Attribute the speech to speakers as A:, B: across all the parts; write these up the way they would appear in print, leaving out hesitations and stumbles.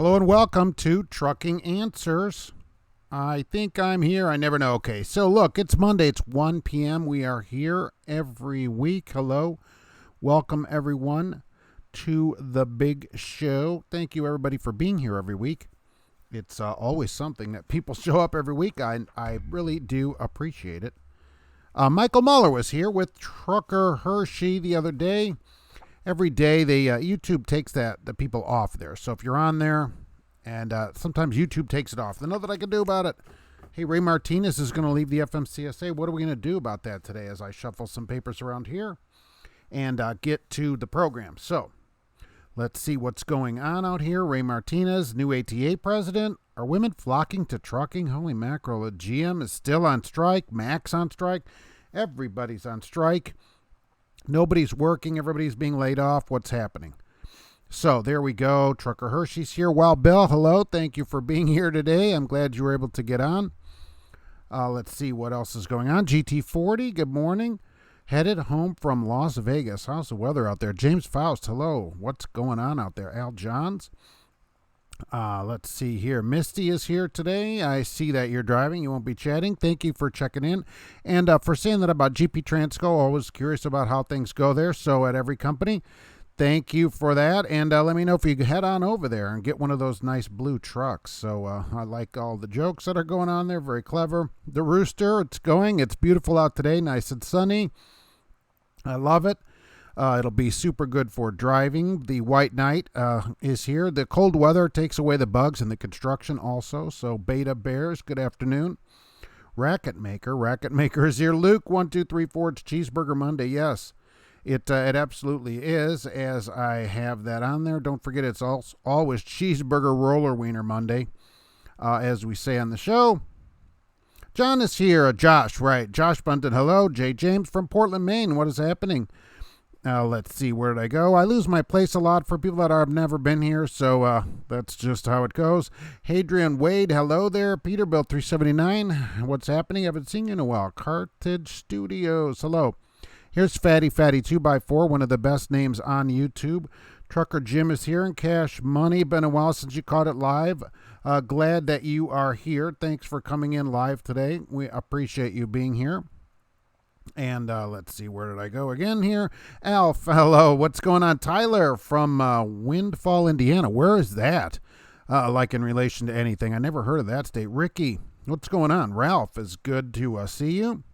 A: Hello and welcome to Trucking Answers. I think I'm here. I never know. Okay, so look, it's Monday. It's 1 p.m. We are here every week. Hello. Welcome, everyone, to the big show. Thank you, everybody, for being here every week. It's always something that people show up every week. I really do appreciate it. Michael Muller was here with Trucker Hershey the other day. Every day, YouTube takes the people off there. So if you're on there, and sometimes YouTube takes it off, there's nothing I can do about it. Hey, Ray Martinez is going to leave the FMCSA. What are we going to do about that today as I shuffle some papers around here and get to the program? So let's see what's going on out here. Ray Martinez, new ATA president. Are women flocking to trucking? Holy mackerel. The GM is still on strike. Mack's on strike. Everybody's on strike. Nobody's working. Everybody's being laid off. What's happening? So there we go. Trucker Hershey's here. Wild Bill, hello. Thank you for being here today. I'm glad you were able to get on. Let's see what else is going on. GT40, good morning. Headed home from Las Vegas. How's the weather out there? James Faust, hello. What's going on out there? Al Johns. Let's see here. Misty is here today. I see that you're driving. You won't be chatting. Thank you for checking in and for saying that about GP Transco. Always curious about how things go there. So at every company, thank you for that. And let me know if you head on over there and get one of those nice blue trucks. So I like all the jokes that are going on there. Very clever. The Rooster, it's going. It's beautiful out today. Nice and sunny. I love it. It'll be super good for driving. The White Knight is here. The cold weather takes away the bugs in the construction also. So Beta Bears, good afternoon. Racket Maker is here. Luke, 1, 2, 3, 4. It's Cheeseburger Monday. Yes, it absolutely is, as I have that on there. Don't forget, it's always Cheeseburger Roller Wiener Monday, as we say on the show. John is here. Josh, right. Josh Bunton, hello. Jay James from Portland, Maine. What is happening? Let's see, where did I go? I lose my place a lot for people that have never been here, so that's just how it goes. Hadrian Wade, hello there. Peterbilt 379, what's happening? I haven't seen you in a while. Cartage Studios, hello. Here's Fatty 2x4, one of the best names on YouTube. Trucker Jim is here, and Cash Money. Been a while since you caught it live. Glad that you are here. Thanks for coming in live today. We appreciate you being here. And let's see, where did I go again here? Alf, hello. What's going on? Tyler from Windfall, Indiana. Where is that? Like in relation to anything? I never heard of that state. Ricky, what's going on? Ralph, is good to see you.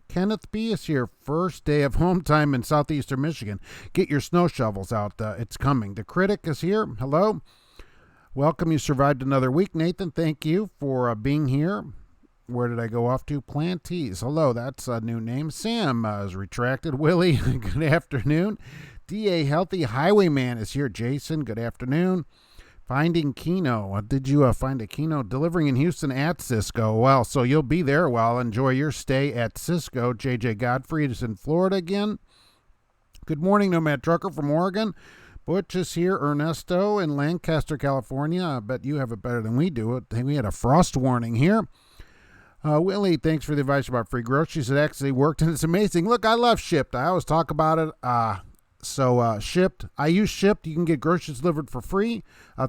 A: Kenneth B. is here. First day of home time in southeastern Michigan. Get your snow shovels out. It's coming. The Critic is here. Hello. Welcome. You survived another week. Nathan, thank you for being here. Where did I go off to? Plantees. Hello, that's a new name. Sam is retracted. Willie, good afternoon. DA Healthy Highwayman is here. Jason, good afternoon. Finding Keno. Did you find a Keno? Delivering in Houston at Cisco. Well, so you'll be there. Well, enjoy your stay at Cisco. JJ Godfrey is in Florida again. Good morning, Nomad Trucker from Oregon. Butch is here. Ernesto in Lancaster, California. I bet you have it better than we do. We had a frost warning here. Willie, thanks for the advice about free groceries. It actually worked, and it's amazing. Look, I love Shipt. I always talk about it. Shipt. I use Shipt. You can get groceries delivered for free.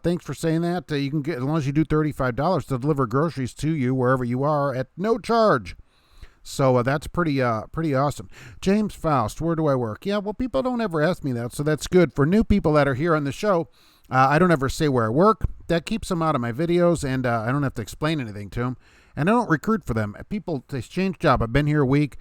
A: Thanks for saying that. You can get, as long as you do $35 to deliver groceries to you wherever you are at no charge. So that's pretty awesome. James Faust, where do I work? Yeah, well, people don't ever ask me that, so that's good. For new people that are here on the show, I don't ever say where I work. That keeps them out of my videos, and I don't have to explain anything to them. And I don't recruit for them. People, they change job. I've been here a week.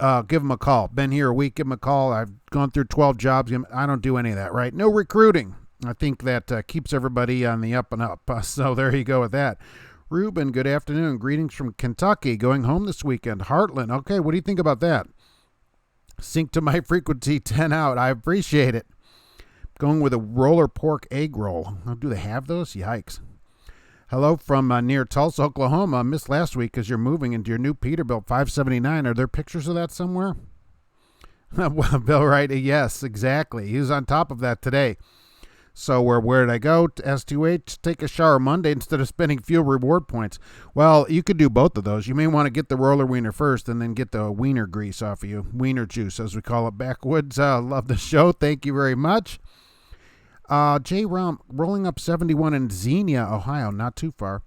A: Give them a call. Been here a week. Give them a call. I've gone through 12 jobs. I don't do any of that, right? No recruiting. I think that keeps everybody on the up and up. So there you go with that. Ruben, good afternoon. Greetings from Kentucky. Going home this weekend. Heartland. Okay, what do you think about that? Sync to my frequency, 10 out. I appreciate it. Going with a roller pork egg roll. Do they have those? Yikes. Hello from near Tulsa, Oklahoma. Missed last week because you're moving into your new Peterbilt 579. Are there pictures of that somewhere? Well, Bill, right? Yes, exactly. He was on top of that today. So where did I go? To S2H, take a shower Monday instead of spending fuel reward points. Well, you could do both of those. You may want to get the roller wiener first and then get the wiener grease off of you. Wiener juice, as we call it backwoods. Love the show. Thank you very much. J. Rom rolling up 71 in Xenia, Ohio, not too far.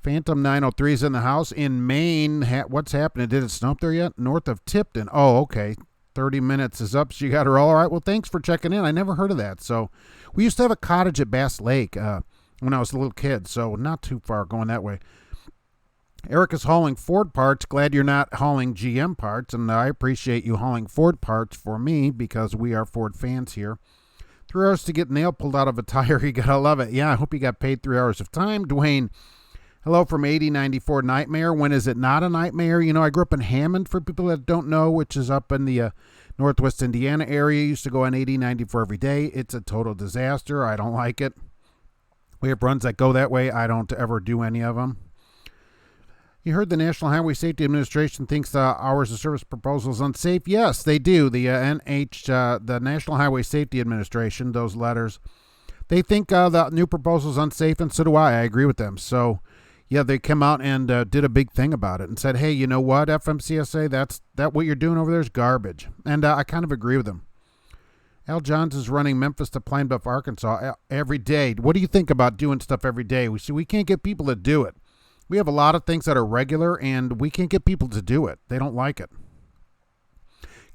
A: Phantom 903 is in the house. In Maine, what's happening? Did it snow up there yet? North of Tipton. Oh, okay. 30 minutes is up, so you got her all right. Well, thanks for checking in. I never heard of that. So we used to have a cottage at Bass Lake when I was a little kid, so not too far going that way. Eric is hauling Ford parts. Glad you're not hauling GM parts, and I appreciate you hauling Ford parts for me because we are Ford fans here. 3 hours to get nail pulled out of a tire. You got to love it. Yeah, I hope you got paid 3 hours of time. Dwayne, hello from 8094 Nightmare. When is it not a nightmare? You know, I grew up in Hammond, for people that don't know, which is up in the Northwest Indiana area. Used to go on 8094 every day. It's a total disaster. I don't like it. We have runs that go that way. I don't ever do any of them. You heard the National Highway Safety Administration thinks the hours of service proposal is unsafe. Yes, they do. The the National Highway Safety Administration, those letters, they think the new proposal is unsafe, and so do I. I agree with them. So, yeah, they come out and did a big thing about it and said, hey, you know what, FMCSA, that what you're doing over there is garbage. And I kind of agree with them. Al Johns is running Memphis to Pine Bluff, Arkansas every day. What do you think about doing stuff every day? We can't get people to do it. We have a lot of things that are regular, and we can't get people to do it. They don't like it.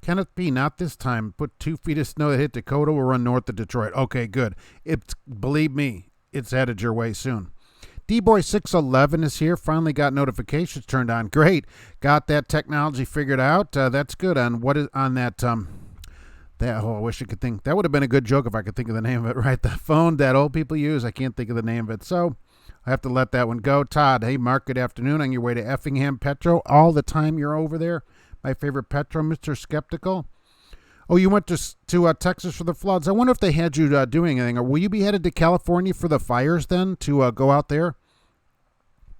A: Kenneth P., not this time. Put 2 feet of snow that hit Dakota. We'll run north of Detroit. Okay, good. Believe me, it's headed your way soon. D-Boy611 is here. Finally got notifications turned on. Great. Got that technology figured out. That's good. On what is on that? I wish I could think. That would have been a good joke if I could think of the name of it. Right, the phone that old people use. I can't think of the name of it. So I have to let that one go. Todd, hey, Mark, good afternoon. On your way to Effingham Petro. All the time you're over there. My favorite Petro, Mr. Skeptical. Oh, you went to Texas for the floods. I wonder if they had you doing anything. Or will you be headed to California for the fires then to go out there?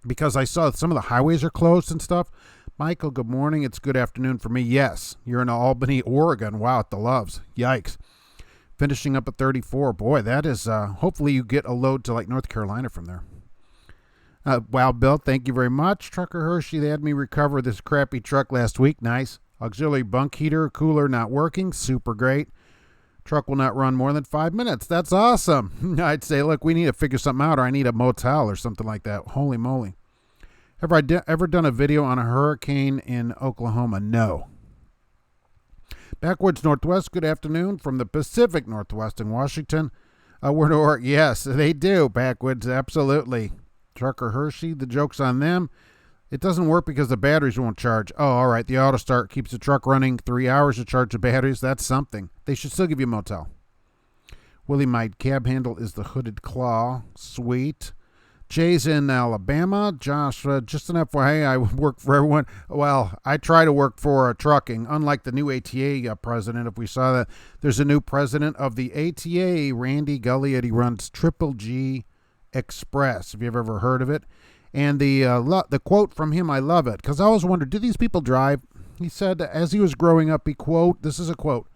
A: Because I saw some of the highways are closed and stuff. Michael, good morning. It's good afternoon for me. Yes, you're in Albany, Oregon. Wow, at the Loves. Yikes. Finishing up at 34. Boy, that is, hopefully you get a load to like North Carolina from there. Wow, Bill, thank you very much. Trucker Hershey, they had me recover this crappy truck last week. Nice. Auxiliary bunk heater, cooler not working. Super great. Truck will not run more than 5 minutes. That's awesome. I'd say, look, we need to figure something out, or I need a motel or something like that. Holy moly. Have I ever done a video on a hurricane in Oklahoma? No. Backwoods Northwest, good afternoon from the Pacific Northwest in Washington. Where to work? Yes, they do. Backwoods, absolutely. Trucker Hershey, the joke's on them. It doesn't work because the batteries won't charge. Oh, all right. The auto start keeps the truck running 3 hours to charge the batteries. That's something. They should still give you a motel. Willie, my cab handle is the Hooded Claw. Sweet. Jay's in Alabama. Josh, just an FYI, I work for everyone. Well, I try to work for trucking. Unlike the new ATA president, if we saw that, there's a new president of the ATA, Randy Gulliot. He runs Triple G Express, if you've ever heard of it. And the quote from him, I love it, because I always wondered, do these people drive? He said, as he was growing up, this is a quote,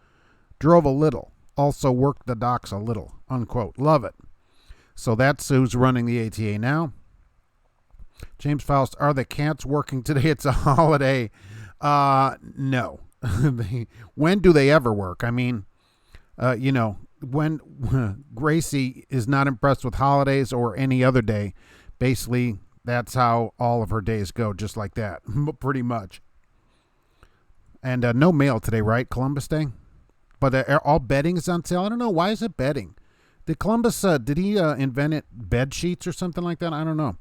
A: drove a little, also worked the docks a little, unquote. Love it. So that's who's running the ATA now. James Faust, are the cats working today? It's a holiday. No. When do they ever work? I mean, when Gracie is not impressed with holidays or any other day, basically that's how all of her days go, just like that, pretty much. And no mail today, right? Columbus Day? But all bedding is on sale. I don't know. Why is it bedding? Did Columbus, did he invent it, bed sheets or something like that? I don't know.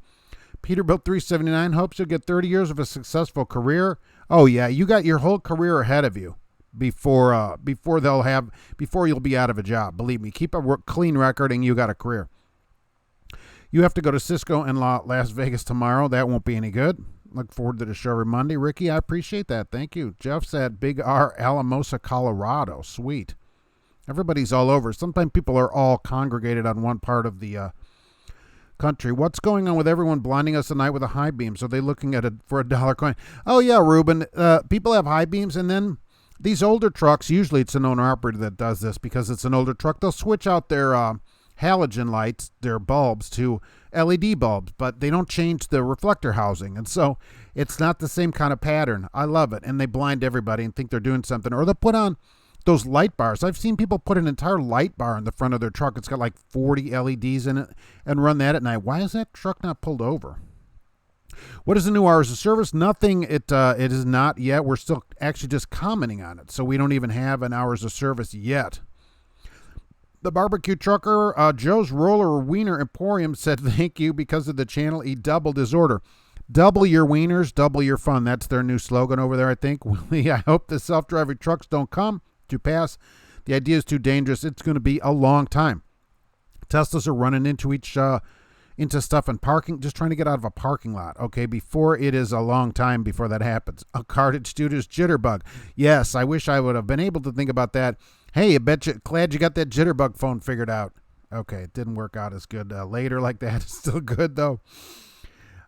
A: Peterbilt 379 hopes you'll get 30 years of a successful career. Oh, yeah. You got your whole career ahead of you before you'll be out of a job. Believe me, keep a clean record and you got a career. You have to go to Cisco in Las Vegas tomorrow. That won't be any good. Look forward to the show every Monday. Ricky, I appreciate that. Thank you. Jeff's at Big R, Alamosa, Colorado. Sweet. Everybody's all over. Sometimes people are all congregated on one part of the country. What's going on with everyone blinding us tonight with the high beams? Are they looking at it for a dollar coin? Oh, yeah, Ruben. People have high beams, and then these older trucks, usually it's an owner-operator that does this because it's an older truck. They'll switch out their halogen lights, their bulbs, to LED bulbs, but they don't change the reflector housing. And so it's not the same kind of pattern. I love it. And they blind everybody and think they're doing something. Or they'll put on, those light bars. I've seen people put an entire light bar in the front of their truck. It's got like 40 LEDs in it and run that at night. Why is that truck not pulled over? What is the new hours of service? Nothing. It is not yet. We're still actually just commenting on it. So we don't even have an hours of service yet. The barbecue trucker, Joe's Roller Wiener Emporium, said thank you because of the channel. He doubled his order. Double your wieners, double your fun. That's their new slogan over there, I think. Willie, I hope the self-driving trucks don't come to pass. The idea is too dangerous. It's going to be a long time. Teslas are running into stuff in parking, just trying to get out of a parking lot, okay, before it is a long time before that happens. A carded student's jitterbug. Yes, I wish I would have been able to think about that. Hey, glad you got that jitterbug phone figured out. Okay, it didn't work out as good later like that. It's still good, though.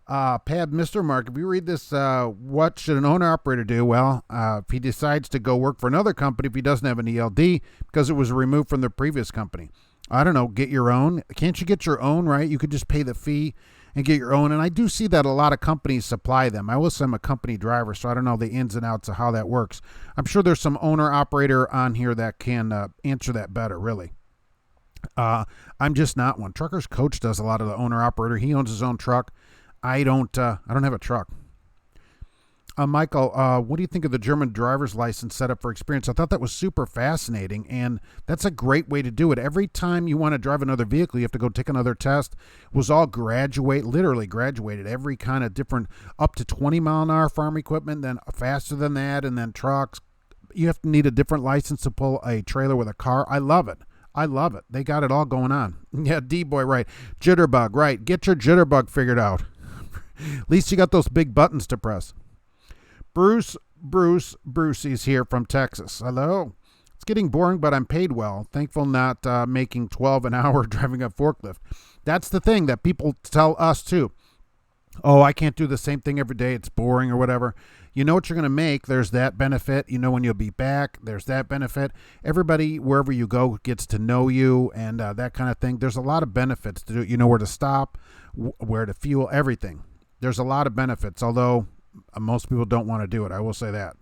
A: Pab Mr. Mark, if you read this, what should an owner-operator do? Well, if he decides to go work for another company, if he doesn't have an ELD, because it was removed from the previous company. I don't know, get your own. Can't you get your own, right? You could just pay the fee and get your own. And I do see that a lot of companies supply them. I will say I'm a company driver, so I don't know the ins and outs of how that works. I'm sure there's some owner-operator on here that can answer that better, really. I'm just not one. Trucker's Coach does a lot of the owner-operator. He owns his own truck. I don't have a truck. Michael, what do you think of the German driver's license setup for experience? I thought that was super fascinating, and that's a great way to do it. Every time you want to drive another vehicle, you have to go take another test. It was all literally graduated, every kind of different, up to 20 mile an hour farm equipment, then faster than that, and then trucks. You have to need a different license to pull a trailer with a car. I love it. They got it all going on. Yeah, D-Boy, right. Jitterbug, right. Get your jitterbug figured out. At least you got those big buttons to press. Bruce is here from Texas. Hello. It's getting boring, but I'm paid well. Thankful not making $12 an hour driving a forklift. That's the thing that people tell us too. Oh, I can't do the same thing every day. It's boring or whatever. You know what you're going to make. There's that benefit. You know when you'll be back. There's that benefit. Everybody, wherever you go, gets to know you and that kind of thing. There's a lot of benefits to do. You know where to stop, where to fuel, everything. There's a lot of benefits, although most people don't want to do it. I will say that.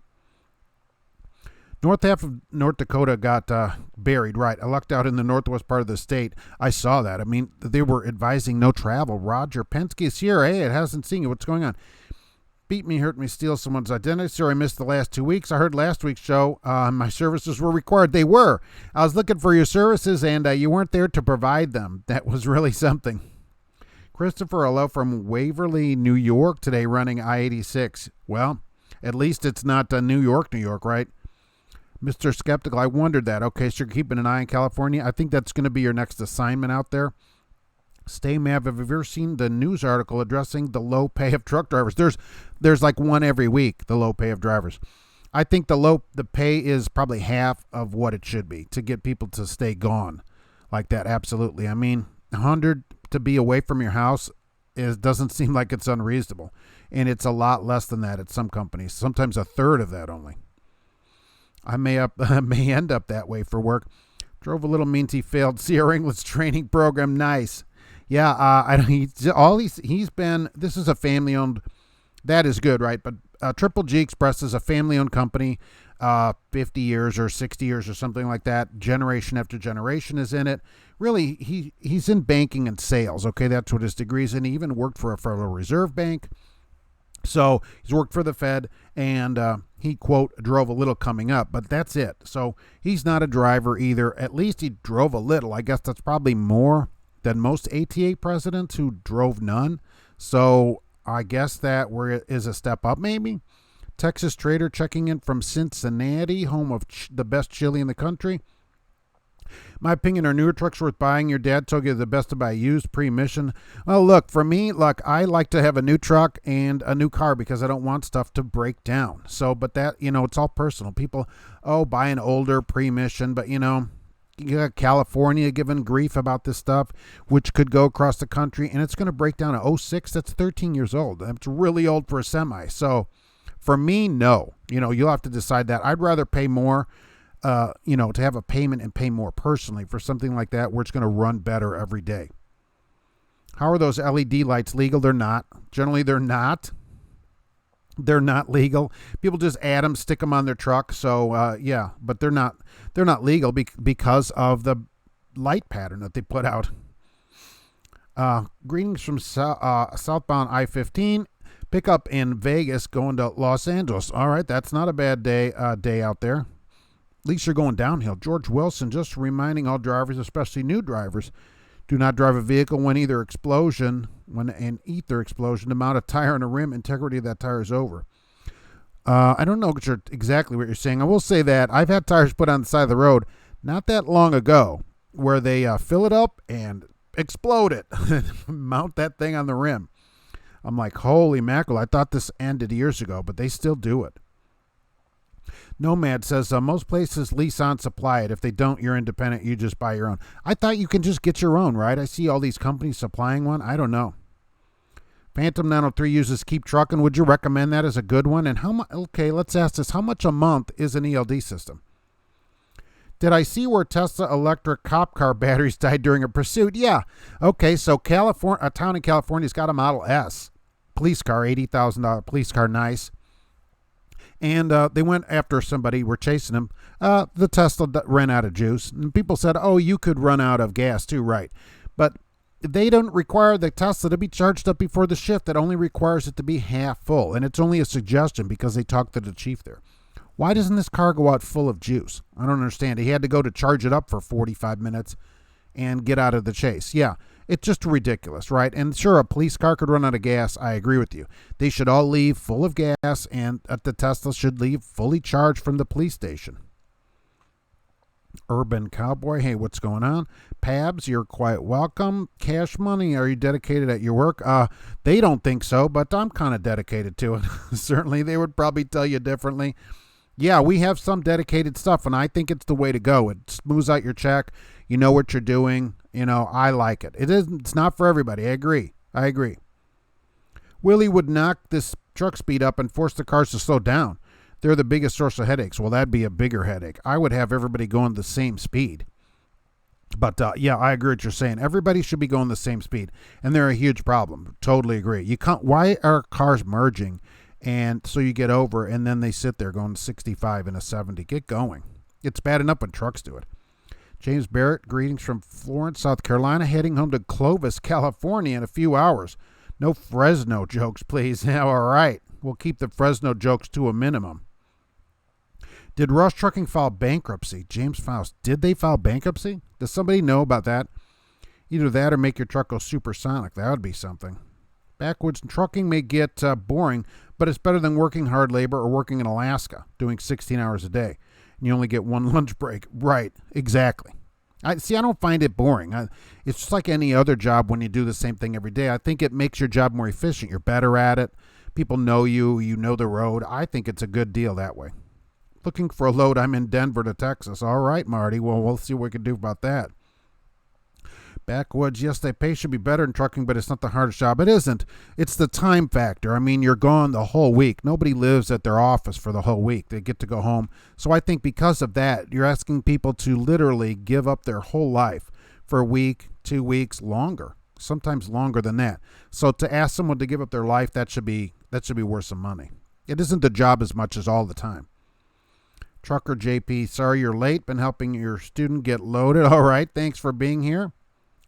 A: North half of North Dakota got buried. Right. I lucked out in the northwest part of the state. I saw that. I mean, they were advising no travel. Roger Penske is here. Hey, it hasn't seen you. What's going on? Beat me, hurt me, steal someone's identity. Sorry, I missed the last 2 weeks. I heard last week's show. My services were required. They were. I was looking for your services, and you weren't there to provide them. That was really something. Christopher, hello from Waverly, New York, today running I-86. Well, at least it's not New York, right? Mr. Skeptical, I wondered that. Okay, so you're keeping an eye on California. I think that's going to be your next assignment out there. Stay Mav, have you ever seen the news article addressing the low pay of truck drivers? There's like one every week, the low pay of drivers. I think the pay is probably half of what it should be to get people to stay gone like that. Absolutely. I mean, 100 to be away from your house doesn't seem like it's unreasonable. And it's a lot less than that at some companies, sometimes a third of that only. I may end up that way for work. Drove a little means he failed CR English training program. Nice. Yeah, he's been, this is a family owned, that is good, right? But Triple G Express is a family owned company, 50 years or 60 years or something like that. Generation after generation is in it. Really, he's in banking and sales. Okay, that's what his degree's in. He even worked for a Federal Reserve Bank. So he's worked for the Fed, and he, quote, drove a little coming up, but that's it. So he's not a driver either. At least he drove a little. I guess that's probably more than most ATA presidents who drove none. So I guess that is a step up maybe. Texas Trader checking in from Cincinnati, home of the best chili in the country. My opinion, are newer trucks worth buying? Your dad told you the best to buy used pre-emission. Well, look, for me, I like to have a new truck and a new car because I don't want stuff to break down. So, but that, it's all personal. People, buy an older pre-emission, but you got California giving grief about this stuff, which could go across the country, and it's going to break down at 06. That's 13 years old. That's really old for a semi. So for me, no. You'll have to decide that. I'd rather pay more, to have a payment and pay more personally for something like that where it's going to run better every day. How are those LED lights legal? They're not. Generally, they're not. They're not legal. People just add them, stick them on their truck. So yeah, but they're not legal because of the light pattern that they put out. Greetings from southbound I-15. Pickup in Vegas going to Los Angeles. All right, that's not a bad day out there. At least you're going downhill. George Wilson just reminding all drivers, especially new drivers, do not drive a vehicle when an ether explosion, the amount of tire on a rim, integrity of that tire is over. I don't know exactly what you're saying. I will say that I've had tires put on the side of the road not that long ago where they fill it up and explode it, mount that thing on the rim. I'm like, holy mackerel, I thought this ended years ago, but they still do it. Nomad says, most places lease on supply it. If they don't, you're independent. You just buy your own. I thought you can just get your own, right? I see all these companies supplying one. I don't know. Phantom 903 uses Keep Trucking. Would you recommend that as a good one? And how much? Okay, let's ask this. How much a month is an ELD system? Did I see where Tesla electric cop car batteries died during a pursuit? Yeah. Okay, so a town in California's got a Model S. Police car, $80,000 police car, nice. And they went after somebody, were chasing him. The Tesla ran out of juice. And people said, oh, you could run out of gas too, right? But they don't require the Tesla to be charged up before the shift. It only requires it to be half full. And it's only a suggestion because they talked to the chief there. Why doesn't this car go out full of juice? I don't understand. He had to go to charge it up for 45 minutes and get out of the chase. Yeah, it's just ridiculous, right? And sure, a police car could run out of gas. I agree with you. They should all leave full of gas, and the Tesla should leave fully charged from the police station. Urban Cowboy, hey, what's going on? Pabs, you're quite welcome. Cash Money, are you dedicated at your work? They don't think so, but I'm kind of dedicated to it. Certainly, they would probably tell you differently. Yeah, we have some dedicated stuff, and I think it's the way to go. It smooths out your check. You know what you're doing. You know, I like it. It's not for everybody. I agree. Willie would knock this truck speed up and force the cars to slow down. They're the biggest source of headaches. Well, that'd be a bigger headache. I would have everybody going the same speed. But, yeah, I agree with what you're saying. Everybody should be going the same speed, and they're a huge problem. Totally agree. You can't. Why are cars merging? And so you get over, and then they sit there going 65 and a 70. Get going. It's bad enough when trucks do it. James Barrett, greetings from Florence, South Carolina, heading home to Clovis, California in a few hours. No Fresno jokes, please. All right. We'll keep the Fresno jokes to a minimum. Did Rush Trucking file bankruptcy? James Faust, did they file bankruptcy? Does somebody know about that? Either that or make your truck go supersonic. That would be something. Backwoods trucking may get boring, but it's better than working hard labor or working in Alaska, doing 16 hours a day, and you only get one lunch break. Right, exactly. I don't find it boring. It's just like any other job when you do the same thing every day. I think it makes your job more efficient. You're better at it. People know you. You know the road. I think it's a good deal that way. Looking for a load. I'm in Denver to Texas. All right, Marty. Well, we'll see what we can do about that. Backwoods, yes, they pay should be better in trucking, but it's not the hardest job. It isn't. It's the time factor. I mean, you're gone the whole week. Nobody lives at their office for the whole week. They get to go home. So I think because of that, you're asking people to literally give up their whole life for a week, 2 weeks, longer, sometimes longer than that. So to ask someone to give up their life, that should be worth some money. It isn't the job as much as all the time. Trucker JP, sorry you're late. Been helping your student get loaded. All right, thanks for being here.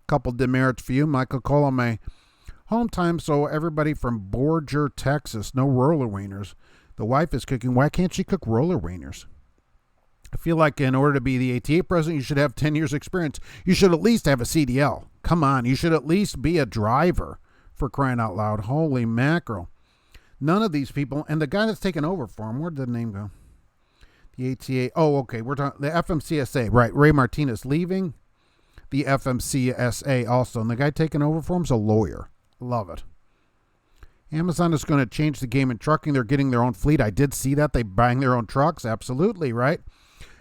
A: Couple demerits for you. Michael Cole on my home time, so everybody from Borger, Texas, no roller wieners. The wife is cooking. Why can't she cook roller wieners? I feel like in order to be the ATA president, you should have 10 years experience. You should at least have a CDL. Come on, you should at least be a driver, for crying out loud. Holy mackerel. None of these people, and the guy that's taken over for him, where did the name go? The ATA, oh, okay, we're talking, the FMCSA, right, Ray Martinez leaving. The FMCSA also. And the guy taking over for him is a lawyer. Love it. Amazon is going to change the game in trucking. They're getting their own fleet. I did see that. They're buying their own trucks. Absolutely, right?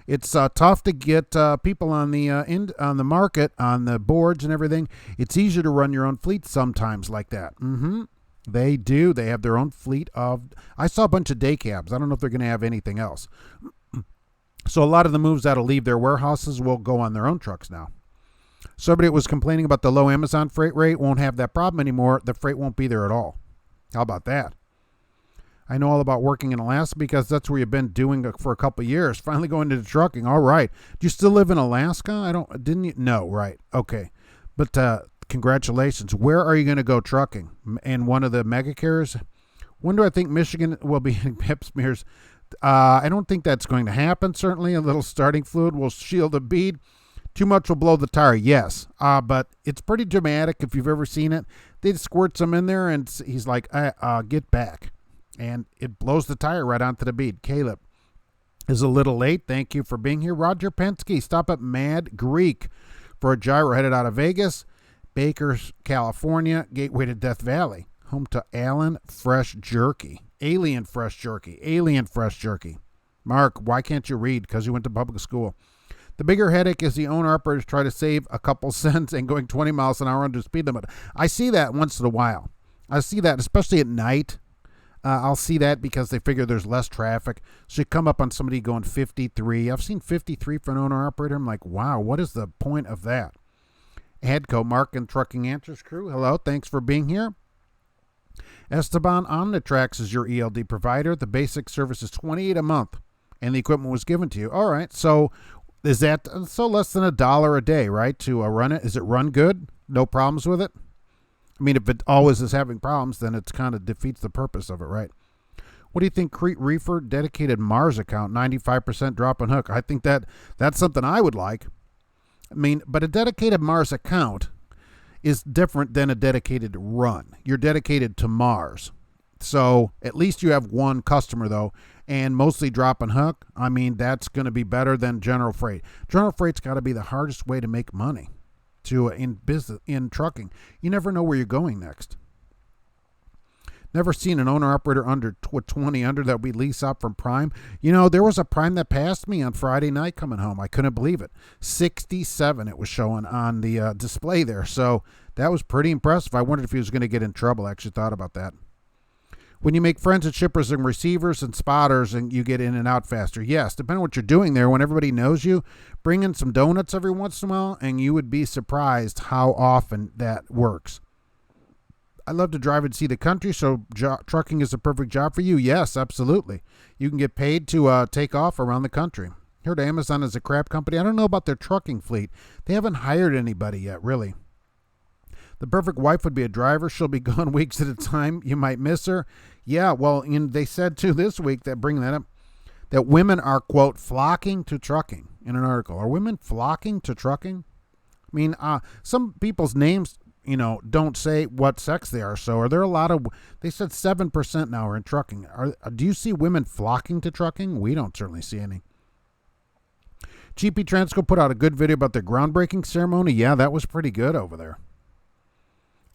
A: It's tough to get people on the market, on the boards and everything. It's easier to run your own fleet sometimes like that. They do. They have their own fleet of... I saw a bunch of day cabs. I don't know if they're going to have anything else. So a lot of the moves that'll leave their warehouses will go on their own trucks now. Somebody was complaining about the low Amazon freight rate won't have that problem anymore. The freight won't be there at all. How about that? I know all about working in Alaska because that's where you've been doing for a couple of years. Finally going into trucking. All right. Do you still live in Alaska? Didn't you? No, right. Okay. But congratulations. Where are you going to go trucking? In one of the mega carriers? When do I think Michigan will be in pip smears? I don't think that's going to happen. Certainly a little starting fluid will shield a bead. Too much will blow the tire, yes. But it's pretty dramatic if you've ever seen it. They squirt some in there, and he's like, get back. And it blows the tire right onto the bead. Caleb is a little late. Thank you for being here. Roger Penske, stop at Mad Greek for a gyro headed out of Vegas. Baker's, California, gateway to Death Valley. Home to Alien Fresh Jerky. Mark, why can't you read? Because you went to public school. The bigger headache is the owner-operators try to save a couple cents and going 20 miles an hour under speed limit. I see that once in a while. I see that, especially at night. I'll see that because they figure there's less traffic. So you come up on somebody going 53. I've seen 53 for an owner-operator. I'm like, wow, what is the point of that? Headco, Mark and Trucking Answers crew. Hello, thanks for being here. Esteban Omnitrax is your ELD provider. The basic service is $28 a month, and the equipment was given to you. All right, so is that so less than $1 a day, right, to run it? Is it run good? No problems with it? I mean, if it always is having problems, then it kind of defeats the purpose of it, right? What do you think, Crete Reefer, dedicated Mars account, 95% drop and hook? I think that's something I would like. I mean, but a dedicated Mars account is different than a dedicated run. You're dedicated to Mars. So at least you have one customer, though, and mostly drop and hook. I mean, that's going to be better than general freight. General freight's got to be the hardest way to make money in trucking. You never know where you're going next. Never seen an owner-operator under 20 under that we lease up from Prime. You know, there was a Prime that passed me on Friday night coming home. I couldn't believe it. 67 it was showing on the display there. So that was pretty impressive. I wondered if he was going to get in trouble. I actually thought about that. When you make friends with shippers and receivers and spotters and you get in and out faster. Yes, depending on what you're doing there, when everybody knows you, bring in some donuts every once in a while, and you would be surprised how often that works. I love to drive and see the country, so trucking is a perfect job for you. Yes, absolutely. You can get paid to take off around the country. Heard Amazon is a crap company. I don't know about their trucking fleet. They haven't hired anybody yet, really. The perfect wife would be a driver. She'll be gone weeks at a time. You might miss her. Yeah, well, they said, too, this week, that bring that up, that women are, quote, flocking to trucking in an article. Are women flocking to trucking? I mean, some people's names, don't say what sex they are. So are there a lot of, they said 7% now are in trucking. Do you see women flocking to trucking? We don't certainly see any. GP Transco put out a good video about their groundbreaking ceremony. Yeah, that was pretty good over there.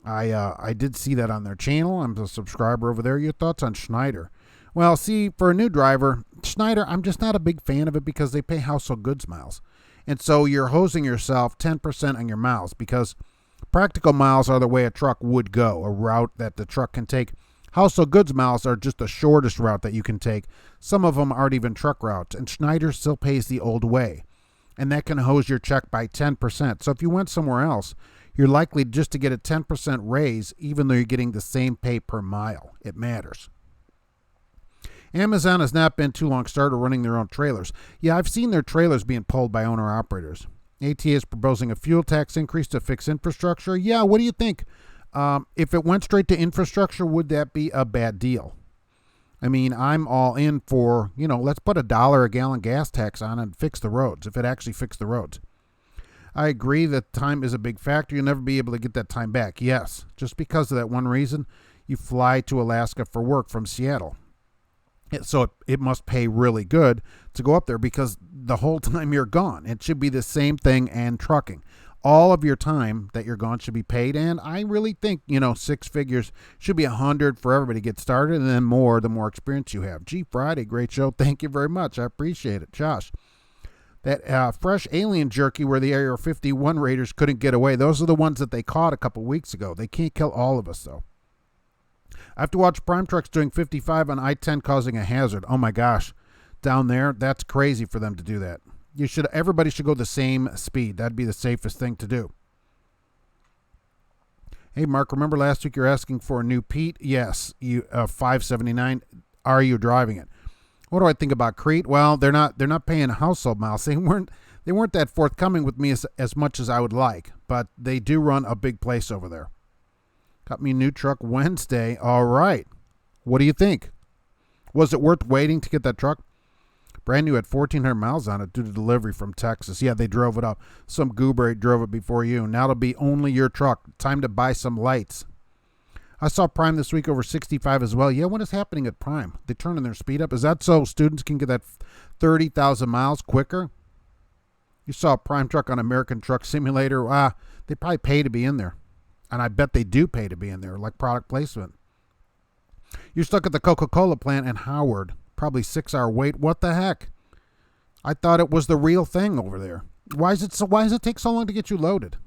A: I did see that on their channel. I'm a subscriber over there. Your thoughts on Schneider? Well, see, for a new driver, Schneider, I'm just not a big fan of it because they pay household goods miles. And so you're hosing yourself 10% on your miles because practical miles are the way a truck would go, a route that the truck can take. Household goods miles are just the shortest route that you can take. Some of them aren't even truck routes, and Schneider still pays the old way. And that can hose your check by 10%. So if you went somewhere else, you're likely just to get a 10% raise, even though you're getting the same pay per mile. It matters. Amazon has not been too long started running their own trailers. Yeah, I've seen their trailers being pulled by owner-operators. ATA is proposing a fuel tax increase to fix infrastructure. Yeah, what do you think? If it went straight to infrastructure, would that be a bad deal? I mean, I'm all in for, let's put $1 a gallon gas tax on and fix the roads, if it actually fixed the roads. I agree that time is a big factor. You'll never be able to get that time back. Yes, just because of that one reason, you fly to Alaska for work from Seattle. So it must pay really good to go up there because the whole time you're gone. It should be the same thing and trucking. All of your time that you're gone should be paid. And I really think, 6 figures should be 100 for everybody to get started, and then more the more experience you have. G Friday, great show. Thank you very much. I appreciate it. Josh. That fresh alien jerky where the Area 51 raiders couldn't get away. Those are the ones that they caught a couple weeks ago. They can't kill all of us, though. I have to watch Prime trucks doing 55 on I-10 causing a hazard. Oh, my gosh. Down there, that's crazy for them to do that. Everybody should go the same speed. That'd be the safest thing to do. Hey, Mark, remember last week you're asking for a new Pete? Yes, 579. are you driving it? What do I think about Crete? Well, they're not paying household miles. They weren't that forthcoming with me as much as I would like, but they do run a big place over there. Got me a new truck Wednesday. All right. What do you think? Was it worth waiting to get that truck? Brand new, had 1,400 miles on it due to delivery from Texas. Yeah, they drove it up. Some goober drove it before you. Now it'll be only your truck. Time to buy some lights. I saw Prime this week over 65 as well. Yeah, what is happening at Prime? They turning their speed up. Is that so students can get that 30,000 miles quicker? You saw a Prime truck on American Truck Simulator. They probably pay to be in there. And I bet they do pay to be in there, like product placement. You're stuck at the Coca-Cola plant in Howard. Probably 6-hour wait. What the heck? I thought it was the real thing over there. Why does it take so long to get you loaded?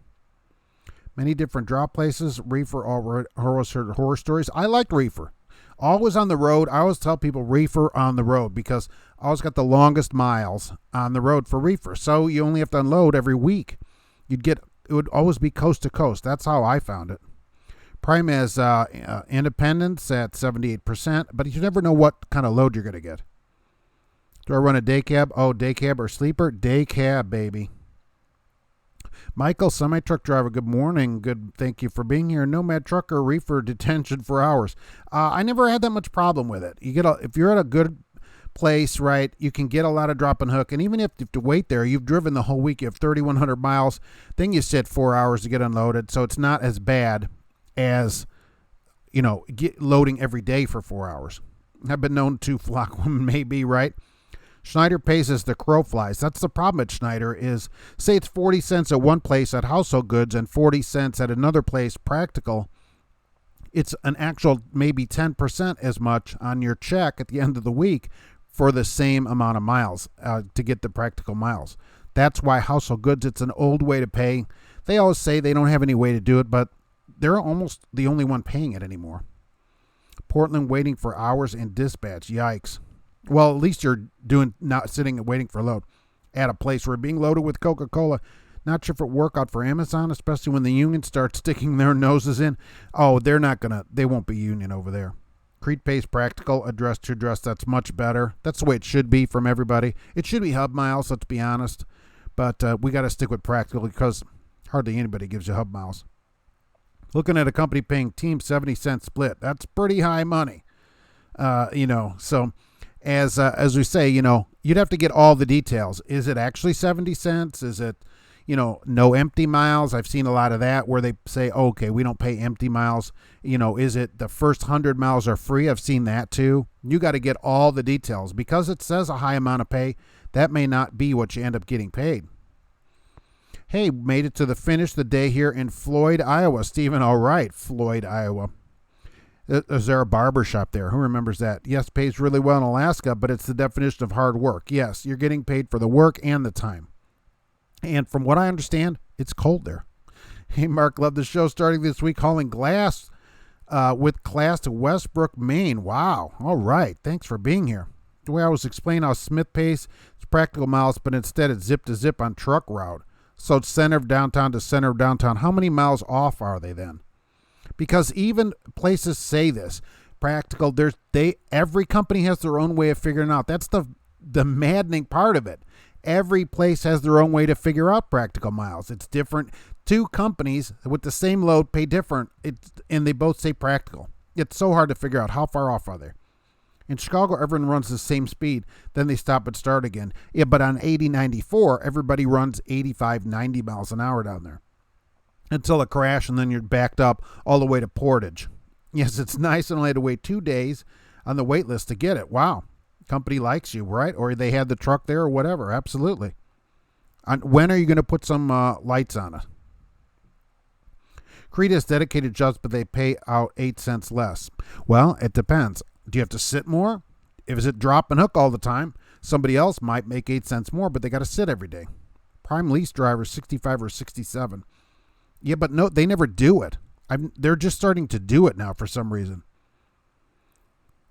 A: Many different drop places. Reefer, always heard horror stories. I liked Reefer. Always on the road. I always tell people Reefer on the road because I always got the longest miles on the road for Reefer. So you only have to unload every week. It would always be coast to coast. That's how I found it. Prime has independence at 78%, but you never know what kind of load you're going to get. Do I run a day cab? Oh, day cab or sleeper? Day cab, baby. Michael, semi-truck driver, good morning. Good, thank you for being here. Nomad trucker, reefer, detention for hours. I never had that much problem with it. If you're at a good place, right, you can get a lot of drop and hook, and even if you have to wait there, you've driven the whole week, you have 3,100 miles, then you sit 4 hours to get unloaded, so it's not as bad as, loading every day for 4 hours. I've been known to flock women, maybe, right? Schneider pays as the crow flies. That's the problem at Schneider is, say it's 40 cents at one place at Household Goods and 40 cents at another place, Practical. It's an actual maybe 10% as much on your check at the end of the week for the same amount of miles to get the Practical miles. That's why Household Goods, it's an old way to pay. They always say they don't have any way to do it, but they're almost the only one paying it anymore. Portland waiting for hours in dispatch. Yikes. Well, at least you're not sitting and waiting for a load at a place where being loaded with Coca-Cola. Not sure if it work out for Amazon, especially when the union starts sticking their noses in. Oh, they won't be union over there. Crete pays Practical, address to address. That's much better. That's the way it should be from everybody. It should be hub miles, let's be honest. But we got to stick with Practical because hardly anybody gives you hub miles. Looking at a company paying team 70 cents split. That's pretty high money. So as we say, you'd have to get all the details. Is it actually 70 cents? Is it, no empty miles? I've seen a lot of that where they say, okay, we don't pay empty miles. Is it the first 100 miles are free? I've seen that too. You got to get all the details because it says a high amount of pay. That may not be what you end up getting paid. Hey, made it to the finish of the day here in Floyd, Iowa. Stephen, all right, Floyd, Iowa. Is there a barber shop there? Who remembers that? Yes, pays really well in Alaska, but it's the definition of hard work. Yes, you're getting paid for the work and the time. And from what I understand, it's cold there. Hey, Mark, love the show. Starting this week, hauling glass with class to Westbrook, Maine. Wow. All right. Thanks for being here. The way I was explaining how Smith pays, it's Practical miles, but instead it's zip to zip on truck route. So it's center of downtown to center of downtown. How many miles off are they then? Because even places say this. Practical, every company has their own way of figuring out. That's the maddening part of it. Every place has their own way to figure out Practical miles. It's different. Two companies with the same load pay different, and they both say Practical. It's so hard to figure out how far off are they. In Chicago, everyone runs the same speed. Then they stop and start again. Yeah, but on 80-94, everybody runs 85, 90 miles an hour down there. Until a crash, and then you're backed up all the way to Portage. Yes, it's nice and only had to wait 2 days on the wait list to get it. Wow. Company likes you, right? Or they had the truck there or whatever. Absolutely. When are you going to put some lights on it? Crete has dedicated jobs, but they pay out 8 cents less. Well, it depends. Do you have to sit more? If is it drop and hook all the time, somebody else might make 8 cents more, but they got to sit every day. Prime lease drivers, 65 or 67. Yeah, but no, they never do it. They're just starting to do it now for some reason.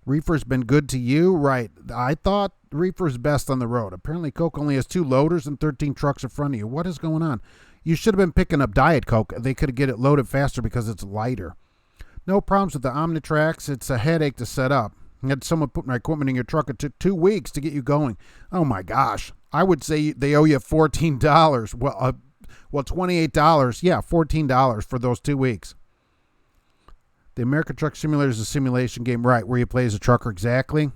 A: Reefer's been good to you? Right. I thought Reefer's best on the road. Apparently Coke only has 2 loaders and 13 trucks in front of you. What is going on? You should have been picking up Diet Coke. They could get it loaded faster because it's lighter. No problems with the Omnitrax. It's a headache to set up. I had someone put my equipment in your truck. It took 2 weeks to get you going. Oh my gosh. I would say they owe you $14. Well, $28. Yeah, $14 for those 2 weeks. The American Truck Simulator is a simulation game, right, where you play as a trucker. Exactly.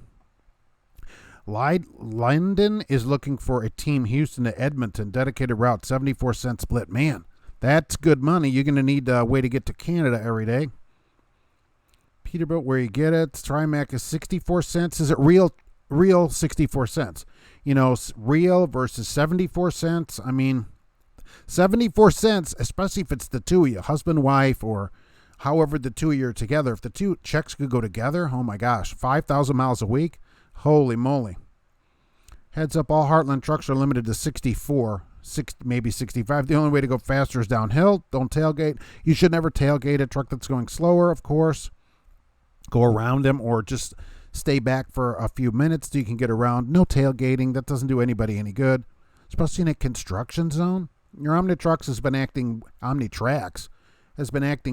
A: London is looking for a team Houston to Edmonton, dedicated route, 74-cent split. Man, that's good money. You're going to need a way to get to Canada every day. Peterbilt, where you get it. Trimac is 64 cents. Is it real 64 cents? You know, real versus 74 cents. I mean, 74 cents, especially if it's the two of you, husband, wife, or however the two of you are together. If the two checks could go together, oh my gosh, 5,000 miles a week. Holy moly. Heads up, all Heartland trucks are limited to 64, maybe 65. The only way to go faster is downhill. Don't tailgate. You should never tailgate a truck that's going slower, of course. Go around them or just stay back for a few minutes so you can get around. No tailgating. That doesn't do anybody any good, especially in a construction zone. Your Omnitrax has been acting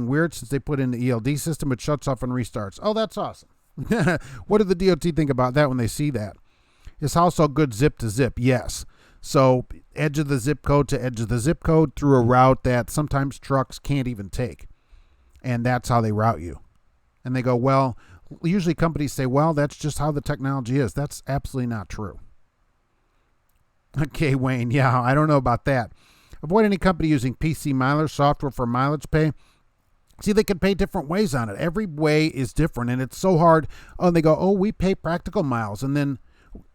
A: weird since they put in the ELD system. It shuts off and restarts. Oh, that's awesome. What did the DOT think about that when they see that? Is house all good zip to zip? Yes. So edge of the zip code to edge of the zip code through a route that sometimes trucks can't even take. And that's how they route you. And they go, well, usually companies say, well, that's just how the technology is. That's absolutely not true. Okay, Wayne. Yeah, I don't know about that. Avoid any company using PC miler software for mileage pay. See, they can pay different ways on it. Every way is different, and it's so hard. Oh, and they go, oh, we pay practical miles. And then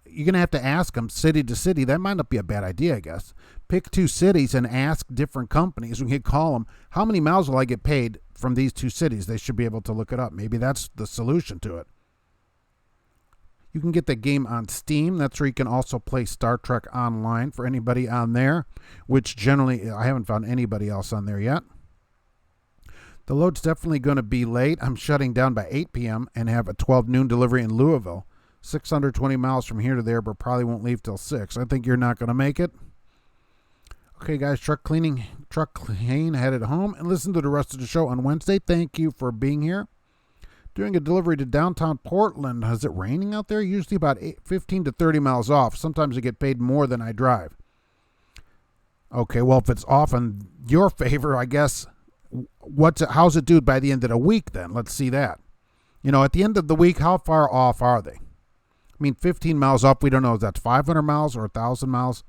A: you're going to have to ask them city to city. That might not be a bad idea, I guess. Pick 2 cities and ask different companies. We could call them, how many miles will I get paid from these 2 cities? They should be able to look it up. Maybe that's the solution to it. You can get the game on Steam. That's where you can also play Star Trek Online for anybody on there, which generally I haven't found anybody else on there yet. The load's definitely going to be late. I'm shutting down by 8 p.m. and have a 12 noon delivery in Louisville. 620 miles from here to there, but probably won't leave till 6. I think you're not going to make it. Okay, guys, truck clean headed home, and listen to the rest of the show on Wednesday. Thank you for being here. Doing a delivery to downtown Portland. Is it raining out there? Usually about 15 to 30 miles off. Sometimes I get paid more than I drive. Okay, well, if it's off in your favor, I guess, how's it do by the end of the week then? Let's see that. You know, at the end of the week, how far off are they? I mean, 15 miles off, we don't know if that's 500 miles or 1,000 miles.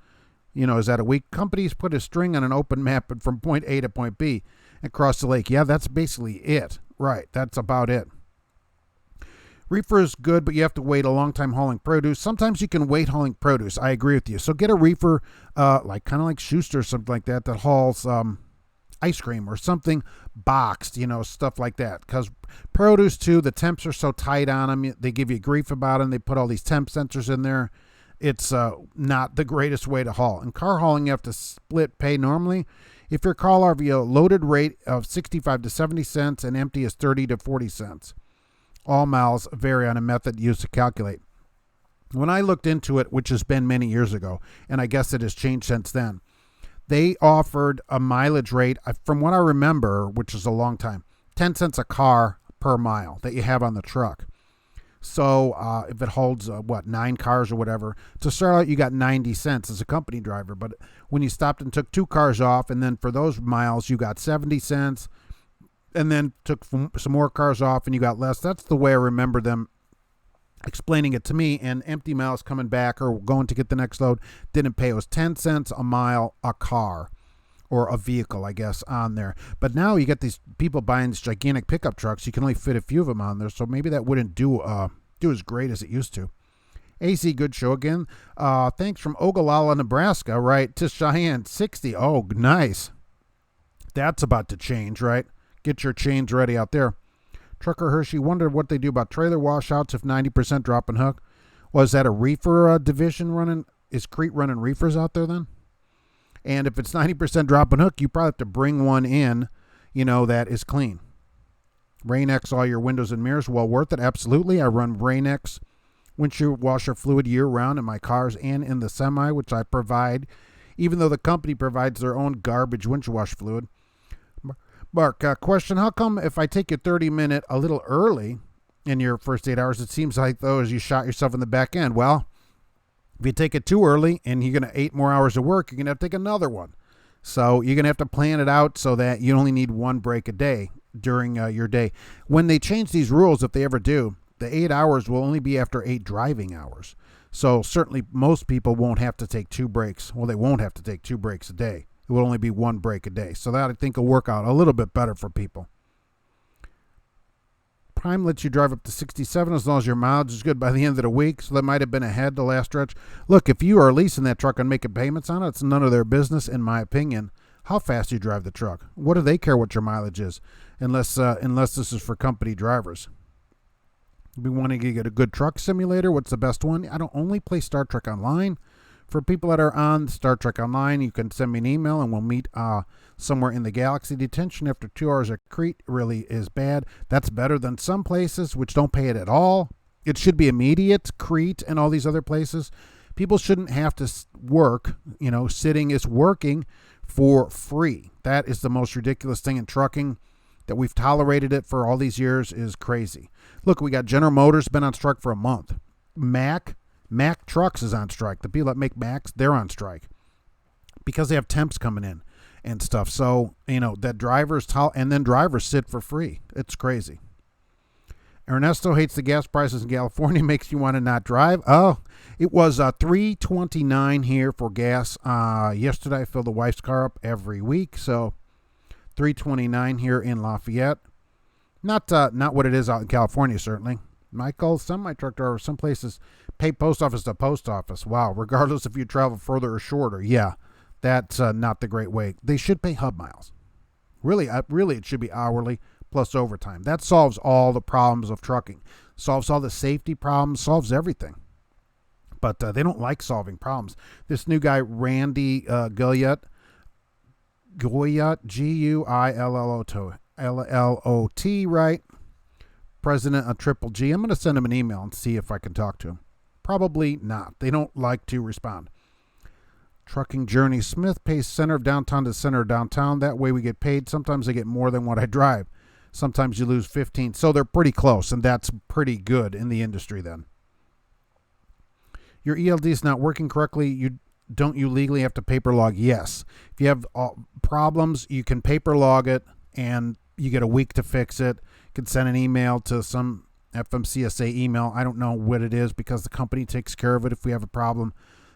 A: You know, is that a week? Companies put a string on an open map from point A to point B across the lake. Yeah, that's basically it. Right, that's about it. Reefer is good, but you have to wait a long time hauling produce. Sometimes you can wait hauling produce. I agree with you. So get a reefer, kind of like Schuster or something like that hauls ice cream or something boxed, you know, stuff like that. Because produce, too, the temps are so tight on them. They give you grief about them. They put all these temp sensors in there. It's not the greatest way to haul. In car hauling, you have to split pay normally. If your car RV, a loaded rate of 65 to 70 cents and empty is 30 to 40 cents. All miles vary on a method used to calculate. When I looked into it, which has been many years ago, and I guess it has changed since then, they offered a mileage rate, from what I remember, which is a long time, 10 cents a car per mile that you have on the truck. So if it holds, 9 cars or whatever, to start out, you got 90 cents as a company driver. But when you stopped and took 2 cars off, and then for those miles, you got 70 cents, and then took some more cars off and you got less. That's the way I remember them explaining it to me. And empty miles coming back or going to get the next load didn't pay. It was 10 cents a mile a car or a vehicle, I guess, on there. But now you get these people buying these gigantic pickup trucks. You can only fit a few of them on there. So maybe that wouldn't do as great as it used to. AC, good show again. Thanks from Ogallala, Nebraska, right, to Cheyenne, 60. Oh, nice. That's about to change, right? Get your chains ready out there. Trucker Hershey wondered what they do about trailer washouts if 90% drop and hook. Was that a reefer division running? Is Crete running reefers out there then? And if it's 90% drop and hook, you probably have to bring one in, that is clean. Rain-X all your windows and mirrors, well worth it. Absolutely. I run Rain-X windshield washer fluid year-round in my cars and in the semi, which I provide, even though the company provides their own garbage windshield wash fluid. Mark, question, how come if I take a 30-minute a little early in your first 8 hours. It seems like, though, as you shot yourself in the back end. Well, if you take it too early and you're going to 8 more hours of work, you're going to have to take another one. So you're going to have to plan it out so that you only need one break a day during your day. When they change these rules, if they ever do, the 8 hours will only be after 8 driving hours. So certainly most people won't have to take 2 breaks. Well, they won't have to take 2 breaks a day. It will only be 1 break a day. So that, I think, will work out a little bit better for people. Prime lets you drive up to 67 as long as your mileage is good by the end of the week. So that might have been ahead the last stretch. Look, if you are leasing that truck and making payments on it, it's none of their business, in my opinion, how fast you drive the truck. What do they care what your mileage is? Unless this is for company drivers. We want to get a good truck simulator. What's the best one? I don't only play Star Trek Online. For people that are on Star Trek Online, you can send me an email and we'll meet somewhere in the galaxy. Detention after 2 hours at Crete really is bad. That's better than some places which don't pay it at all. It should be immediate. Crete and all these other places. People shouldn't have to work. Sitting is working for free. That is the most ridiculous thing in trucking. That we've tolerated it for all these years is crazy. Look, we got General Motors been on strike for a month. Mack Trucks is on strike. The people that make Macks, they're on strike because they have temps coming in and stuff. So, that drivers sit for free. It's crazy. Ernesto hates the gas prices in California, makes you want to not drive. Oh, it was $3.29 here for gas. Yesterday I filled the wife's car up every week, so $3.29 here in Lafayette. Not what it is out in California, certainly. Michael, some of my truck drivers, some places pay post office to post office. Wow, regardless if you travel further or shorter. Yeah, that's not the great way. They should pay hub miles. Really, it should be hourly plus overtime. That solves all the problems of trucking. Solves all the safety problems, solves everything. But they don't like solving problems. This new guy, Randy Guillot, Guillot, right? President of Triple G. I'm going to send him an email and see if I can talk to him. Probably not. They don't like to respond. Trucking Journey Smith pays center of downtown to center of downtown. That way we get paid. Sometimes I get more than what I drive. Sometimes you lose 15. So they're pretty close, and that's pretty good in the industry then. Your ELD is not working correctly. Don't you legally have to paper log? Yes. If you have problems, you can paper log it, and you get a week to fix it. You can send an email to some FMCSA email. I don't know what it is because the company takes care of it if we have a problem.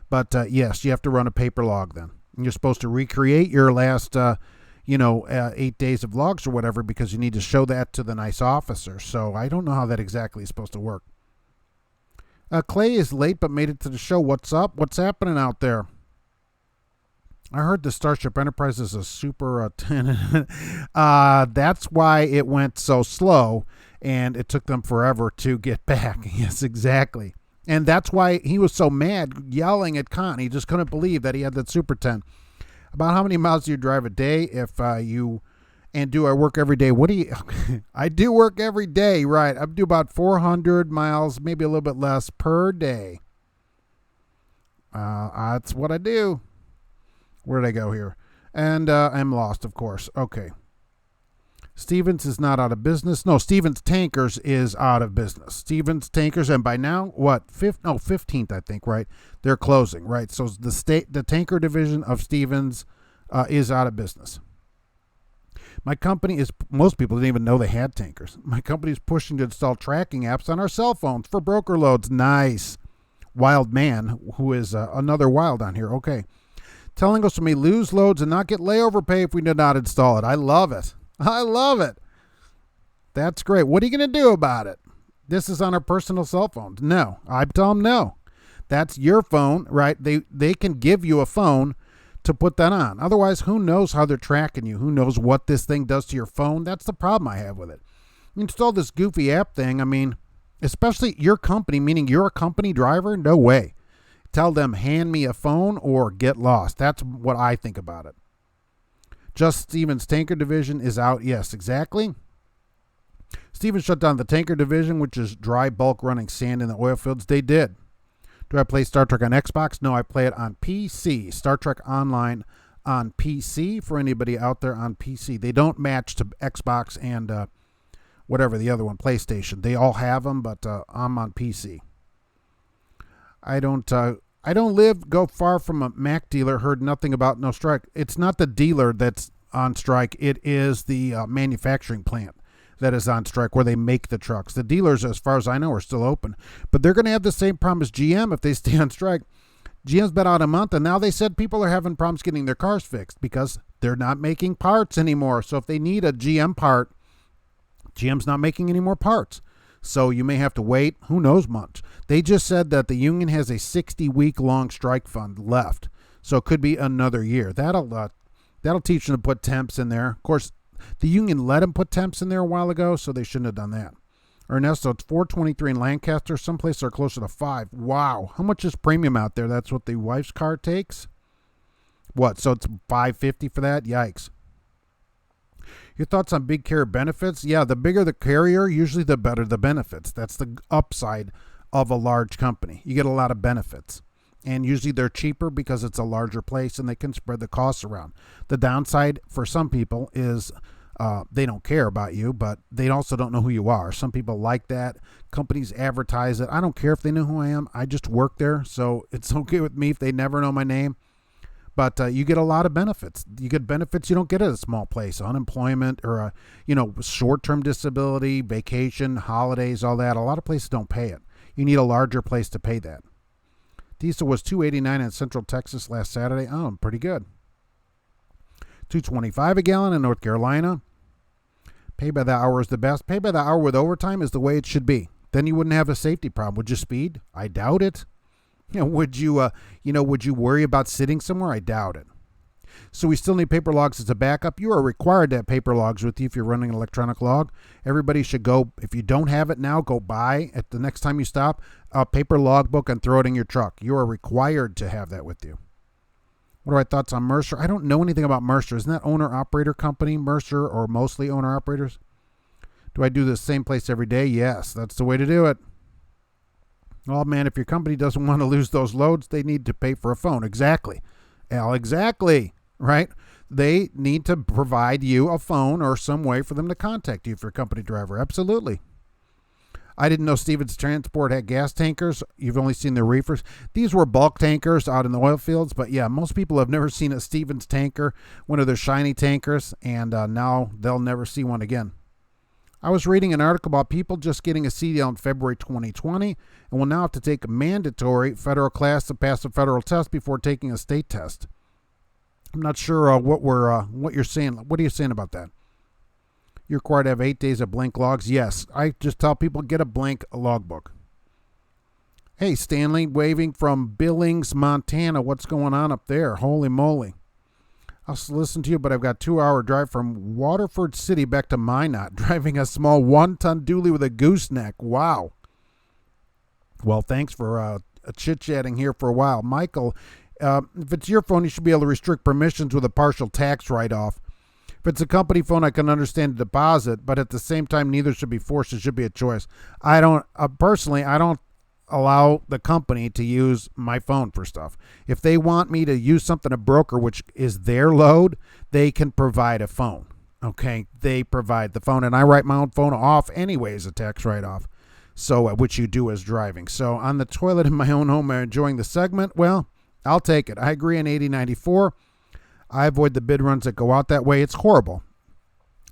A: But yes, you have to run a paper log then. And you're supposed to recreate your last, 8 days of logs or whatever because you need to show that to the nice officer. So I don't know how that exactly is supposed to work. Clay is late but made it to the show. What's up? What's happening out there? I heard the Starship Enterprise is a super that's why it went so slow and it took them forever to get back. Yes, exactly. And that's why he was so mad, yelling at Con. He just couldn't believe that he had that Super 10. About how many miles do you drive a day do I work every day? I do work every day, right? I do about 400 miles, maybe a little bit less per day. That's what I do. Where did I go here? And I'm lost, of course. Okay. Stevens is not out of business. No, Stevens Tankers is out of business. Stevens Tankers, and by now, 15th, I think, right? They're closing, right? So the tanker division of Stevens is out of business. My company most people didn't even know they had tankers. My company is pushing to install tracking apps on our cell phones for broker loads. Nice. Wild Man, who is another wild on here. Okay. Telling us we may lose loads and not get layover pay if we do not install it. I love it. I love it. That's great. What are you going to do about it? This is on our personal cell phones. No. I tell them no. That's your phone, right? They can give you a phone to put that on. Otherwise, who knows how they're tracking you? Who knows what this thing does to your phone? That's the problem I have with it. You install this goofy app thing. I mean, especially your company, meaning you're a company driver? No way. Tell them, hand me a phone or get lost. That's what I think about it. Just Stevens Tanker Division is out. Yes, exactly. Stevens shut down the tanker division, which is dry bulk running sand in the oil fields. They did. Do I play Star Trek on Xbox? No, I play it on PC. Star Trek Online on PC for anybody out there on PC. They don't match to Xbox and whatever the other one, PlayStation. They all have them, but I'm on PC. I don't go far from a Mack dealer. Heard nothing about no strike. It's not the dealer that's on strike. It is the manufacturing plant that is on strike where they make the trucks. The dealers, as far as I know, are still open, but they're going to have the same problem as GM if they stay on strike. GM's been out a month, and now they said people are having problems getting their cars fixed because they're not making parts anymore. So if they need a GM part, GM's not making any more parts. So you may have to wait. Who knows much? They just said that the union has a 60-week-long strike fund left. So it could be another year. That'll teach them to put temps in there. Of course, the union let them put temps in there a while ago, so they shouldn't have done that. Ernesto, it's $4.23 in Lancaster. Some places are closer to $5. Wow. How much is premium out there? That's what the wife's car takes? What? So it's $5.50 for that? Yikes. Your thoughts on big carrier benefits? Yeah, the bigger the carrier, usually the better the benefits. That's the upside of a large company. You get a lot of benefits. And usually they're cheaper because it's a larger place and they can spread the costs around. The downside for some people is they don't care about you, but they also don't know who you are. Some people like that. Companies advertise it. I don't care if they know who I am. I just work there, so it's okay with me if they never know my name. But you get a lot of benefits. You get benefits you don't get at a small place. Unemployment or, short-term disability, vacation, holidays, all that. A lot of places don't pay it. You need a larger place to pay that. Diesel was $2.89 in Central Texas last Saturday. Oh, pretty good. $2.25 a gallon in North Carolina. Pay by the hour is the best. Pay by the hour with overtime is the way it should be. Then you wouldn't have a safety problem. Would you speed? I doubt it. Would you worry about sitting somewhere? I doubt it. So we still need paper logs as a backup. You are required to have paper logs with you if you're running an electronic log. Everybody should go, if you don't have it now, go buy at the next time you stop a paper logbook and throw it in your truck. You are required to have that with you. What are my thoughts on Mercer? I don't know anything about Mercer. Isn't that owner-operator company, Mercer, or mostly owner-operators? Do I do the same place every day? Yes, that's the way to do it. Oh, man, if your company doesn't want to lose those loads, they need to pay for a phone. Exactly. Al, exactly. Right? They need to provide you a phone or some way for them to contact you if you're a company driver. Absolutely. I didn't know Stevens Transport had gas tankers. You've only seen the reefers. These were bulk tankers out in the oil fields. But, yeah, most people have never seen a Stevens tanker, one of their shiny tankers, and now they'll never see one again. I was reading an article about people just getting a CDL in February 2020 and will now have to take a mandatory federal class to pass a federal test before taking a state test. I'm not sure what you're saying. What are you saying about that? You're required to have 8 days of blank logs. Yes, I just tell people get a blank logbook. Hey, Stanley, waving from Billings, Montana. What's going on up there? Holy moly. I'll listen to you, but I've got a 2-hour drive from Waterford City back to Minot, driving a small 1-ton dually with a gooseneck. Wow. Well, thanks for chit-chatting here for a while. Michael, if it's your phone, you should be able to restrict permissions with a partial tax write-off. If it's a company phone, I can understand the deposit, but at the same time, neither should be forced. It should be a choice. I don't allow the company to use my phone for stuff. If they want me to use something, a broker, which is their load, they can provide a phone. Okay, they provide the phone, and I write my own phone off anyway as a tax write-off, so which you do as driving. So on the toilet in my own home, enjoying the segment, well, I'll take it. I agree on 8094. I avoid the bid runs that go out that way. It's horrible.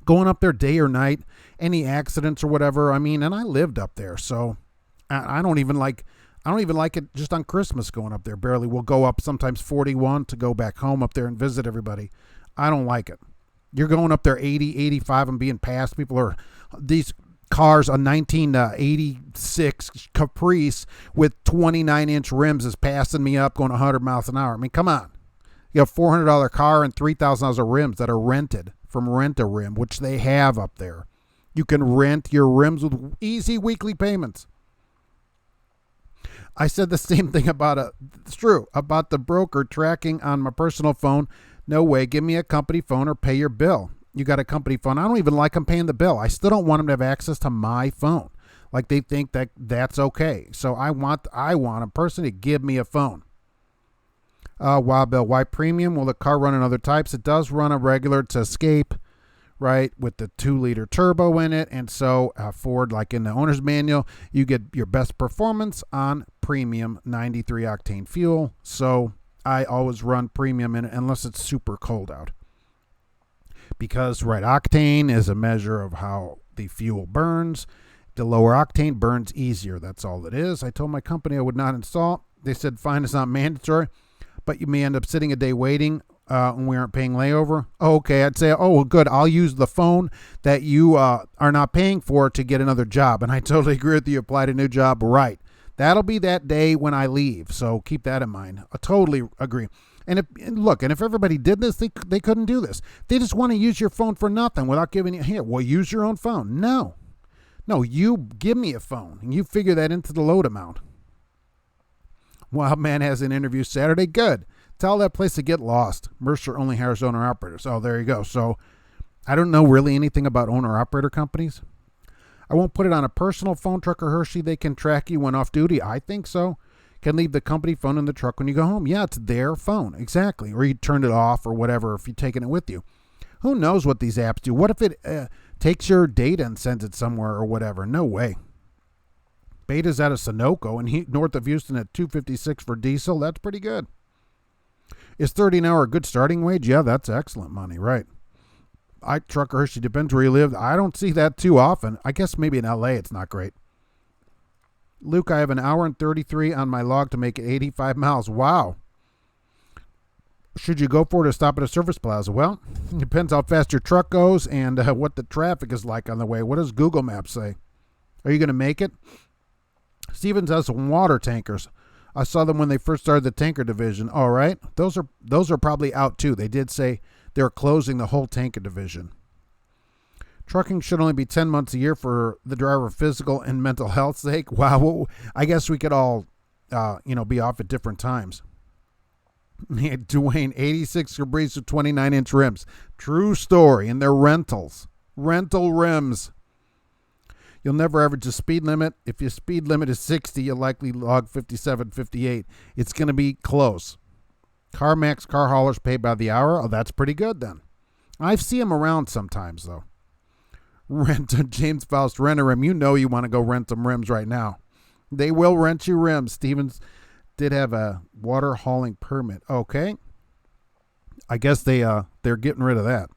A: Going up there day or night, any accidents or whatever, and I lived up there, so I don't even like it just on Christmas going up there. Barely. We'll go up sometimes 41 to go back home up there and visit everybody. I don't like it. You're going up there 80, 85 and being passed. These cars, a 1986 Caprice with 29-inch rims is passing me up going 100 miles an hour. Come on. You have a $400 car and $3,000 of rims that are rented from Rent-A-Rim, which they have up there. You can rent your rims with easy weekly payments. I said the same thing about the broker tracking on my personal phone. No way. Give me a company phone or pay your bill. You got a company phone. I don't even like them paying the bill. I still don't want them to have access to my phone. Like they think that that's okay. So I want a person to give me a phone. Wow, Bill. Why premium? Will the car run in other types? It does run a regular to Escape. right, with the 2-liter turbo in it. And so Ford, like in the owner's manual, you get your best performance on premium 93 octane fuel. So I always run premium in it unless it's super cold out. Because, right, octane is a measure of how the fuel burns. The lower octane burns easier. That's all it is. I told my company I would not install. They said, fine, it's not mandatory, but you may end up sitting a day waiting when we aren't paying layover. Oh, okay, I'd say, oh, well, good. I'll use the phone that you are not paying for to get another job. And I totally agree with you. Apply to a new job. Right. That'll be that day when I leave. So keep that in mind. I totally agree. And if everybody did this, they couldn't do this. They just want to use your phone for nothing without giving you, here, well, use your own phone. No, you give me a phone and you figure that into the load amount. Wild Man has an interview Saturday. Good. Tell that place to get lost. Mercer only hires owner-operators. Oh, there you go. So I don't know really anything about owner-operator companies. I won't put it on a personal phone, truck or Hershey. They can track you when off duty. I think so. Can leave the company phone in the truck when you go home. Yeah, it's their phone. Exactly. Or you turn it off or whatever if you're taking it with you. Who knows what these apps do? What if it takes your data and sends it somewhere or whatever? No way. Beta's out of Sunoco and north of Houston at $2.56 for diesel. That's pretty good. Is 30 an hour a good starting wage? Yeah, that's excellent money, right? Trucker Hershey, depends where you live. I don't see that too often. I guess maybe in LA it's not great. Luke, I have an hour and 33 on my log to make it 85 miles. Wow. Should you go for it or stop at a service plaza? Well, it depends how fast your truck goes and what the traffic is like on the way. What does Google Maps say? Are you going to make it? Stevens has some water tankers. I saw them when they first started the tanker division. All right. Those are probably out too. They did say they're closing the whole tanker division. Trucking should only be 10 months a year for the driver physical and mental health sake. Wow. Well, I guess we could all, be off at different times. Dwayne, 86 Caprice with 29-inch rims. True story. And they're rentals. Rental rims. You'll never average a speed limit. If your speed limit is 60, you'll likely log 57, 58. It's going to be close. CarMax car haulers pay by the hour. Oh, that's pretty good then. I see them around sometimes, though. James Faust, rent a rim. You know you want to go rent some rims right now. They will rent you rims. Stevens did have a water hauling permit. Okay. I guess they're getting rid of that.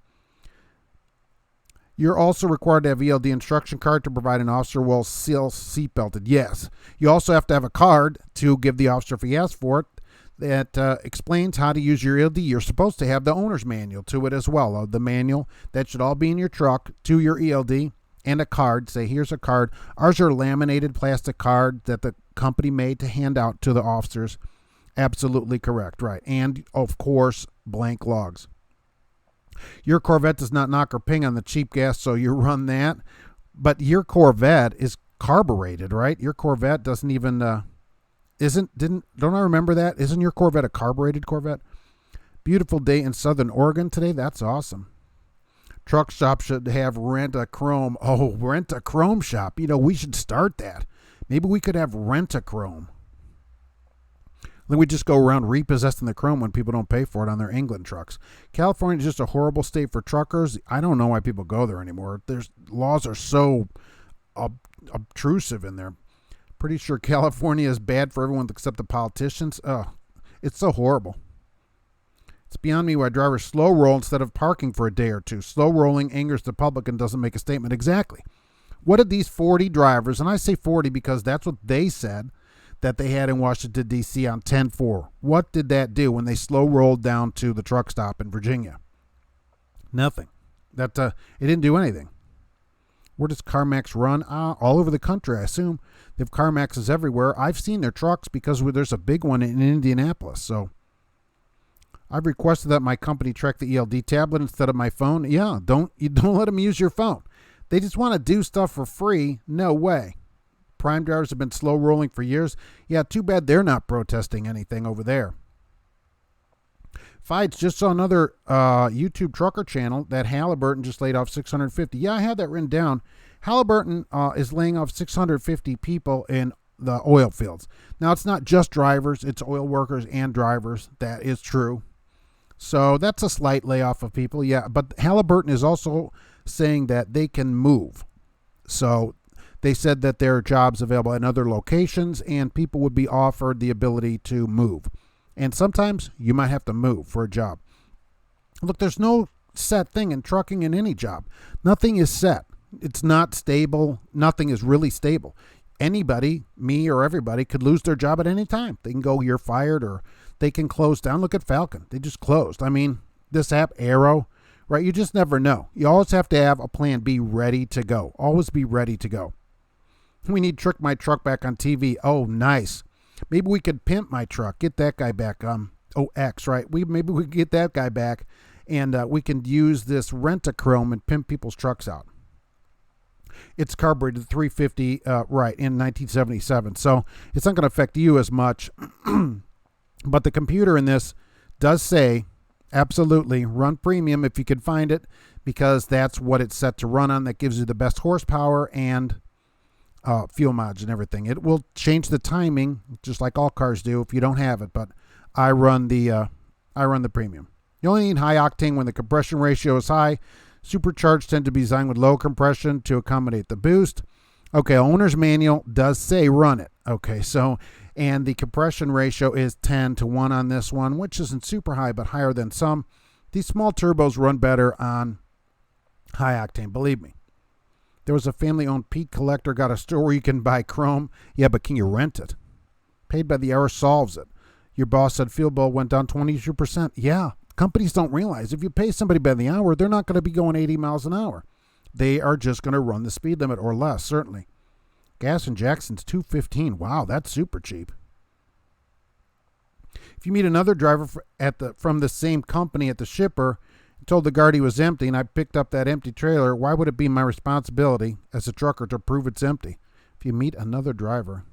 A: You're also required to have ELD instruction card to provide an officer while seatbelted. Yes. You also have to have a card to give the officer if he asks for it that explains how to use your ELD. You're supposed to have the owner's manual to it as well. The manual that should all be in your truck to your ELD and a card. Say, here's a card. Ours are laminated plastic card that the company made to hand out to the officers. Absolutely correct. Right. And, of course, blank logs. Your Corvette does not knock or ping on the cheap gas, so you run that. But your Corvette is carbureted, right? Your Corvette doesn't even don't I remember that? Isn't your Corvette a carbureted Corvette? Beautiful day in Southern Oregon today. That's awesome. Truck shop should have rent a chrome. Oh, rent a chrome shop. We should start that. Maybe we could have rent a chrome. Then we just go around repossessing the chrome when people don't pay for it on their England trucks. California is just a horrible state for truckers. I don't know why people go there anymore. There's laws are so obtrusive in there. Pretty sure California is bad for everyone except the politicians. It's so horrible. It's beyond me why drivers slow roll instead of parking for a day or two. Slow rolling angers the public and doesn't make a statement. Exactly. What did these 40 drivers, and I say 40 because that's what they said, that they had in Washington, D.C. on 10-4. What did that do when they slow rolled down to the truck stop in Virginia? Nothing. It didn't do anything. Where does CarMax run? All over the country, I assume. They have CarMaxes everywhere. I've seen their trucks because there's a big one in Indianapolis. So I've requested that my company track the ELD tablet instead of my phone. Yeah, don't let them use your phone. They just want to do stuff for free. No way. Prime drivers have been slow rolling for years. Yeah, too bad they're not protesting anything over there. Fights, just saw another YouTube trucker channel that Halliburton just laid off 650. Yeah, I had that written down. Halliburton is laying off 650 people in the oil fields. Now, it's not just drivers. It's oil workers and drivers. That is true. So that's a slight layoff of people. Yeah, but Halliburton is also saying that they can move. So they said that there are jobs available in other locations and people would be offered the ability to move. And sometimes you might have to move for a job. Look, there's no set thing in trucking in any job. Nothing is set. It's not stable. Nothing is really stable. Anybody, me or everybody, could lose their job at any time. They can go, you're fired, or they can close down. Look at Falcon. They just closed. I mean, this app, Arrow, right? You just never know. You always have to have a plan B ready to go. Always be ready to go. We need Trick My Truck back on TV. Oh, nice. Maybe we could pimp my truck. Get that guy back. X, right? Maybe we could get that guy back, and we can use this Rent-A-Chrome and pimp people's trucks out. It's carbureted 350, right, in 1977. So it's not going to affect you as much. But the computer in this does say, absolutely, run premium if you can find it, because that's what it's set to run on. That gives you the best horsepower and fuel mileage and everything. It will change the timing, just like all cars do, if you don't have it. But I run the premium. You only need high octane when the compression ratio is high. Supercharged tend to be designed with low compression to accommodate the boost. Okay, owner's manual does say run it. Okay, so, and the compression ratio is 10-1 on this one, which isn't super high, but higher than some. These small turbos run better on high octane, believe me. There was a family-owned peat collector, got a store where you can buy chrome. Yeah, but can you rent it? Paid by the hour solves it. Your boss said fuel bill went down 22%. Yeah. Companies don't realize if you pay somebody by the hour, they're not going to be going 80 miles an hour. They are just going to run the speed limit or less, certainly. Gas in Jackson's $2.15. Wow, that's super cheap. If you meet another driver from the same company at the shipper and told the guard he was empty and I picked up that empty trailer, why would it be my responsibility as a trucker to prove it's empty? If you meet another driver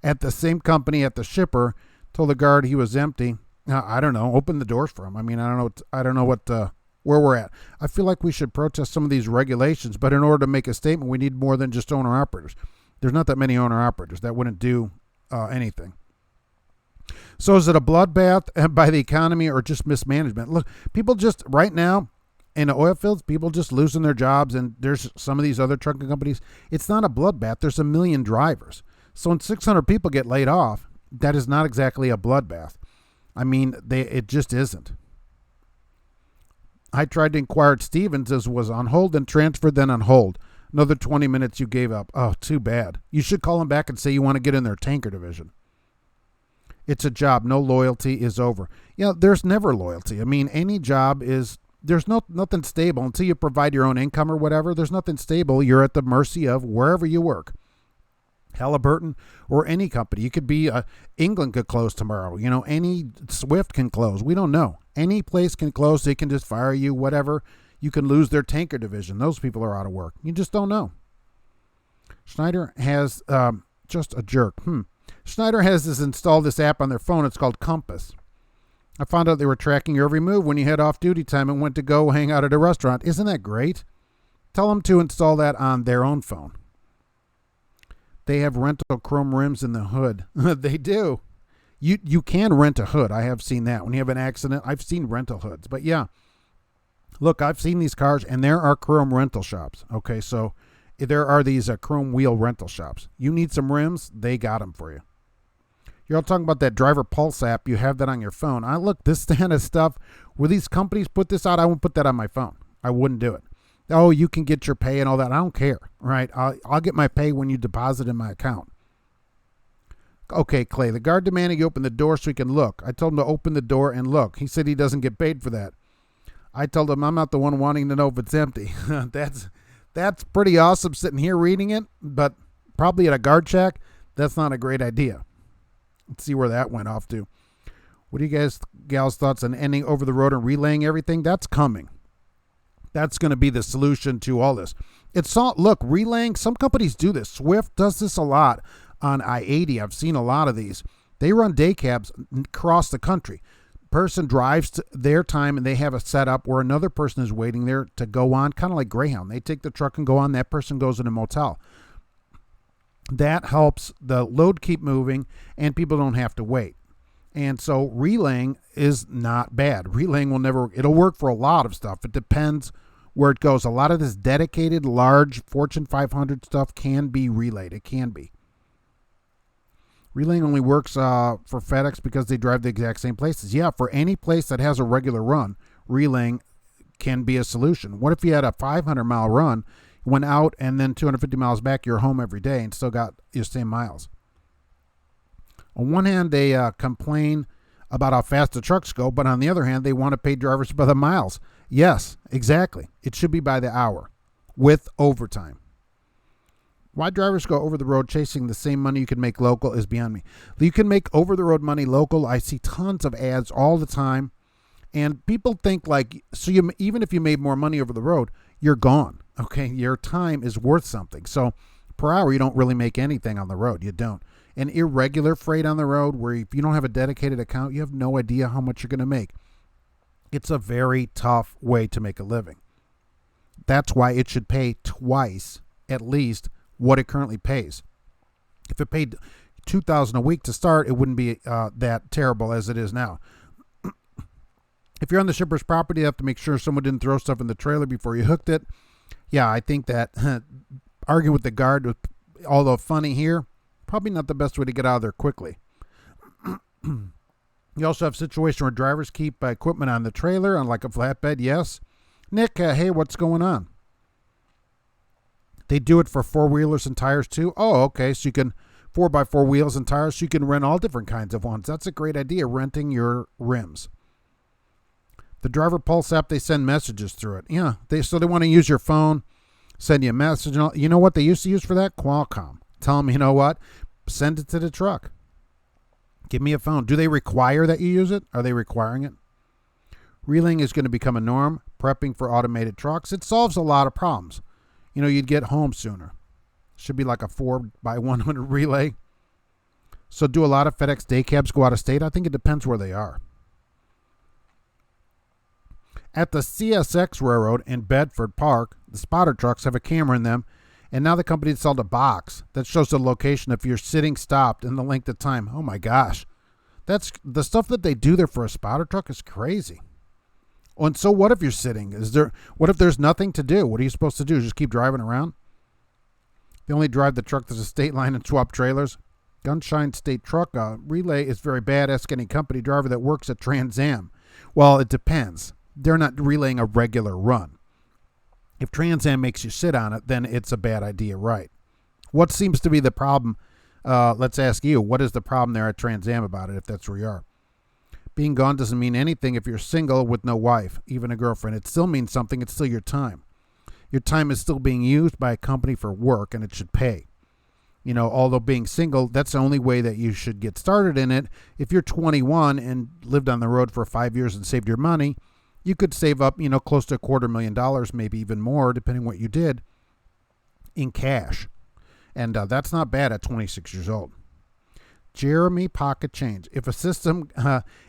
A: at the same company at the shipper, told the guard he was empty, I don't know. Open the doors for them. I mean, I don't know where we're at. I feel like we should protest some of these regulations, but in order to make a statement, we need more than just owner operators. There's not that many owner operators. That wouldn't do anything. So is it a bloodbath by the economy or just mismanagement? Look, people just right now in the oil fields, people just losing their jobs, and there's some of these other trucking companies. It's not a bloodbath. There's 1 million drivers. So when 600 people get laid off, that is not exactly a bloodbath. I mean, it just isn't. I tried to inquire at Stevens, as was on hold, then transferred, then on hold. Another 20 minutes you gave up. Oh, too bad. You should call them back and say you want to get in their tanker division. It's a job. No loyalty is over. You know, there's never loyalty. I mean, any job is, there's nothing stable until you provide your own income or whatever. There's nothing stable. You're at the mercy of wherever you work. Halliburton or any company. You could be England could close tomorrow. You know, any Swift can close. We don't know. Any place can close. They can just fire you, whatever. You can lose their tanker division. Those people are out of work. You just don't know. Schneider has just a jerk. Schneider has installed this app on their phone. It's called Compass. I found out they were tracking your every move when you had off duty time and went to go hang out at a restaurant. Isn't that great? Tell them to install that on their own phone. They have rental chrome rims in the hood. They do. You can rent a hood. I have seen that. When you have an accident, I've seen rental hoods. But yeah, look, I've seen these cars, and there are chrome rental shops. Okay, so there are these chrome wheel rental shops. You need some rims, they got them for you. You're all talking about that Driver Pulse app. You have that on your phone. Look, this kind of stuff, where these companies put this out, I won't put that on my phone. I wouldn't do it. Oh, you can get your pay and all that. I don't care, right? I'll get my pay when you deposit in my account. Okay, Clay, the guard demanded you open the door so he can look. I told him to open the door and look. He said he doesn't get paid for that. I told him I'm not the one wanting to know if it's empty. That's pretty awesome sitting here reading it, but probably at a guard shack, that's not a great idea. Let's see where that went off to. What are you gals' thoughts on ending over the road and relaying everything? That's coming. That's going to be the solution to all this. Look, relaying, some companies do this. Swift does this a lot on I-80. I've seen a lot of these. They run day cabs across the country. Person drives to their time and they have a setup where another person is waiting there to go on, kind of like Greyhound. They take the truck and go on. That person goes in a motel. That helps the load keep moving and people don't have to wait. And so relaying is not bad. Relaying it'll work for a lot of stuff. It depends where it goes. A lot of this dedicated, large Fortune 500 stuff can be relayed. It can be. Relaying only works for FedEx because they drive the exact same places. Yeah, for any place that has a regular run, relaying can be a solution. What if you had a 500-mile run, went out, and then 250 miles back, you're home every day and still got your same miles? On one hand, they complain about how fast the trucks go, but on the other hand, they want to pay drivers by the miles. Yes, exactly. It should be by the hour with overtime. Why drivers go over the road chasing the same money you can make local is beyond me. You can make over the road money local. I see tons of ads all the time, and people think like, so you, even if you made more money over the road, you're gone. Okay, your time is worth something. So per hour, you don't really make anything on the road. You don't. And irregular freight on the road, where if you don't have a dedicated account, you have no idea how much you're going to make. It's a very tough way to make a living. That's why it should pay twice, at least, what it currently pays. If it paid $2,000 a week to start, it wouldn't be that terrible as it is now. If you're on the shipper's property, you have to make sure someone didn't throw stuff in the trailer before you hooked it. Yeah, I think that arguing with the guard, although funny here, probably not the best way to get out of there quickly. You also have a situation where drivers keep equipment on the trailer, on like a flatbed. Yes. Nick, hey, what's going on? They do it for four-wheelers and tires too. Oh, okay. So you can 4x4 wheels and tires. So you can rent all different kinds of ones. That's a great idea, renting your rims. The Driver Pulse app, they send messages through it. Yeah, they want to use your phone, send you a message. You know what they used to use for that? Qualcomm. Tell them, you know what? Send it to the truck. Give me a phone. Do they require that you use it? Are they requiring it? Reeling is going to become a norm. Prepping for automated trucks. It solves a lot of problems. You know, you'd get home sooner. Should be like a 4x100 relay. So do a lot of FedEx day cabs go out of state? I think it depends where they are. At the CSX Railroad in Bedford Park, the spotter trucks have a camera in them, and now the company installed a box that shows the location if you're sitting stopped and the length of time. Oh my gosh. That's the stuff that they do there for a spotter truck is crazy. Oh, and so what if you're sitting? What if there's nothing to do? What are you supposed to do? Just keep driving around? They only drive the truck to the state line and swap trailers. Gunshine State Truck Relay is very bad. Ask any company driver that works at Trans Am. Well, it depends. They're not relaying a regular run. If Trans Am makes you sit on it, then it's a bad idea, right? What seems to be the problem? Let's ask you. What is the problem there at Trans Am about it, if that's where you are? Being gone doesn't mean anything if you're single with no wife, even a girlfriend. It still means something. It's still your time. Your time is still being used by a company for work, and it should pay. You know, although being single, that's the only way that you should get started in it. If you're 21 and lived on the road for 5 years and saved your money, you could save up, you know, close to $250,000, maybe even more, depending what you did, in cash. And that's not bad at 26 years old. Jeremy Pocket Change. If a system,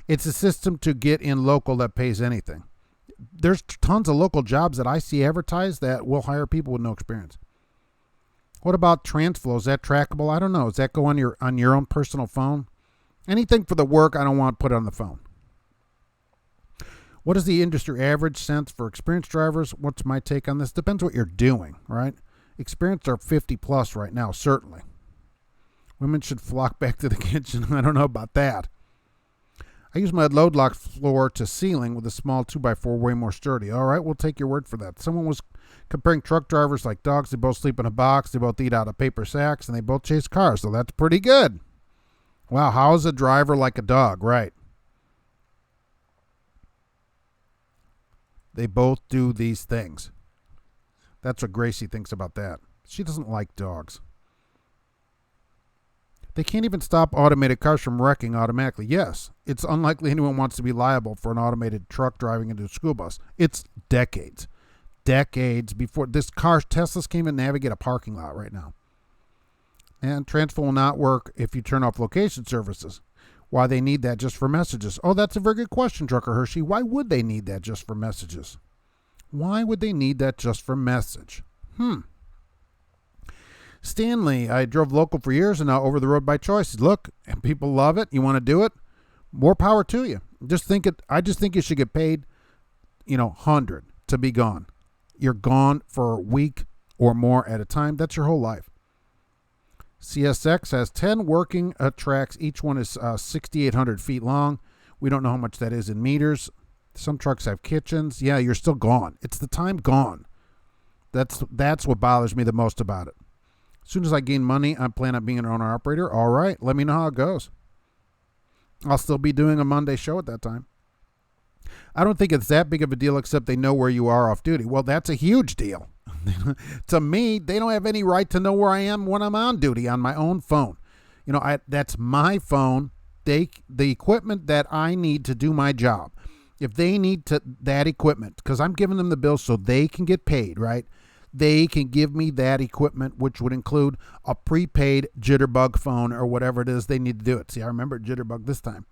A: it's a system to get in local that pays anything. There's tons of local jobs that I see advertised that will hire people with no experience. What about TransFlow? Is that trackable? I don't know. Does that go on your own personal phone? Anything for the work, I don't want to put on the phone. What is the industry average sense for experienced drivers? What's my take on this? Depends what you're doing, right? Experienced are 50 plus right now, certainly. Women should flock back to the kitchen. I don't know about that. I use my load lock floor to ceiling with a small 2x4, way more sturdy. All right, we'll take your word for that. Someone was comparing truck drivers like dogs. They both sleep in a box. They both eat out of paper sacks, and they both chase cars. So that's pretty good. Wow, how is a driver like a dog? Right. They both do these things. That's what Gracie thinks about that. She doesn't like dogs. They can't even stop automated cars from wrecking automatically. Yes, it's unlikely anyone wants to be liable for an automated truck driving into a school bus. It's decades before this car. Teslas can't even navigate a parking lot right now. And transfer will not work if you turn off location services. Why they need that just for messages? Oh, that's a very good question, Trucker Hershey. Why would they need that just for messages? Why would they need that just for message? Stanley, I drove local for years and now over the road by choice. Look, and people love it. You want to do it? More power to you. I just think you should get paid, $100 to be gone. you're gone for a week or more at a time. That's your whole life. CSX has 10 working tracks. Each one is 6,800 feet long. We don't know how much that is in meters. Some trucks have kitchens. Yeah, you're still gone. It's the time gone. That's what bothers me the most about it. As soon as I gain money, I plan on being an owner-operator. All right, let me know how it goes. I'll still be doing a Monday show at that time. I don't think it's that big of a deal, except they know where you are off duty. Well, that's a huge deal. To me, they don't have any right to know where I am when I'm on duty on my own phone. That's my phone. The equipment that I need to do my job. If they need that equipment, because I'm giving them the bill so they can get paid, right? They can give me that equipment, which would include a prepaid Jitterbug phone or whatever it is they need to do it. See, I remember Jitterbug this time.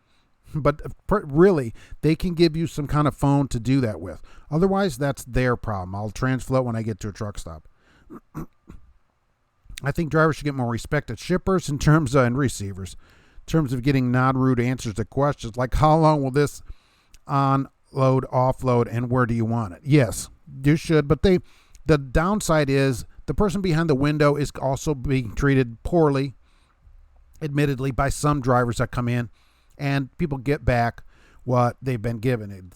A: But really, they can give you some kind of phone to do that with. Otherwise, that's their problem. I'll transfloat when I get to a truck stop. I think drivers should get more respect at shippers and receivers in terms of getting non-rude answers to questions like how long will this unload, offload, and where do you want it? Yes, you should. But the downside is the person behind the window is also being treated poorly, admittedly, by some drivers that come in. And people get back what they've been given.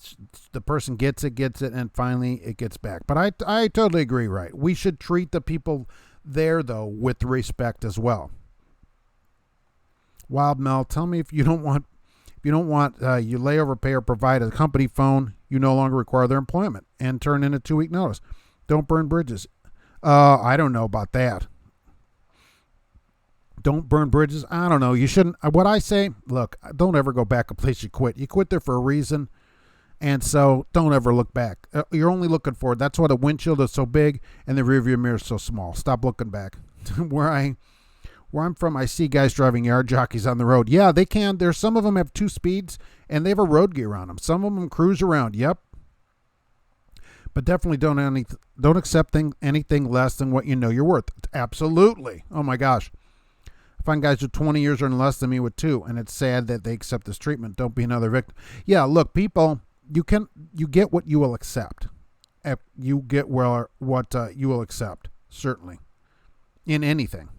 A: The person gets it, and finally it gets back. But I totally agree, right? We should treat the people there, though, with respect as well. Wild Mel, tell me if you don't want your layover pay or provide a company phone, you no longer require their employment and turn in a 2-week notice. Don't burn bridges. I don't know about that. Don't burn bridges. I don't know. You shouldn't. What I say, look, don't ever go back a place you quit. You quit there for a reason, and so don't ever look back. You're only looking forward. That's why the windshield is so big and the rearview mirror is so small. Stop looking back. Where I'm from, I see guys driving yard jockeys on the road. Yeah, they can. There's some of them have 2 speeds, and they have a road gear on them. Some of them cruise around. Yep. But definitely don't accept anything less than what you know you're worth. Absolutely. Oh, my gosh. Find guys with 20 years or less than me with 2, and it's sad that they accept this treatment. Don't be another victim. Yeah, look, people, you get what you will accept. You get what you will accept, certainly, in anything.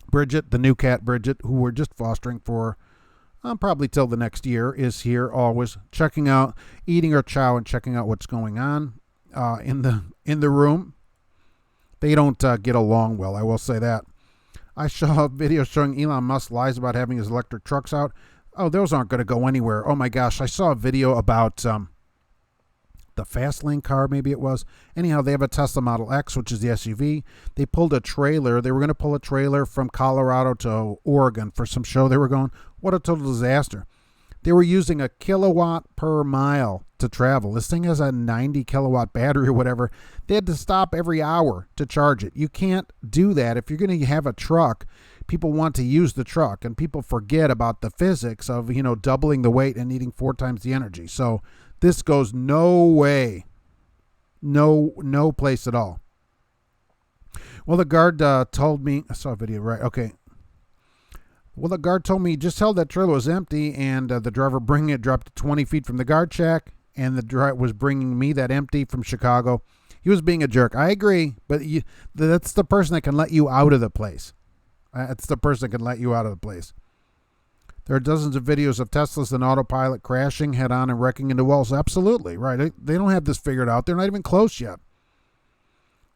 A: Bridget, the new cat Bridget, who we're just fostering for probably till the next year, is here always checking out, eating her chow and checking out what's going on in the room. They don't get along well, I will say that. I saw a video showing Elon Musk lies about having his electric trucks out. Oh, those aren't going to go anywhere. Oh, my gosh. I saw a video about the fast lane car, maybe it was. Anyhow, they have a Tesla Model X, which is the SUV. They pulled a trailer. They were going to pull a trailer from Colorado to Oregon for some show they were going. What a total disaster. They were using a kilowatt per mile to travel. This thing has a 90 kilowatt battery or whatever. They had to stop every hour to charge it. You can't do that. If you're going to have a truck, people want to use the truck, and people forget about the physics of, doubling the weight and needing 4 times the energy. So this goes no way. No place at all. Well, the guard told me, I saw a video, right? Okay. Well, the guard told me just tell that trailer was empty, and the driver bringing it dropped 20 feet from the guard shack, and the driver was bringing me that empty from Chicago. He was being a jerk. I agree, but that's the person that can let you out of the place. That's the person that can let you out of the place. There are dozens of videos of Teslas and autopilot crashing head-on and wrecking into walls. Absolutely, right. They don't have this figured out. They're not even close yet.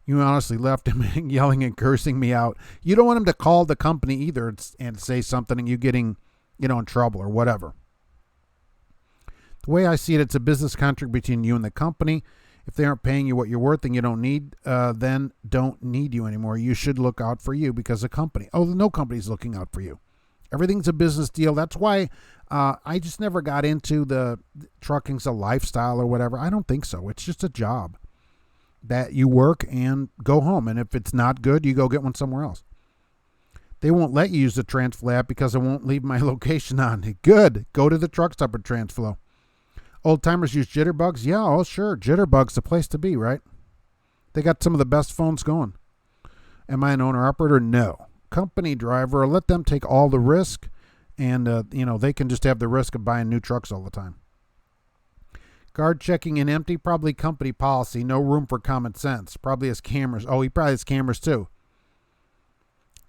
A: You honestly left him yelling and cursing me out. You don't want him to call the company either and say something and you getting, in trouble or whatever. The way I see it, it's a business contract between you and the company. If they aren't paying you what you're worth and you don't need, then don't need you anymore. You should look out for you because the company. Oh, no company's looking out for you. Everything's a business deal. That's why I just never got into the trucking's a lifestyle or whatever. I don't think so. It's just a job that you work and go home. And if it's not good, you go get one somewhere else. They won't let you use the TransFlow app because I won't leave my location on. Good. Go to the truck stop at TransFlow. Old timers use Jitterbugs? Yeah, oh sure. Jitterbug's the place to be, right? They got some of the best phones going. Am I an owner-operator? No. Company driver, let them take all the risk, and they can just have the risk of buying new trucks all the time. Guard checking in empty, probably company policy. No room for common sense. Probably has cameras. Oh, he probably has cameras too.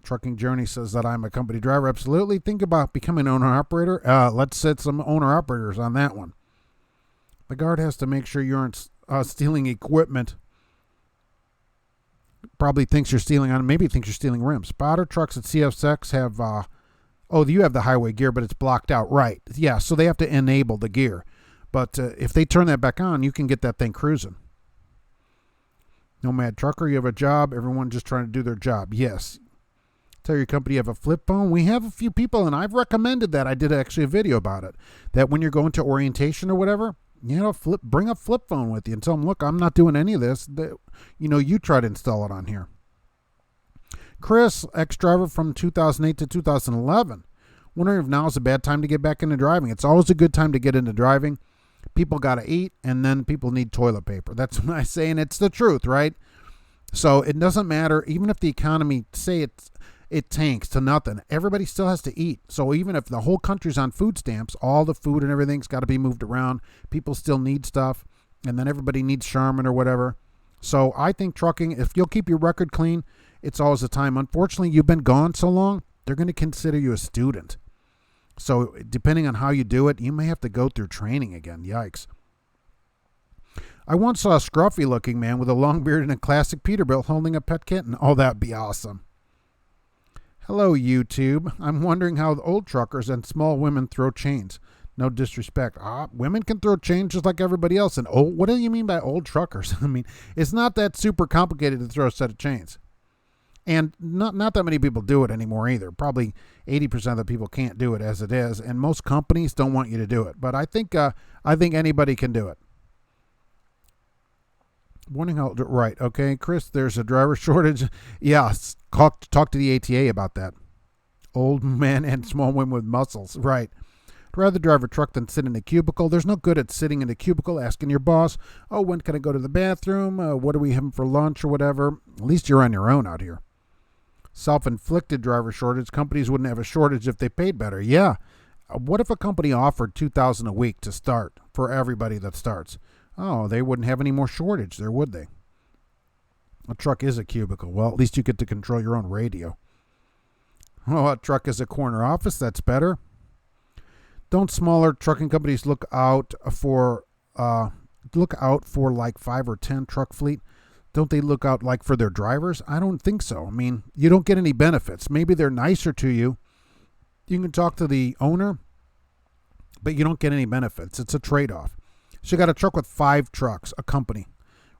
A: Trucking Journey says that I'm a company driver. Absolutely. Think about becoming an owner-operator. Let's set some owner-operators on that one. The guard has to make sure you aren't stealing equipment. Probably thinks you're stealing on. Maybe thinks you're stealing rims. Spotter trucks at CSX have. You have the highway gear, but it's blocked out. Right. Yeah. So they have to enable the gear. But if they turn that back on, you can get that thing cruising. Nomad trucker, you have a job. Everyone just trying to do their job. Yes. Tell your company you have a flip phone. We have a few people, and I've recommended that. I did actually a video about it. That when you're going to orientation or whatever, bring a flip phone with you and tell them, look, I'm not doing any of this. You try to install it on here. Chris, ex-driver from 2008 to 2011. Wondering if now is a bad time to get back into driving. It's always a good time to get into driving. People got to eat, and then people need toilet paper. That's what I say, and it's the truth, right? So it doesn't matter. Even if the economy, say it tanks to nothing, everybody still has to eat. So even if the whole country's on food stamps, all the food and everything's got to be moved around. People still need stuff, and then everybody needs Charmin or whatever. So I think trucking, if you'll keep your record clean, it's always a time. Unfortunately, you've been gone so long, they're going to consider you a student. So depending on how you do it, you may have to go through training again. Yikes. I once saw a scruffy looking man with a long beard and a classic Peterbilt holding a pet kitten. Oh, that'd be awesome. Hello, YouTube. I'm wondering how the old truckers and small women throw chains. No disrespect. Women can throw chains just like everybody else. And what do you mean by old truckers? I mean, it's not that super complicated to throw a set of chains. And not that many people do it anymore either. Probably 80% of the people can't do it as it is, and most companies don't want you to do it. But I think anybody can do it. Wondering how right? Okay, Chris. There's a driver shortage. Yeah, talk to the ATA about that. Old men and small women with muscles. Right. I'd rather drive a truck than sit in a cubicle. There's no good at sitting in a cubicle asking your boss, "Oh, when can I go to the bathroom? What are we having for lunch or whatever?" At least you're on your own out here. Self-inflicted driver shortage. Companies wouldn't have a shortage if they paid better. Yeah. What if a company offered $2,000 a week to start for everybody that starts? Oh, they wouldn't have any more shortage there, would they? A truck is a cubicle. Well, at least you get to control your own radio. Oh, a truck is a corner office. That's better. Don't smaller trucking companies look out for like 5 or 10 truck fleet? Don't they look out like for their drivers? I don't think so. I mean, you don't get any benefits. Maybe they're nicer to you. You can talk to the owner, but you don't get any benefits. It's a trade-off. So you got a truck with 5 trucks, a company,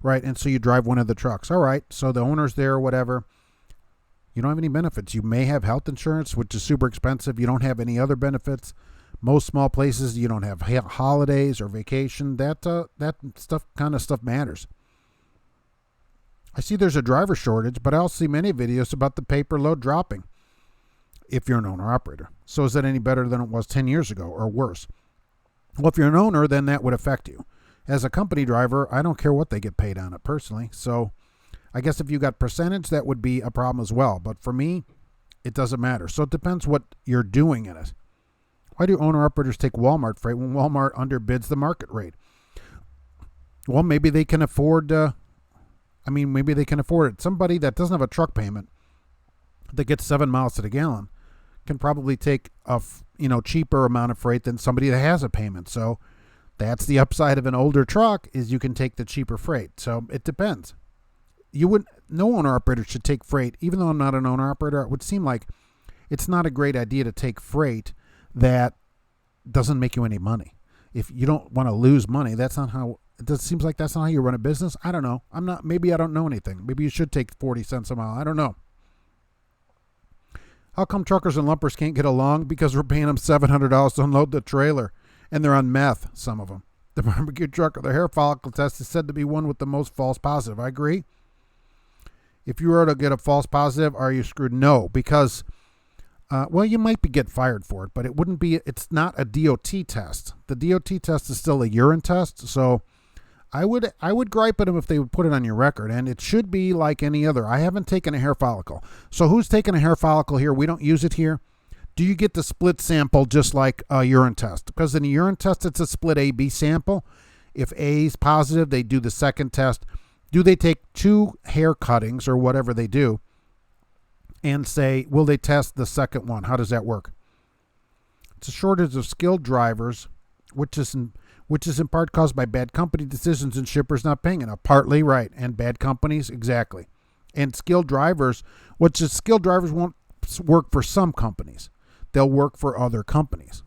A: right? And so you drive one of the trucks. All right. So the owner's there or whatever. You don't have any benefits. You may have health insurance, which is super expensive. You don't have any other benefits. Most small places, you don't have holidays or vacation. That kind of stuff matters. I see there's a driver shortage, but I also see many videos about the paper load dropping if you're an owner-operator. So is that any better than it was 10 years ago or worse? Well, if you're an owner, then that would affect you. As a company driver, I don't care what they get paid on it personally. So I guess if you got percentage, that would be a problem as well. But for me, it doesn't matter. So it depends what you're doing in it. Why do owner-operators take Walmart freight when Walmart underbids the market rate? Well, maybe they can afford... maybe they can afford it. Somebody that doesn't have a truck payment that gets 7 miles to the gallon can probably take a cheaper amount of freight than somebody that has a payment. So that's the upside of an older truck, is you can take the cheaper freight. So it depends. No owner operator should take freight. Even though I'm not an owner operator, it would seem like it's not a great idea to take freight that doesn't make you any money. If you don't want to lose money, that's not how. It seems like that's not how you run a business. I don't know. Maybe I don't know anything. Maybe you should take 40 cents a mile. I don't know. How come truckers and lumpers can't get along? Because we're paying them $700 to unload the trailer, and they're on meth, some of them. The barbecue trucker, the hair follicle test is said to be one with the most false positive. I agree. If you were to get a false positive, are you screwed? No, because, you might get fired for it, but it's not a DOT test. The DOT test is still a urine test, so I would gripe at them if they would put it on your record, and it should be like any other. I haven't taken a hair follicle. So who's taken a hair follicle here? We don't use it here. Do you get the split sample just like a urine test? Because in a urine test, it's a split A-B sample, If A is positive, they do the second test. Do they take 2 hair cuttings or whatever they do and say, will they test the second one? How does that work? It's a shortage of skilled drivers, which is in part caused by bad company decisions and shippers not paying enough. Partly right. And bad companies, exactly. And skilled drivers, skilled drivers won't work for some companies. They'll work for other companies.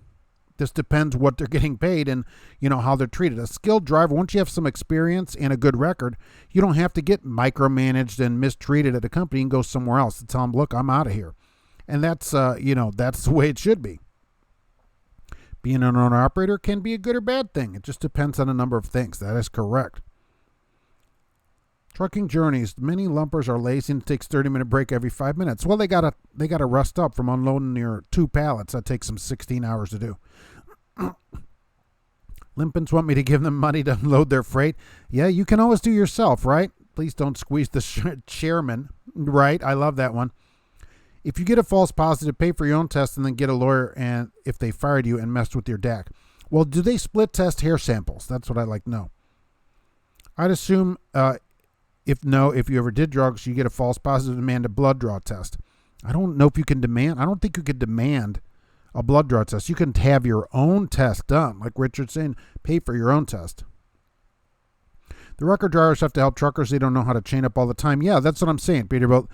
A: This depends what they're getting paid and, how they're treated. A skilled driver, once you have some experience and a good record, you don't have to get micromanaged and mistreated at a company and go somewhere else to tell them, look, I'm out of here. And that's, that's the way it should be. Being an owner-operator can be a good or bad thing. It just depends on a number of things. That is correct. Trucking journeys. Many lumpers are lazy and it takes 30-minute break every 5 minutes. Well, they gotta rest up from unloading your 2 pallets. That takes them 16 hours to do. Limpins want me to give them money to unload their freight. Yeah, you can always do yourself, right? Please don't squeeze the chairman, right? I love that one. If you get a false positive, pay for your own test and then get a lawyer and if they fired you and messed with your DAC. Well, do they split test hair samples? That's what I'd like to know. I'd assume if you ever did drugs, you get a false positive, demand a blood draw test. I don't know if you can demand. I don't think you could demand a blood draw test. You can have your own test done. Like Richard's saying, pay for your own test. The record drivers have to help truckers. They don't know how to chain up all the time. Yeah, that's what I'm saying, Peter. But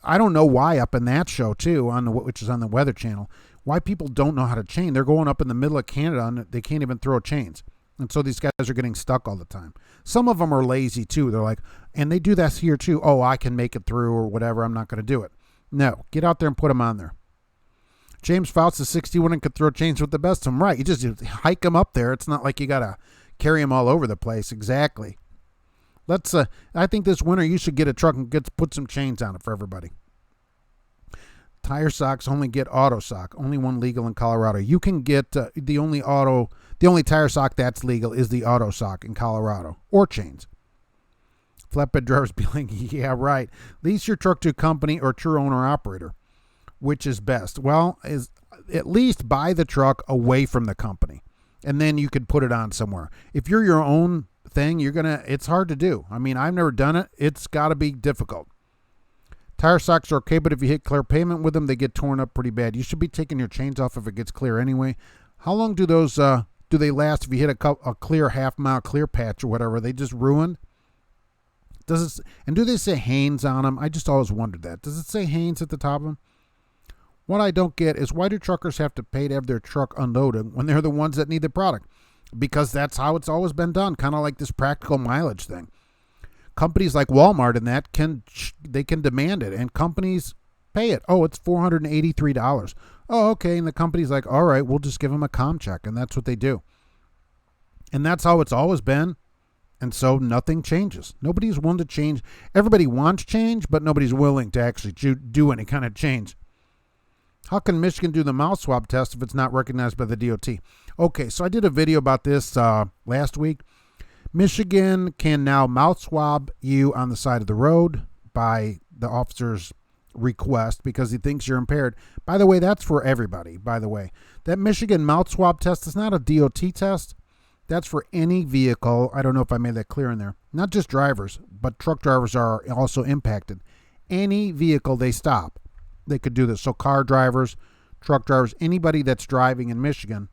A: I don't know why up in that show, too, which is on the Weather Channel, why people don't know how to chain. They're going up in the middle of Canada and they can't even throw chains. And so these guys are getting stuck all the time. Some of them are lazy, too. They're like, and they do that here, too. Oh, I can make it through or whatever. I'm not going to do it. No, get out there and put them on there. James Faust is 61 and could throw chains with the best of them. Right, you just hike them up there. It's not like you got to carry them all over the place. Exactly. I think this winter you should get a truck and put some chains on it for everybody. Tire socks only get auto sock. Only one legal in Colorado. You can get the only tire sock that's legal is the auto sock in Colorado or chains. Flatbed drivers be like, yeah, right. Lease your truck to a company or true owner operator. Which is best? Well, is at least buy the truck away from the company, and then you could put it on somewhere. If you're your own thing, it's hard to do. I mean, I've never done it. It's got to be difficult. Tire socks are okay, but if you hit clear pavement with them, they get torn up pretty bad. You should be taking your chains off if it gets clear anyway. How long do those do they last if you hit a clear half-mile clear patch or whatever? Are they just ruined? And do they say Haynes on them? I just always wondered that. Does it say Haynes at the top of them? What I don't get is why do truckers have to pay to have their truck unloaded when they're the ones that need the product? Because that's how it's always been done, kind of like this practical mileage thing. Companies like Walmart and that can demand it, and companies pay it. Oh, it's $483. Oh, okay, and the company's like, all right, we'll just give them a com check, and that's what they do. And that's how it's always been, and so nothing changes. Nobody's willing to change. Everybody wants change, but nobody's willing to actually do any kind of change. How can Michigan do the mouth swab test if it's not recognized by the DOT? Okay, so I did a video about this last week. Michigan can now mouth swab you on the side of the road by the officer's request because he thinks you're impaired. By the way, that's for everybody, by the way. That Michigan mouth swab test is not a DOT test. That's for any vehicle. I don't know if I made that clear in there. Not just drivers, but truck drivers are also impacted. Any vehicle they stop, they could do this. So car drivers, truck drivers, anybody that's driving in Michigan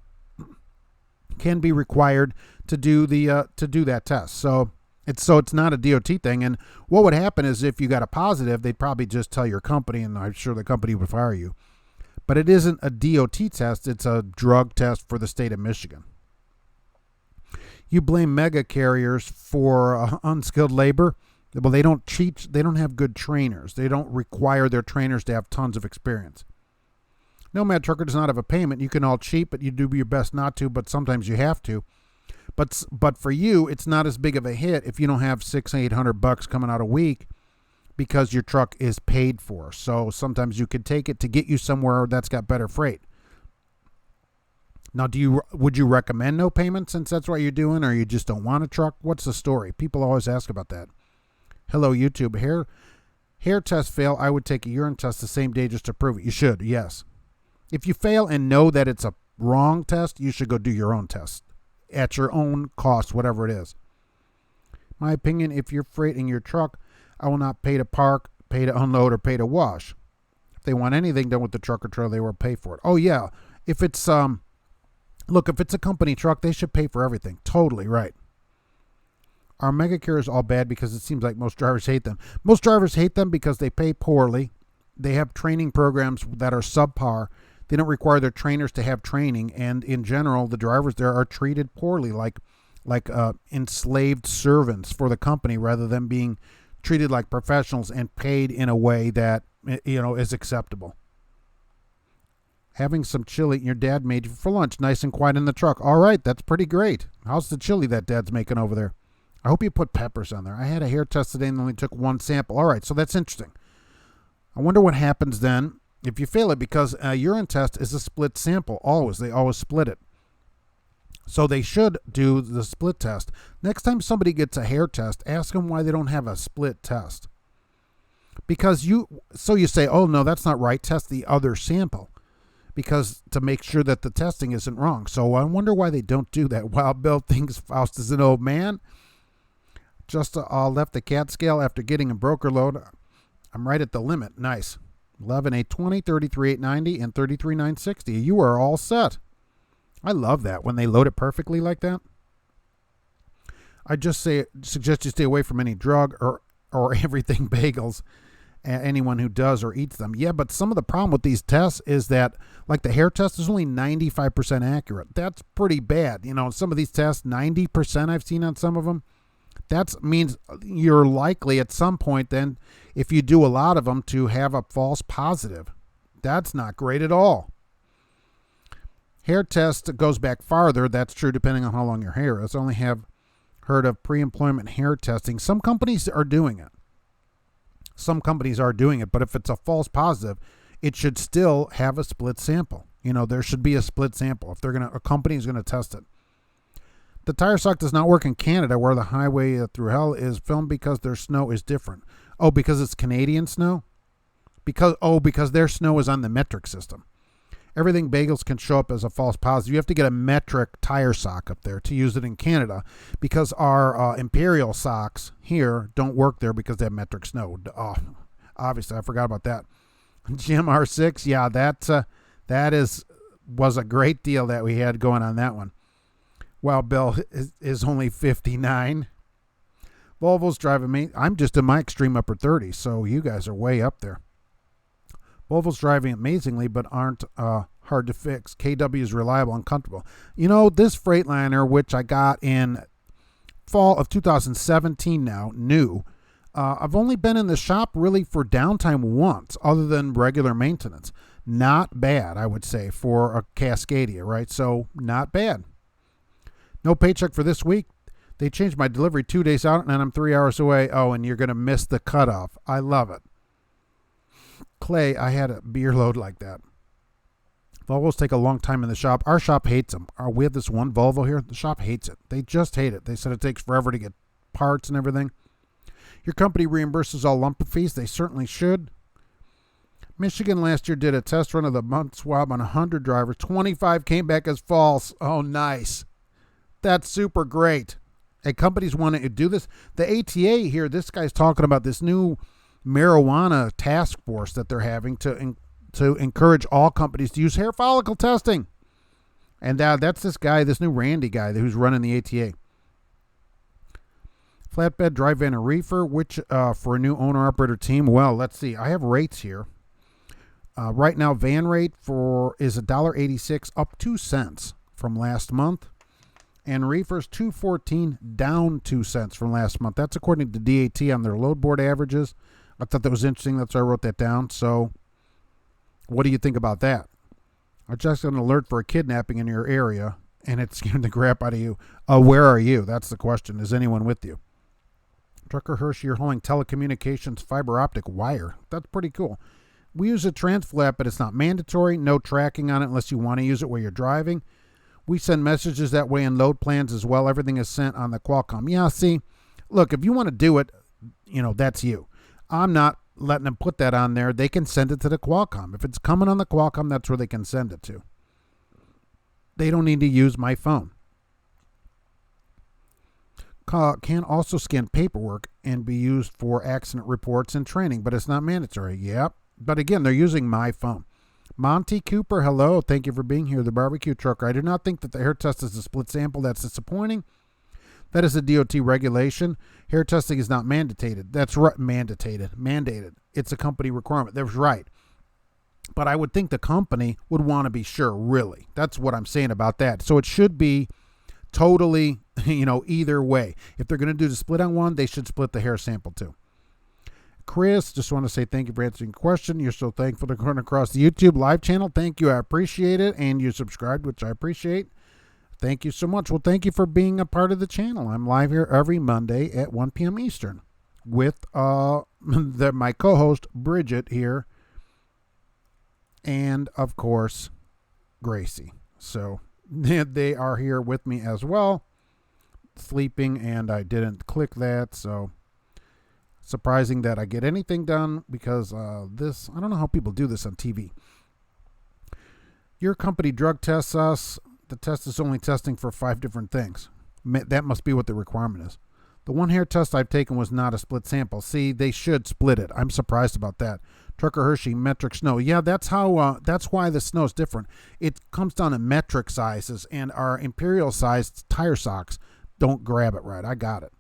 A: can be required to do that test. So it's not a DOT thing. And what would happen is if you got a positive, they'd probably just tell your company, and I'm sure the company would fire you. But it isn't a DOT test. It's a drug test for the state of Michigan. You blame mega carriers for unskilled labor. Well, they don't cheat. They don't have good trainers. They don't require their trainers to have tons of experience. Nomad trucker does not have a payment. You can all cheat, but you do your best not to, but sometimes you have to. But for you, it's not as big of a hit if you don't have $600-800 coming out a week because your truck is paid for. So sometimes you could take it to get you somewhere that's got better freight. Now, would you recommend no payment since that's what you're doing, or you just don't want a truck? What's the story? People always ask about that. Hello, YouTube. Hair test fail. I would take a urine test the same day just to prove it. You should, yes. If you fail and know that it's a wrong test, you should go do your own test. at your own cost, whatever it is. My opinion, if you're freighting your truck, I will not pay to park, pay to unload, or pay to wash. If they want anything done with the truck or trailer, they will pay for it. Oh, yeah. If it's, if it's a company truck, they should pay for everything. Totally right. Are mega carriers all bad because it seems like most drivers hate them? Most drivers hate them because they pay poorly. They have training programs that are subpar. They don't require their trainers to have training. And in general, the drivers there are treated poorly, like enslaved servants for the company rather than being treated like professionals and paid in a way that, is acceptable. Having some chili your dad made you for lunch, nice and quiet in the truck. All right, that's pretty great. How's the chili that dad's making over there? I hope you put peppers on there. I had a hair test today and only took one sample. All right, so that's interesting. I wonder what happens then if you fail it, because a urine test is a split sample. They always split it. So they should do the split test. Next time somebody gets a hair test, ask them why they don't have a split test. Because you say, oh, no, that's not right. Test the other sample. Because to make sure that the testing isn't wrong. So I wonder why they don't do that. Wild Bill thinks Faust is an old man. Just left the cat scale after getting a broker load. I'm right at the limit. Nice. 11,820, 33,890, and 33,960. You are all set. I love that when they load it perfectly like that. I just suggest you stay away from any drug or everything bagels. Anyone who does or eats them. Yeah, but some of the problem with these tests is that, like the hair test is only 95% accurate. That's pretty bad. Some of these tests, 90% I've seen on some of them. That means you're likely at some point then, if you do a lot of them, to have a false positive. That's not great at all. Hair test goes back farther. That's true depending on how long your hair is. I only have heard of pre-employment hair testing. Some companies are doing it. But if it's a false positive, it should still have a split sample. There should be a split sample if a company is going to test it. The tire sock does not work in Canada, where the highway through hell is filmed, because their snow is different. Oh, because it's Canadian snow? Because their snow is on the metric system. Everything bagels can show up as a false positive. You have to get a metric tire sock up there to use it in Canada, because our Imperial socks here don't work there because they have metric snow. Oh, obviously, I forgot about that. Jim R6, yeah, that was a great deal that we had going on that one. Well, Bill is only 59. Volvo's driving me. I'm just in my extreme upper 30s, so you guys are way up there. Volvo's driving amazingly, but aren't hard to fix. KW is reliable and comfortable. This Freightliner, which I got in fall of 2017 now, new, I've only been in the shop really for downtime once, other than regular maintenance. Not bad, I would say, for a Cascadia, right? So, not bad. No paycheck for this week. They changed my delivery 2 days out, and I'm 3 hours away. Oh, and you're going to miss the cutoff. I love it. Clay, I had a beer load like that. Volvos take a long time in the shop. Our shop hates them. We have this one Volvo here. The shop hates it. They just hate it. They said it takes forever to get parts and everything. Your company reimburses all lumper fees. They certainly should. Michigan last year did a test run of the month swab on 100 drivers. 25 came back as false. Oh, nice. That's super great. And companies want to do this. The ATA here, this guy's talking about this new marijuana task force that they're having to encourage all companies to use hair follicle testing. And that's this new Randy guy who's running the ATA. Flatbed, dry van, and reefer, which for a new owner-operator team? Well, let's see. I have rates here. Right now, van rate is $1.86, up 2 cents from last month. And reefers $2.14, down 2 cents from last month. That's according to DAT on their load board averages. I thought that was interesting. That's why I wrote that down. So what do you think about that? I just got an alert for a kidnapping in your area, and it's scaring the crap out of you. Where are you? That's the question. Is anyone with you? Trucker Hirsch, you're hauling telecommunications fiber optic wire. That's pretty cool. We use a transflat, but it's not mandatory. No tracking on it unless you want to use it while you're driving. We send messages that way in load plans as well. Everything is sent on the Qualcomm. Yeah, see, look, if you want to do it, that's you. I'm not letting them put that on there. They can send it to the Qualcomm. If it's coming on the Qualcomm, that's where they can send it to. They don't need to use my phone. can also scan paperwork and be used for accident reports and training, but it's not mandatory. Yep. But again, they're using my phone. Monty Cooper, hello. Thank you for being here, the barbecue trucker. I do not think that the hair test is a split sample. That's disappointing. That is a DOT regulation. Hair testing is not mandated. That's right, mandated. It's a company requirement. That's right. But I would think the company would want to be sure, really. That's what I'm saying about that. So it should be totally, either way. If they're going to do the split on one, they should split the hair sample too. Chris, just want to say thank you for answering the question. You're so thankful to run across the YouTube live channel. Thank you. I appreciate it. And you subscribed, which I appreciate. Thank you so much. Well, thank you for being a part of the channel. I'm live here every Monday at 1 p.m. Eastern with my co-host, Bridget, here. And, of course, Gracie. So they are here with me as well, sleeping, and I didn't click that. So surprising that I get anything done because I don't know how people do this on TV. Your company drug tests us. The test is only testing for 5 different things. That must be what the requirement is. The one hair test I've taken was not a split sample. See, they should split it. I'm surprised about that. Trucker Hershey, metric snow. Yeah, that's why the snow is different. It comes down to metric sizes, and our imperial sized tire socks don't grab it right. I got it.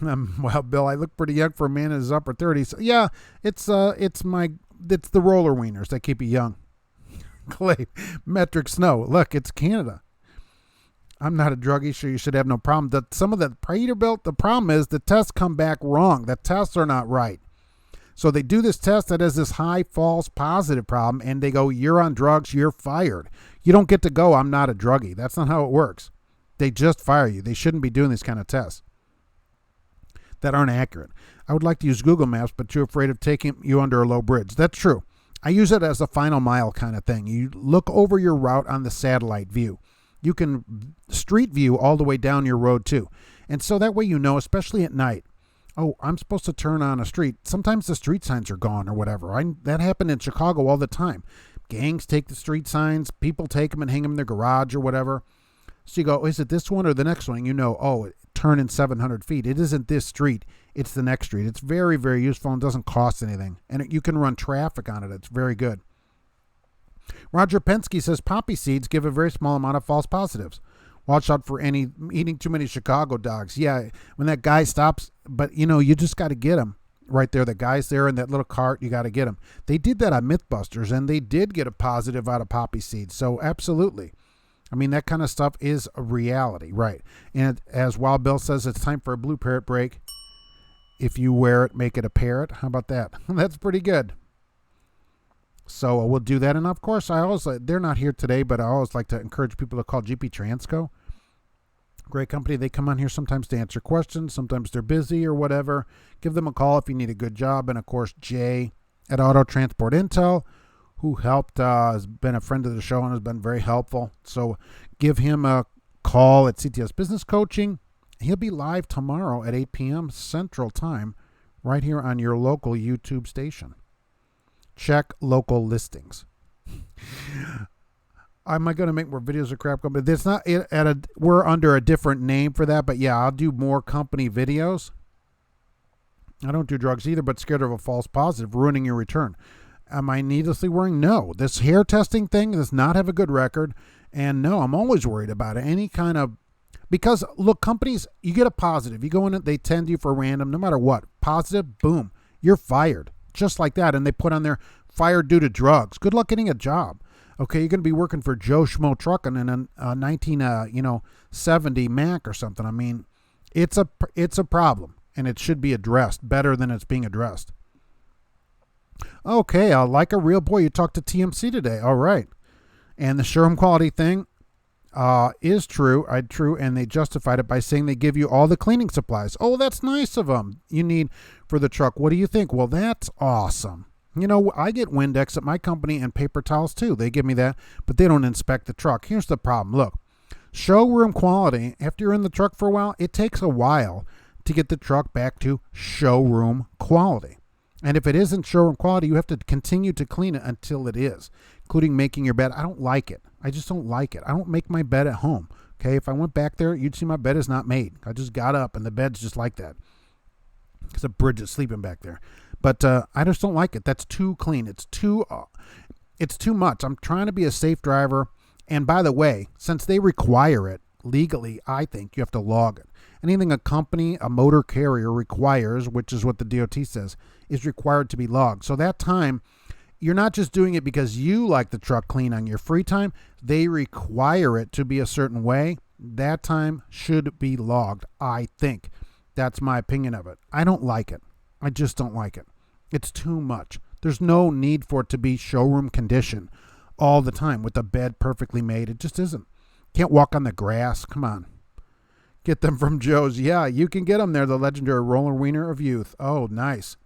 A: Well, Bill, I look pretty young for a man in his upper 30s. Yeah, it's the roller wieners that keep you young. Clay, metric snow. Look, it's Canada. I'm not a druggie, so you should have no problem. Some of the Peterbilt, the problem is the tests come back wrong. The tests are not right. So they do this test that has this high false positive problem, and they go, you're on drugs, you're fired. You don't get to go, I'm not a druggie. That's not how it works. They just fire you. They shouldn't be doing these kind of tests that aren't accurate. I would like to use Google Maps, but you're afraid of taking you under a low bridge. That's true. I use it as a final mile kind of thing. You look over your route on the satellite view. You can street view all the way down your road too. And so that way especially at night, oh, I'm supposed to turn on a street. Sometimes the street signs are gone or whatever. That happened in Chicago all the time. Gangs take the street signs. People take them and hang them in their garage or whatever. So you go, is it this one or the next one? And turn in 700 feet. It isn't this street. It's the next street. It's very, very useful and doesn't cost anything. And you can run traffic on it. It's very good. Roger Pensky says poppy seeds give a very small amount of false positives. Watch out for eating too many Chicago dogs. Yeah, when that guy stops, but you just got to get him right there. The guy's there in that little cart. You got to get him. They did that on Mythbusters, and they did get a positive out of poppy seeds. So absolutely. I mean, that kind of stuff is a reality, right? And as Wild Bill says, it's time for a blue parrot break. If you wear it, make it a parrot. How about that? That's pretty good. So we'll do that. And of course, they're not here today, but I always like to encourage people to call GP Transco. Great company. They come on here sometimes to answer questions. Sometimes they're busy or whatever. Give them a call if you need a good job. And of course, Jay at Auto Transport Intel, who helped, has been a friend of the show and has been very helpful. So give him a call at CTS Business Coaching. He'll be live tomorrow at 8 p.m. Central Time right here on your local YouTube station. Check local listings. Am I going to make more videos of crap company? That's not we're under a different name for that, but yeah, I'll do more company videos. I don't do drugs either, but scared of a false positive ruining your return. Am I needlessly worrying? No. This hair testing thing does not have a good record, and no, I'm always worried about it. Because look, companies, you get a positive, you go in, they tend you for random, no matter what. Positive, boom, you're fired, just like that. And they put on there, fired due to drugs. Good luck getting a job. Okay, you're going to be working for Joe Schmo Trucking in a 1970 Mack or something. I mean, it's a problem, and it should be addressed better than it's being addressed. Okay, like a real boy, you talked to TMC today. All right, and the showroom quality thing is true, and they justified it by saying they give you all the cleaning supplies. Oh, that's nice of them. You need for the truck. What do you think? Well, that's awesome. I get Windex at my company and paper towels too. They give me that, but they don't inspect the truck. Here's the problem. Look, showroom quality, after you're in the truck for a while, it takes a while to get the truck back to showroom quality. And if it isn't showroom quality, you have to continue to clean it until it is, including making your bed. I don't like it. I just don't like it. I don't make my bed at home. Okay, if I went back there, you'd see my bed is not made. I just got up and the bed's just like that. Because a bridge is sleeping back there. But I just don't like it. That's too clean. It's too much. I'm trying to be a safe driver. And by the way, since they require it legally, I think you have to log it. Anything a company, a motor carrier requires, which is what the DOT says, is required to be logged. So that time, you're not just doing it because you like the truck clean on your free time. They require it to be a certain way. That time should be logged, I think. That's my opinion of it. I don't like it. I just don't like it. It's too much. There's no need for it to be showroom condition all the time with the bed perfectly made. It just isn't. Can't walk on the grass. Come on. Get them from Joe's. Yeah, you can get them there. The legendary roller wiener of youth. Oh, nice.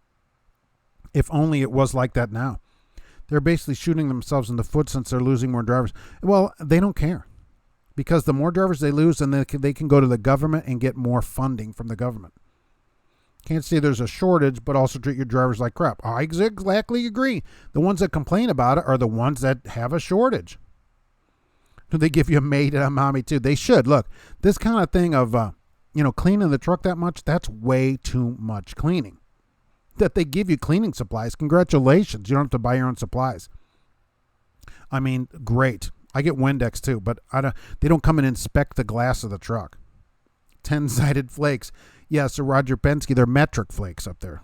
A: If only it was like that now. They're basically shooting themselves in the foot since they're losing more drivers. Well, they don't care. Because the more drivers they lose, then they can go to the government and get more funding from the government. Can't say there's a shortage, but also treat your drivers like crap. I exactly agree. The ones that complain about it are the ones that have a shortage. Do they give you a maid and a mommy too? They should. Look, this kind of thing of, cleaning the truck that much, that's way too much cleaning. That they give you cleaning supplies, congratulations. You don't have to buy your own supplies. I mean, great. I get Windex too, but they don't come and inspect the glass of the truck. 10-sided flakes. Yeah, so Roger Penske, they're metric flakes up there.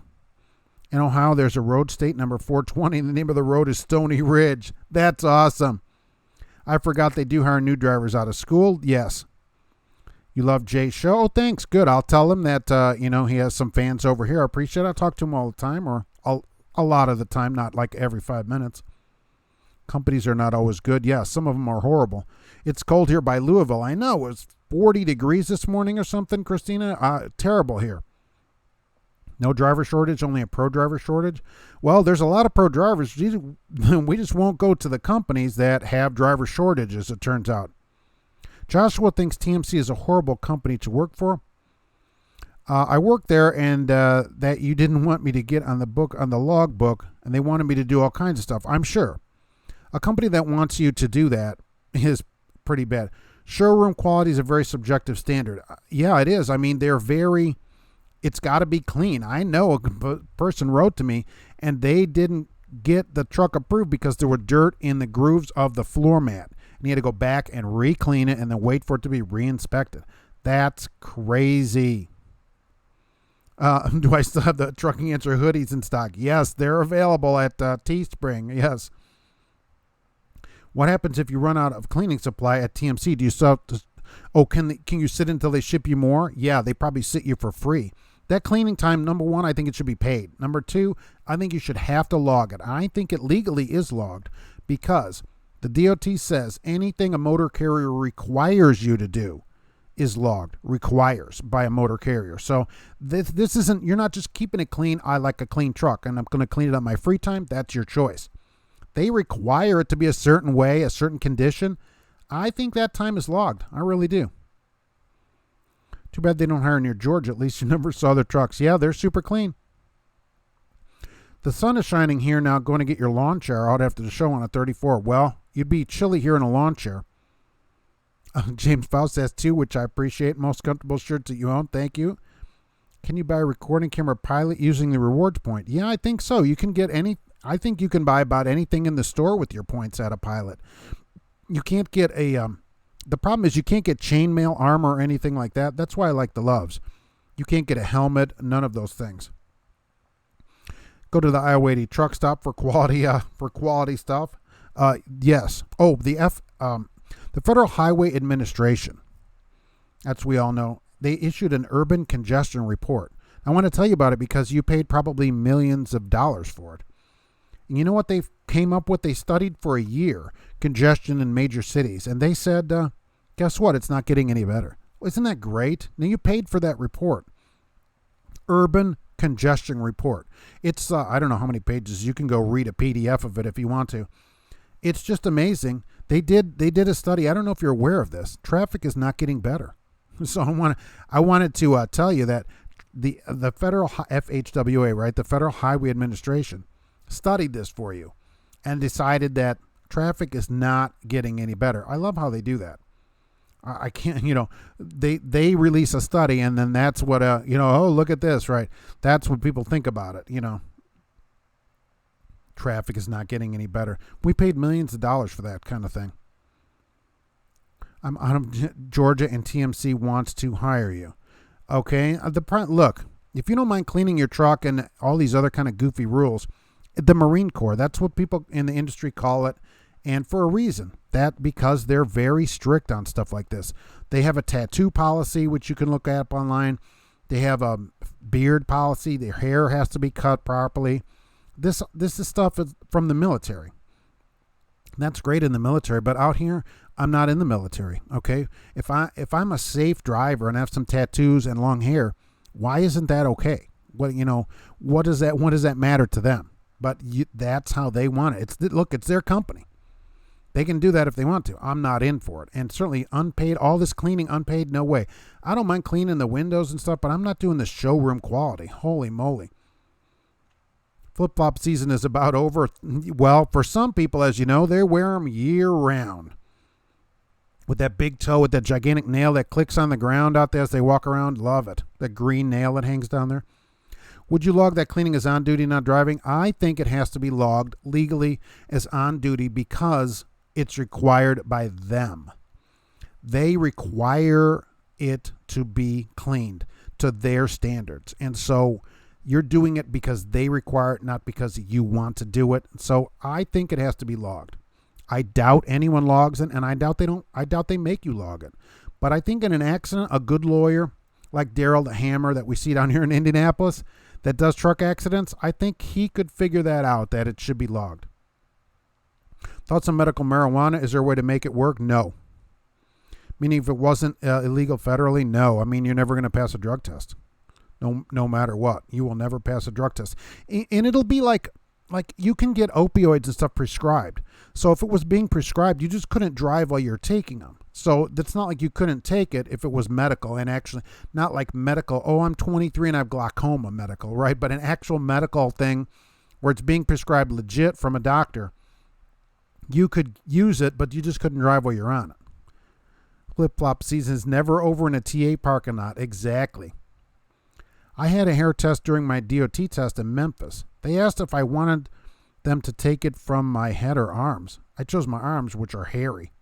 A: In Ohio, there's a road state number 420, and the name of the road is Stony Ridge. That's awesome. I forgot they do hire new drivers out of school. Yes. You love Jay's show? Oh, thanks. Good. I'll tell him that, he has some fans over here. I appreciate it. I talk to him all the time, or a lot of the time, not like every 5 minutes. Companies are not always good. Yeah, some of them are horrible. It's cold here by Louisville. I know. It was 40 degrees this morning or something, Christina. Terrible here. No driver shortage, only a pro driver shortage. Well, there's a lot of pro drivers. We just won't go to the companies that have driver shortages, it turns out. Joshua thinks TMC is a horrible company to work for. I worked there, and that you didn't want me to get on the log book, and they wanted me to do all kinds of stuff. I'm sure. A company that wants you to do that is pretty bad. Showroom quality is a very subjective standard. Yeah, it is. I mean, it's got to be clean. I know a person wrote to me, and they didn't get the truck approved because there were dirt in the grooves of the floor mat. And he had to go back and re-clean it and then wait for it to be re-inspected. That's crazy. Do I still have the Trucking Answer hoodies in stock? Yes, they're available at Teespring. Yes. What happens if you run out of cleaning supply at TMC? Do you still have to, can you sit until they ship you more? Yeah, they probably sit you for free. That cleaning time, number one, I think it should be paid. Number two, I think you should have to log it. I think it legally is logged because the DOT says anything a motor carrier requires you to do is logged, requires by a motor carrier. So this isn't, you're not just keeping it clean. I like a clean truck and I'm going to clean it on my free time. That's your choice. They require it to be a certain way, a certain condition. I think that time is logged. I really do. Too bad they don't hire near Georgia. At least you never saw their trucks. Yeah, they're super clean. The sun is shining here now. Going to get your lawn chair out after the show on a 34. Well, you'd be chilly here in a lawn chair. James Faust has two, which I appreciate. Most comfortable shirts that you own. Thank you. Can you buy a recording camera pilot using the rewards point? Yeah, I think so. You can get I think you can buy about anything in the store with your points at a pilot. You can't get the problem is you can't get chainmail armor or anything like that. That's why I like the Loves. You can't get a helmet, none of those things. Go to the Iowa 80 truck stop for quality stuff. Yes. Oh, the Federal Highway Administration. That's we all know. They issued an urban congestion report. I want to tell you about it because you paid probably millions of dollars for it. And you know what they came up with? They studied for a year congestion in major cities. And they said, guess what? It's not getting any better. Well, isn't that great? Now you paid for that report. Urban congestion report. It's, I don't know how many pages. You can go read a PDF of it if you want to. It's just amazing. They did a study. I don't know if you're aware of this. Traffic is not getting better. So I wanted to tell you that the federal FHWA, right? The Federal Highway Administration studied this for you and decided that Traffic is not getting any better. I love how they do that. I can't, they release a study and then that's what, oh, look at this, right? That's what people think about it, Traffic is not getting any better. We paid millions of dollars for that kind of thing. I'm out of Georgia and TMC wants to hire you. Okay. Look, if you don't mind cleaning your truck and all these other kind of goofy rules, the Marine Corps, that's what people in the industry call it. And for a reason, because they're very strict on stuff like this. They have a tattoo policy, which you can look up online. They have a beard policy. Their hair has to be cut properly. This is stuff from the military. That's great in the military, but out here, I'm not in the military. Okay, if I'm a safe driver and have some tattoos and long hair, why isn't that okay? What does that matter to them? But that's how they want it. It's their company. They can do that if they want to. I'm not in for it. And certainly unpaid, all this cleaning unpaid, no way. I don't mind cleaning the windows and stuff, but I'm not doing the showroom quality. Holy moly. Flip-flop season is about over. Well, for some people, as you know, they wear them year-round. With that big toe, with that gigantic nail that clicks on the ground out there as they walk around. Love it. That green nail that hangs down there. Would you log that cleaning as on duty, not driving? I think it has to be logged legally as on duty because it's required by them. They require it to be cleaned to their standards. And so you're doing it because they require it, not because you want to do it. So I think it has to be logged. I doubt anyone logs it, and I doubt they make you log it. But I think in an accident, a good lawyer like Daryl the Hammer that we see down here in Indianapolis that does truck accidents, I think he could figure that out, that it should be logged. Thoughts on medical marijuana? Is there a way to make it work? No. Meaning if it wasn't illegal federally? No. I mean, you're never going to pass a drug test. No matter what. You will never pass a drug test. And it'll be like you can get opioids and stuff prescribed. So if it was being prescribed, you just couldn't drive while you're taking them. So that's not like you couldn't take it if it was medical, and actually not like medical, I'm 23 and I have glaucoma medical, right? But an actual medical thing where it's being prescribed legit from a doctor. You could use it, but you just couldn't drive while you're on it. Flip-flop season is never over in a TA parking lot. Exactly. I had a hair test during my DOT test in Memphis. They asked if I wanted them to take it from my head or arms. I chose my arms, which are hairy.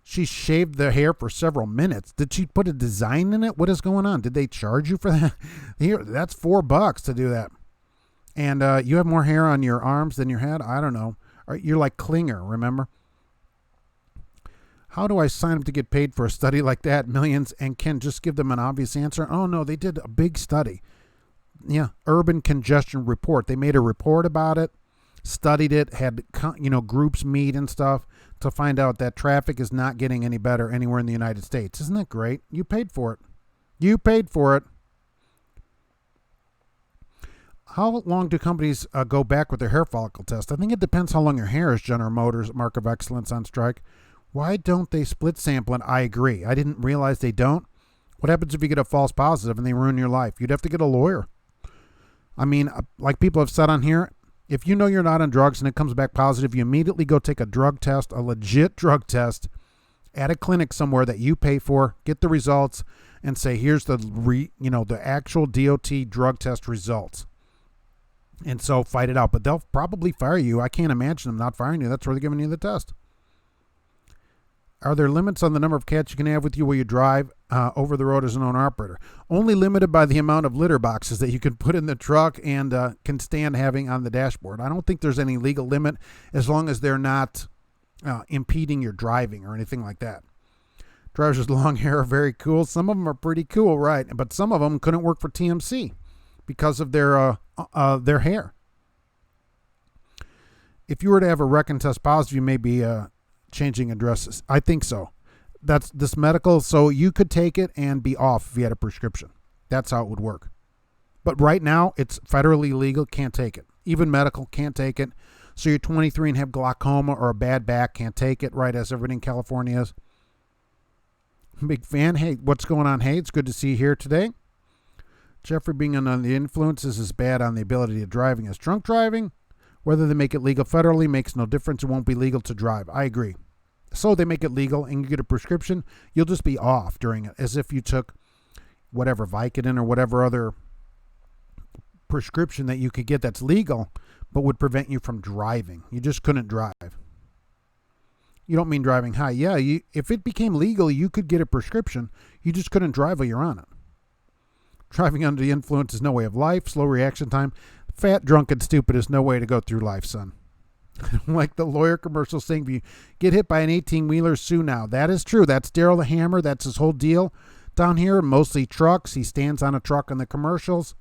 A: She shaved the hair for several minutes. Did she put a design in it? What is going on? Did they charge you for that? Here, that's $4 to do that. And you have more hair on your arms than your head? I don't know. You're like Klinger, remember? How do I sign up to get paid for a study like that? Millions, and can just give them an obvious answer? Oh, no, they did a big study. Yeah, urban congestion report. They made a report about it, studied it, had groups meet and stuff to find out that traffic is not getting any better anywhere in the United States. Isn't that great? You paid for it. You paid for it. How long do companies go back with their hair follicle test? I think it depends how long your hair is. General Motors, Mark of Excellence on strike. Why don't they split sample it? I agree. I didn't realize they don't. What happens if you get a false positive and they ruin your life? You'd have to get a lawyer. I mean, like people have said on here, if you know you're not on drugs and it comes back positive, you immediately go take a drug test, a legit drug test at a clinic somewhere that you pay for, get the results, and say, here's the actual DOT drug test results. And so fight it out. But they'll probably fire you. I can't imagine them not firing you. That's where they're giving you the test. Are there limits on the number of cats you can have with you while you drive over the road as an owner-operator? Only limited by the amount of litter boxes that you can put in the truck and can stand having on the dashboard. I don't think there's any legal limit as long as they're not impeding your driving or anything like that. Drivers with long hair are very cool. Some of them are pretty cool, right? But some of them couldn't work for TMC because of their hair. If you were to have a wreck and test positive, you may be changing addresses. I think so. That's this medical. So you could take it and be off if you had a prescription. That's how it would work. But right now, it's federally illegal. Can't take it. Even medical can't take it. So you're 23 and have glaucoma or a bad back, can't take it, right, as everybody in California is. Big fan. Hey, what's going on? Hey, it's good to see you here today. Jeffrey, being under the influences is bad on the ability of driving. Is drunk driving? Whether they make it legal federally makes no difference. It won't be legal to drive. I agree. So they make it legal and you get a prescription, you'll just be off during it, as if you took whatever Vicodin or whatever other prescription that you could get that's legal but would prevent you from driving. You just couldn't drive. You don't mean driving high. Yeah, if it became legal, you could get a prescription. You just couldn't drive while you're on it. Driving under the influence is no way of life. Slow reaction time. Fat, drunk, and stupid is no way to go through life, son. Like the lawyer commercial saying, if you get hit by an 18-wheeler, sue now. That is true. That's Daryl the Hammer. That's his whole deal down here. Mostly trucks. He stands on a truck in the commercials.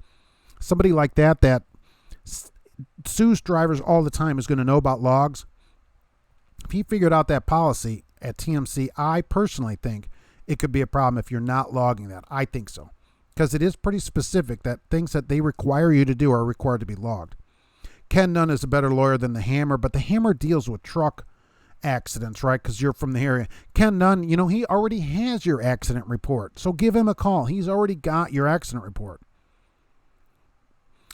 A: Somebody like that sues drivers all the time is going to know about logs. If he figured out that policy at TMC, I personally think it could be a problem if you're not logging that. I think so. Because it is pretty specific that things that they require you to do are required to be logged. Ken Nunn is a better lawyer than the Hammer, but the Hammer deals with truck accidents, right? Because you're from the area. Ken Nunn, he already has your accident report. So give him a call. He's already got your accident report.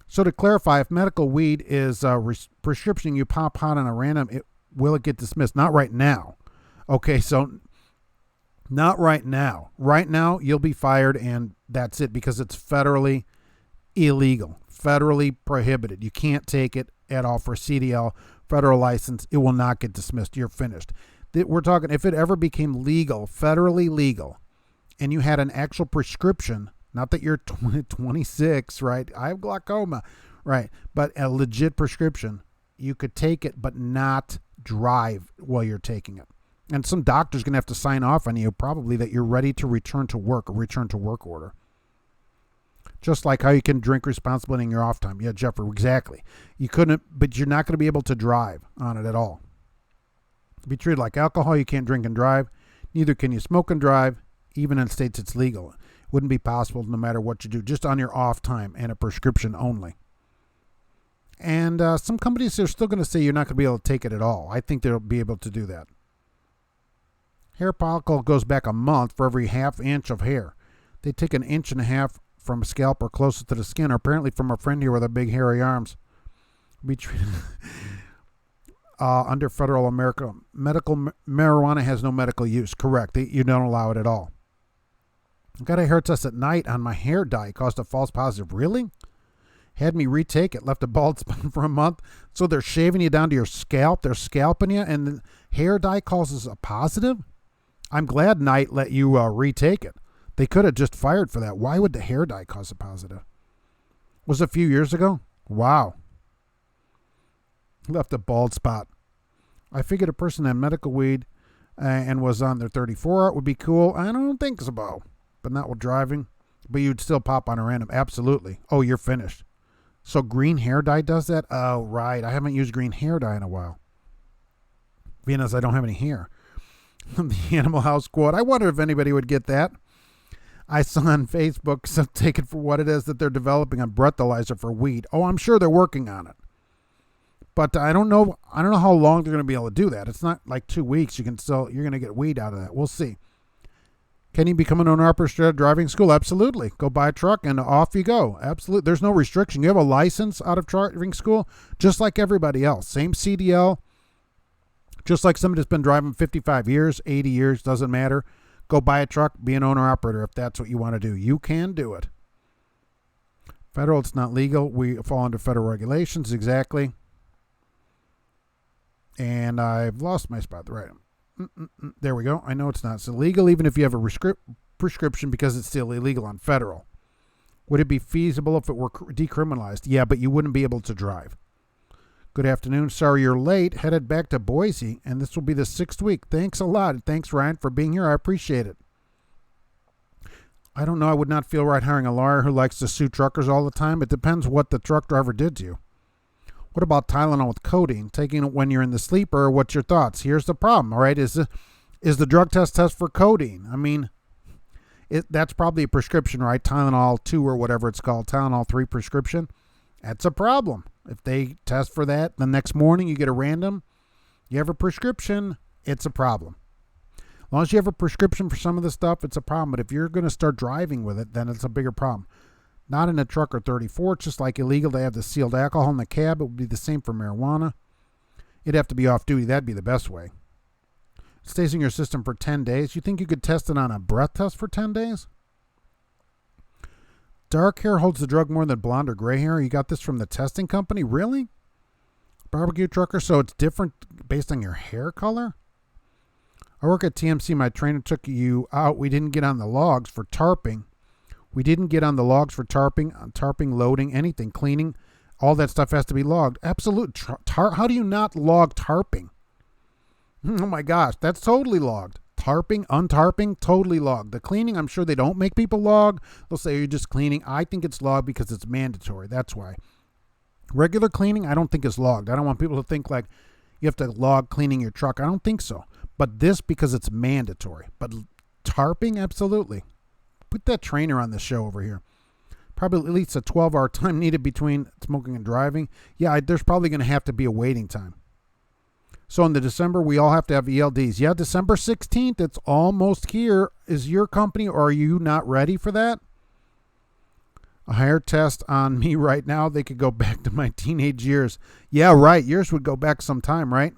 A: So to clarify, if medical weed is a prescription you pop hot on a random, will it get dismissed? Not right now. Okay, so not right now. Right now, you'll be fired and that's it because it's federally illegal, federally prohibited. You can't take it at all for CDL, federal license. It will not get dismissed. You're finished. We're talking if it ever became legal, federally legal, and you had an actual prescription, not that you're 26, right? I have glaucoma, right? But a legit prescription, you could take it but not drive while you're taking it. And some doctor's going to have to sign off on you probably that you're ready to return to work, a return to work order. Just like how you can drink responsibly in your off time. Yeah, Jeffrey, exactly. You couldn't, but you're not going to be able to drive on it at all. Be treated like alcohol. You can't drink and drive. Neither can you smoke and drive, even in states it's legal. It wouldn't be possible no matter what you do, just on your off time and a prescription only. And some companies are still going to say you're not going to be able to take it at all. I think they'll be able to do that. Hair follicle goes back a month for every half inch of hair. They take an inch and a half from a scalp or closest to the skin, or apparently from a friend here with a big hairy arms. Be treated under federal America. Medical marijuana has no medical use. Correct. You don't allow it at all. I got a hair test at night on my hair dye. Caused a false positive. Really? Had me retake it. Left a bald spot for a month. So they're shaving you down to your scalp. They're scalping you, and the hair dye causes a positive? I'm glad Knight let you retake it. They could have just fired for that. Why would the hair dye cause a positive? Was it a few years ago? Wow. Left a bald spot. I figured a person had medical weed and was on their 34 would be cool. I don't think so, but not with driving. But you'd still pop on a random. Absolutely. Oh, you're finished. So green hair dye does that? Oh, right. I haven't used green hair dye in a while. Being as I don't have any hair. The Animal House quote. I wonder if anybody would get that. I saw on Facebook, so take it for what it is, that they're developing a breathalyzer for weed. Oh, I'm sure they're working on it. But I don't know how long they're going to be able to do that. It's not like 2 weeks. You're going to get weed out of that. We'll see. Can you become an owner-operator straight out of driving school? Absolutely. Go buy a truck and off you go. Absolutely. There's no restriction. You have a license out of driving school, just like everybody else. Same CDL. Just like somebody that's been driving 55 years, 80 years, doesn't matter. Go buy a truck, be an owner-operator if that's what you want to do. You can do it. Federal, it's not legal. We fall under federal regulations, exactly. And I've lost my spot. Right. There we go. I know it's not. It's illegal even if you have a prescription because it's still illegal on federal. Would it be feasible if it were decriminalized? Yeah, but you wouldn't be able to drive. Good afternoon. Sorry you're late. Headed back to Boise, and this will be the 6th week. Thanks a lot. Thanks, Ryan, for being here. I appreciate it. I don't know. I would not feel right hiring a lawyer who likes to sue truckers all the time. It depends what the truck driver did to you. What about Tylenol with codeine? Taking it when you're in the sleeper? What's your thoughts? Here's the problem, all right? Is the drug test for codeine? I mean, that's probably a prescription, right? Tylenol 2 or whatever it's called, Tylenol 3 prescription. That's a problem. If they test for that, the next morning you get a random, you have a prescription, it's a problem. As long as you have a prescription for some of the stuff, it's a problem. But if you're going to start driving with it, then it's a bigger problem. Not in a truck or 34. It's just like illegal to have the sealed alcohol in the cab. It would be the same for marijuana. It'd have to be off duty. That'd be the best way. It stays in your system for 10 days. You think you could test it on a breath test for 10 days? Dark hair holds the drug more than blonde or gray hair. You got this from the testing company? Really? Barbecue trucker, so it's different based on your hair color? I work at TMC. My trainer took you out. We didn't get on the logs for tarping. Tarping, loading, anything, cleaning. All that stuff has to be logged. Absolute. How do you not log tarping? Oh my gosh, that's totally logged. Tarping, untarping, totally logged. The cleaning, I'm sure they don't make people log. They'll say you're just cleaning. I think it's logged because it's mandatory. That's why. Regular cleaning, I don't think is logged. I don't want people to think like you have to log cleaning your truck. I don't think so. But this because it's mandatory. But tarping, absolutely. Put that trainer on the show over here. Probably at least a 12-hour time needed between smoking and driving. Yeah, there's probably going to have to be a waiting time. So in the December, we all have to have ELDs. Yeah, December 16th, it's almost here. Is your company, or are you not ready for that? A higher test on me right now, they could go back to my teenage years. Yeah, right. Yours would go back some time, right?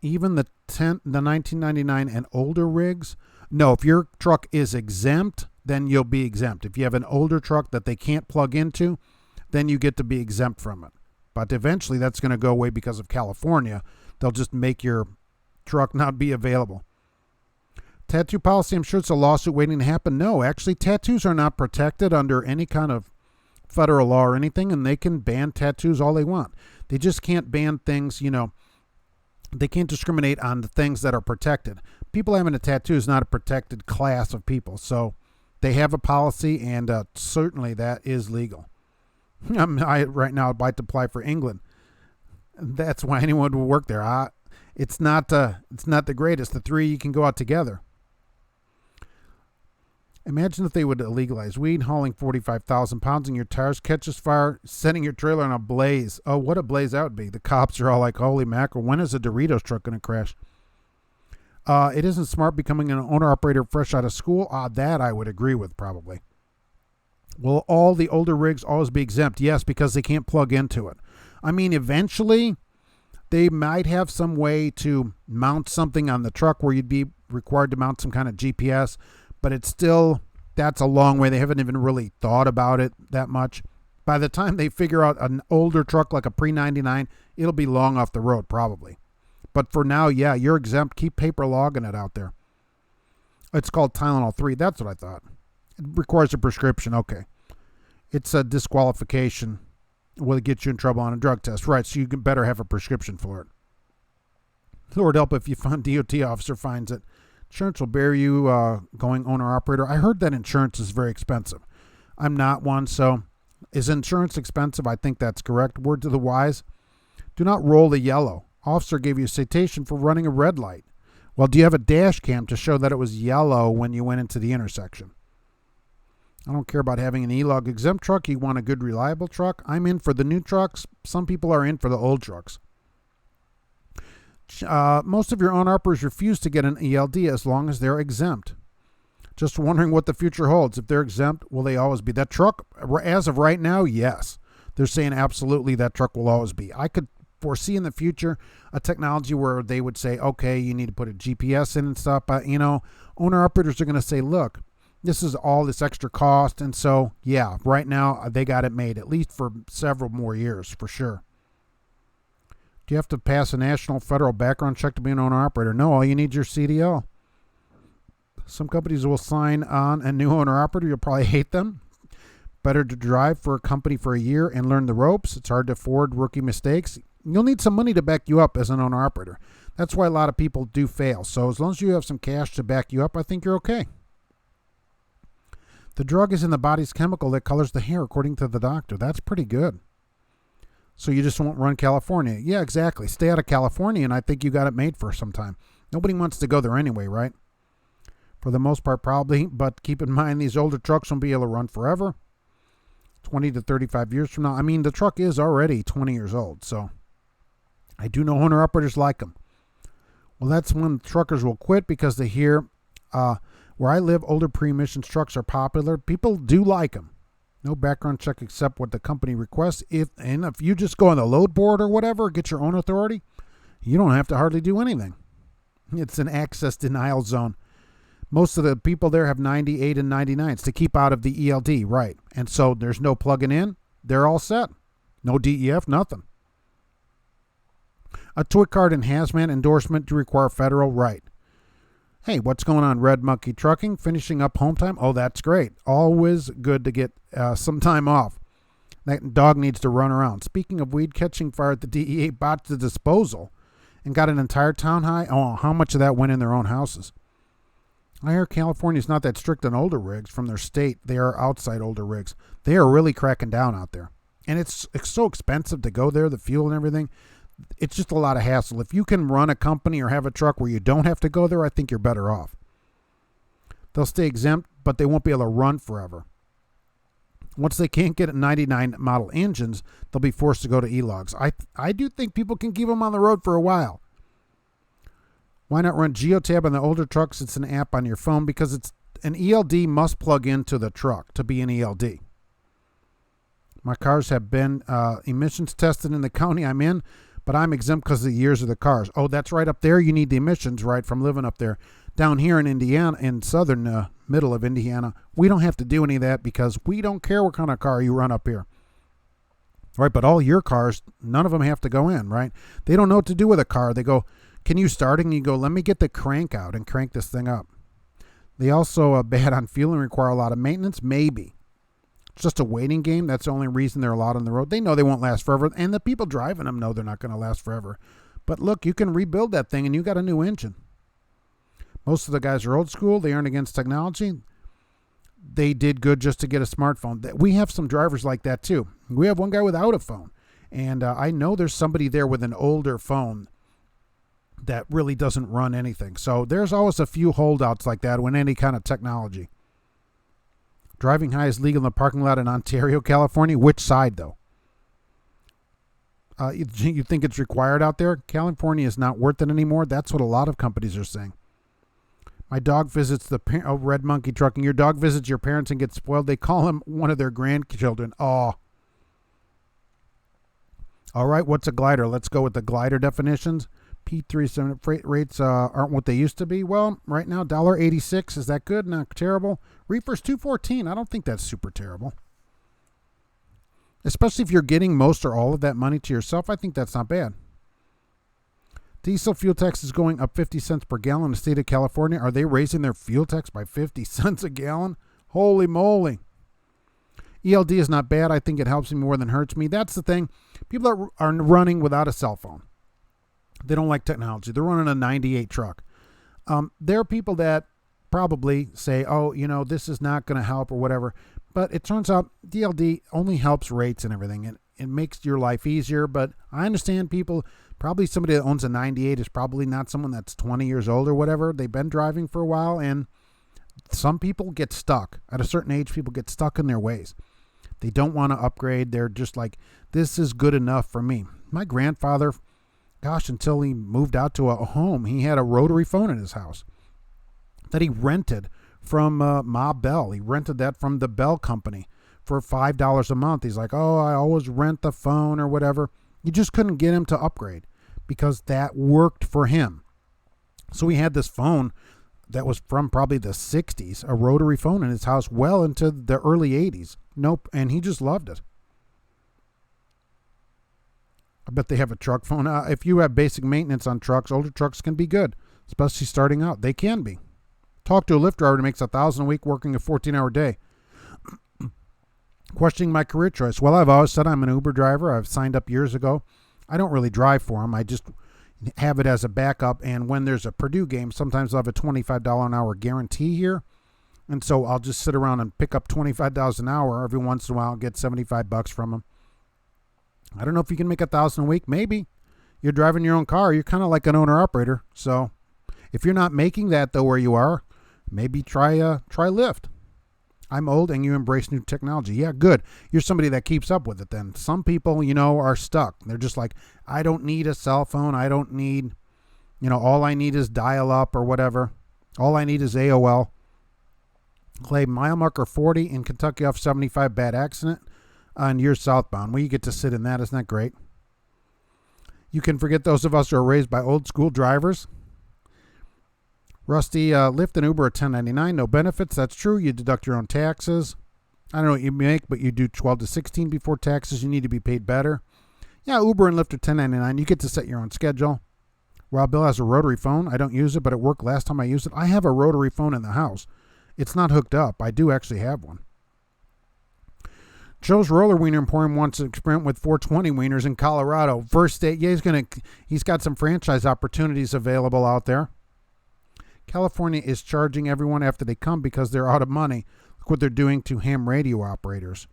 A: Even the 1999 and older rigs. No, if your truck is exempt, then you'll be exempt. If you have an older truck that they can't plug into, then you get to be exempt from it. But eventually that's going to go away because of California. They'll just make your truck not be available. Tattoo policy, I'm sure it's a lawsuit waiting to happen. No, actually tattoos are not protected under any kind of federal law or anything, and they can ban tattoos all they want. They just can't ban things, they can't discriminate on the things that are protected. People having a tattoo is not a protected class of people. So they have a policy, and certainly that is legal. Right now I'd like to apply for England. That's why anyone would work there. It's not the greatest. The three, you can go out together. Imagine if they would legalize weed, hauling 45,000 pounds in your tires, catches fire, setting your trailer on a blaze. Oh, what a blaze that would be. The cops are all like, holy mackerel, when is a Doritos truck going to crash? It isn't smart becoming an owner-operator fresh out of school. That I would agree with probably. Will all the older rigs always be exempt? Yes, because they can't plug into it. I mean, eventually they might have some way to mount something on the truck where you'd be required to mount some kind of GPS, but it's still, that's a long way. They haven't even really thought about it that much. By the time they figure out an older truck like a pre-99, it'll be long off the road probably. But for now, yeah, you're exempt. Keep paper logging it out there. It's called Tylenol 3. That's what I thought. It requires a prescription. Okay. It's a disqualification. Will it get you in trouble on a drug test? Right, so you can better have a prescription for it. Lord help if you find DOT officer finds it. Insurance will bear you going owner-operator. I heard that insurance is very expensive. I'm not one, so is insurance expensive? I think that's correct. Word to the wise. Do not roll the yellow. Officer gave you a citation for running a red light. Well, do you have a dash cam to show that it was yellow when you went into the intersection? I don't care about having an E-Log exempt truck. You want a good, reliable truck. I'm in for the new trucks. Some people are in for the old trucks. Most of your owner-operators refuse to get an ELD as long as they're exempt. Just wondering what the future holds. If they're exempt, will they always be? That truck, as of right now, yes. They're saying absolutely that truck will always be. I could foresee in the future a technology where they would say, okay, you need to put a GPS in and stuff. But, owner-operators are going to say, look, this is all this extra cost. And so, yeah, right now they got it made, at least for several more years, for sure. Do you have to pass a national federal background check to be an owner-operator? No, all you need is your CDL. Some companies will sign on a new owner-operator. You'll probably hate them. Better to drive for a company for a year and learn the ropes. It's hard to afford rookie mistakes. You'll need some money to back you up as an owner-operator. That's why a lot of people do fail. So as long as you have some cash to back you up, I think you're okay. The drug is in the body's chemical that colors the hair, according to the doctor. That's pretty good. So you just won't run California. Yeah, exactly. Stay out of California, and I think you got it made for some time. Nobody wants to go there anyway, right? For the most part, probably. But keep in mind, these older trucks won't be able to run forever. 20 to 35 years from now. I mean, the truck is already 20 years old, so I do know owner-operators like them. Well, that's when truckers will quit because they hear Where I live, older pre-emissions trucks are popular. People do like them. No background check except what the company requests. If you just go on the load board or whatever, get your own authority, you don't have to hardly do anything. It's an access denial zone. Most of the people there have 98 and 99s to keep out of the ELD, right? And so there's no plugging in. They're all set. No DEF, nothing. A toy card and hazmat endorsement to require federal, right? Hey, what's going on, Red Monkey Trucking? Finishing up home time? Oh, that's great. Always good to get some time off. That dog needs to run around. Speaking of weed, catching fire at the DEA botched the disposal and got an entire town high. Oh, how much of that went in their own houses? I hear California's not that strict on older rigs from their state. They are outside older rigs. They are really cracking down out there. And it's so expensive to go there, the fuel and everything. It's just a lot of hassle. If you can run a company or have a truck where you don't have to go there, I think you're better off. They'll stay exempt, but they won't be able to run forever. Once they can't get 99 model engines, they'll be forced to go to e-logs. I do think people can keep them on the road for a while. Why not run Geotab on the older trucks? It's an app on your phone because it's an ELD must plug into the truck to be an ELD. My cars have been emissions tested in the county I'm in, but I'm exempt because of the years of the cars. Oh, that's right up there. You need the emissions, right, from living up there. Down here in Indiana, in southern middle of Indiana, we don't have to do any of that because we don't care what kind of car you run up here. Right, but all your cars, none of them have to go in, right? They don't know what to do with a car. They go, can you start it? And you go, let me get the crank out and crank this thing up. They also are bad on fuel and require a lot of maintenance? Maybe. It's just a waiting game. That's the only reason they're a lot on the road. They know they won't last forever, and the people driving them know they're not going to last forever. But look, you can rebuild that thing, and you got a new engine. Most of the guys are old school. They aren't against technology. They did good just to get a smartphone. We have some drivers like that, too. We have one guy without a phone, and I know there's somebody there with an older phone that really doesn't run anything. So there's always a few holdouts like that when any kind of technology. Driving high is legal in the parking lot in Ontario, California. Which side, though? You think it's required out there? California is not worth it anymore. That's what a lot of companies are saying. My dog visits Red Monkey Trucking. Your dog visits your parents and gets spoiled. They call him one of their grandchildren. Oh. All right, what's a glider? Let's go with the glider definitions. P37 freight rates aren't what they used to be. Well, right now, $1.86. Is that good? Not terrible. Reefer's $2.14. I don't think that's super terrible. Especially if you're getting most or all of that money to yourself, I think that's not bad. Diesel fuel tax is going up 50 cents per gallon in the state of California. Are they raising their fuel tax by 50 cents a gallon? Holy moly. ELD is not bad. I think it helps me more than hurts me. That's the thing. People are running without a cell phone. They don't like technology. They're running a 98 truck. There are people that probably say, oh, this is not going to help or whatever. But it turns out DLD only helps rates and everything. And it makes your life easier. But I understand people, probably somebody that owns a 98 is probably not someone that's 20 years old or whatever. They've been driving for a while. And some people get stuck. At a certain age, people get stuck in their ways. They don't want to upgrade. They're just like, this is good enough for me. My grandfather, gosh, until he moved out to a home, he had a rotary phone in his house that he rented from Ma Bell. He rented that from the Bell Company for $5 a month. He's like, oh, I always rent the phone or whatever. You just couldn't get him to upgrade because that worked for him. So he had this phone that was from probably the 60s, a rotary phone in his house well into the early 80s. Nope, and he just loved it. I bet they have a truck phone. If you have basic maintenance on trucks, older trucks can be good, especially starting out. They can be. Talk to a Lyft driver who makes $1,000 a week working a 14-hour day. Questioning my career choice. Well, I've always said I'm an Uber driver. I've signed up years ago. I don't really drive for them. I just have it as a backup. And when there's a Purdue game, sometimes I'll have a $25 an hour guarantee here. And so I'll just sit around and pick up $25 an hour every once in a while and get $75 from them. I don't know if you can make $1,000 a week. Maybe. You're driving your own car. You're kind of like an owner-operator. So if you're not making that, though, where you are, maybe try Lyft. I'm old and you embrace new technology. Yeah, good. You're somebody that keeps up with it then. Some people, are stuck. They're just like, I don't need a cell phone. I don't need, all I need is dial-up or whatever. All I need is AOL. Clay, mile marker 40 in Kentucky off 75, bad accident. And you're southbound. Well, you get to sit in that. Isn't that great? You can forget those of us who are raised by old school drivers. Rusty, Lyft and Uber at $10.99. No benefits. That's true. You deduct your own taxes. I don't know what you make, but you do 12 to 16 before taxes. You need to be paid better. Yeah, Uber and Lyft are $10.99. You get to set your own schedule. Rob Bill has a rotary phone. I don't use it, but it worked last time I used it. I have a rotary phone in the house. It's not hooked up. I do actually have one. Joe's Roller Wiener Emporium wants to experiment with 420 wieners in Colorado. First state, yeah, he's got some franchise opportunities available out there. California is charging everyone after they come because they're out of money. Look what they're doing to ham radio operators.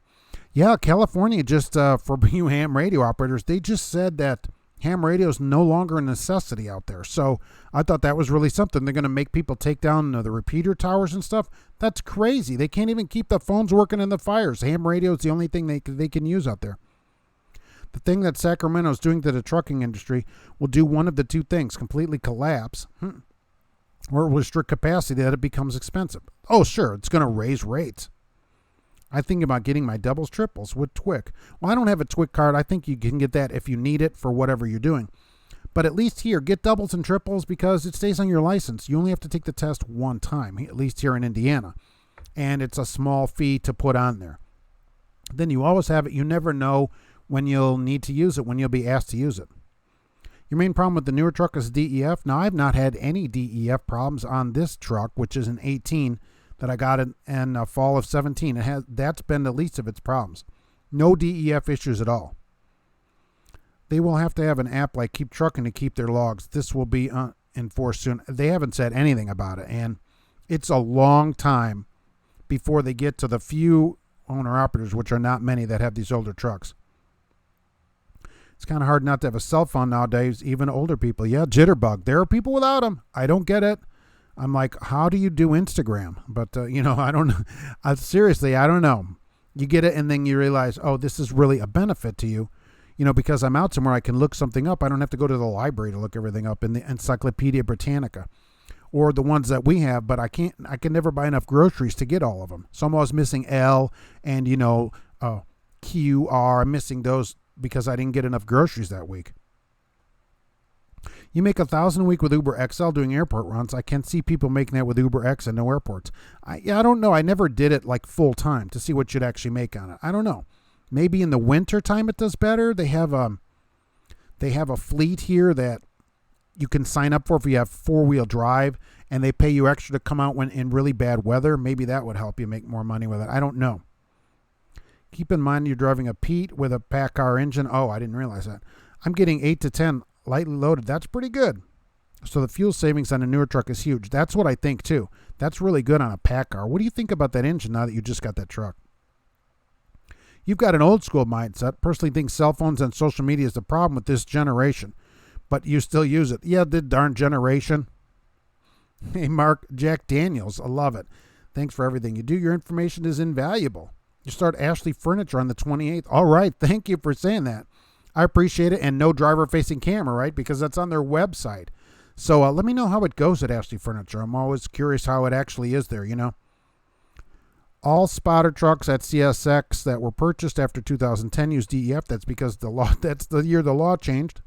A: Yeah, California just, for you ham radio operators, they just said that ham radio is no longer a necessity out there. So I thought that was really something. They're going to make people take down the repeater towers and stuff. That's crazy. They can't even keep the phones working in the fires. Ham radio is the only thing they can use out there. The thing that Sacramento is doing to the trucking industry will do one of the two things: completely collapse, or restrict capacity that it becomes expensive. Oh, sure, it's going to raise rates. I think about getting my doubles, triples with TWIC. Well, I don't have a TWIC card. I think you can get that if you need it for whatever you're doing. But at least here, get doubles and triples because it stays on your license. You only have to take the test one time, at least here in Indiana. And it's a small fee to put on there. Then you always have it. You never know when you'll need to use it, when you'll be asked to use it. Your main problem with the newer truck is DEF. Now, I've not had any DEF problems on this truck, which is an 18 that I got in fall of 17. That's been the least of its problems. No DEF issues at all. They will have to have an app like Keep Trucking to keep their logs. This will be enforced soon. They haven't said anything about it, and it's a long time before they get to the few owner-operators, which are not many, that have these older trucks. It's kind of hard not to have a cell phone nowadays, even older people. Yeah, jitterbug. There are people without them. I don't get it. I'm like, how do you do Instagram? But, I don't know. Seriously, I don't know. You get it, and then you realize, oh, this is really a benefit to you. Because I'm out somewhere, I can look something up. I don't have to go to the library to look everything up in the Encyclopedia Britannica or the ones that we have, but I can never buy enough groceries to get all of them. So I'm always missing L and, Q, R. I'm missing those because I didn't get enough groceries that week. You make $1,000 a week with Uber XL doing airport runs. I can see people making that with Uber X and no airports. I don't know. I never did it like full time to see what you'd actually make on it. I don't know. Maybe in the winter time it does better. They have a fleet here that you can sign up for if you have 4-wheel drive, and they pay you extra to come out when in really bad weather. Maybe that would help you make more money with it. I don't know. Keep in mind you're driving a Pete with a PACCAR engine. Oh, I didn't realize that. I'm getting 8 to 10 lightly loaded. That's pretty good. So the fuel savings on a newer truck is huge. That's what I think too. That's really good on a PACCAR. What do you think about that engine now that you just got that truck? You've got an old school mindset. Personally think cell phones and social media is the problem with this generation, but you still use it. Yeah, the darn generation. Hey, Mark, Jack Daniels, I love it. Thanks for everything you do. Your information is invaluable. You start Ashley Furniture on the 28th. All right, thank you for saying that. I appreciate it. And no driver-facing camera, right? Because that's on their website. So let me know how it goes at Ashley Furniture. I'm always curious how it actually is there, All spotter trucks at CSX that were purchased after 2010 use DEF. That's because that's the year the law changed.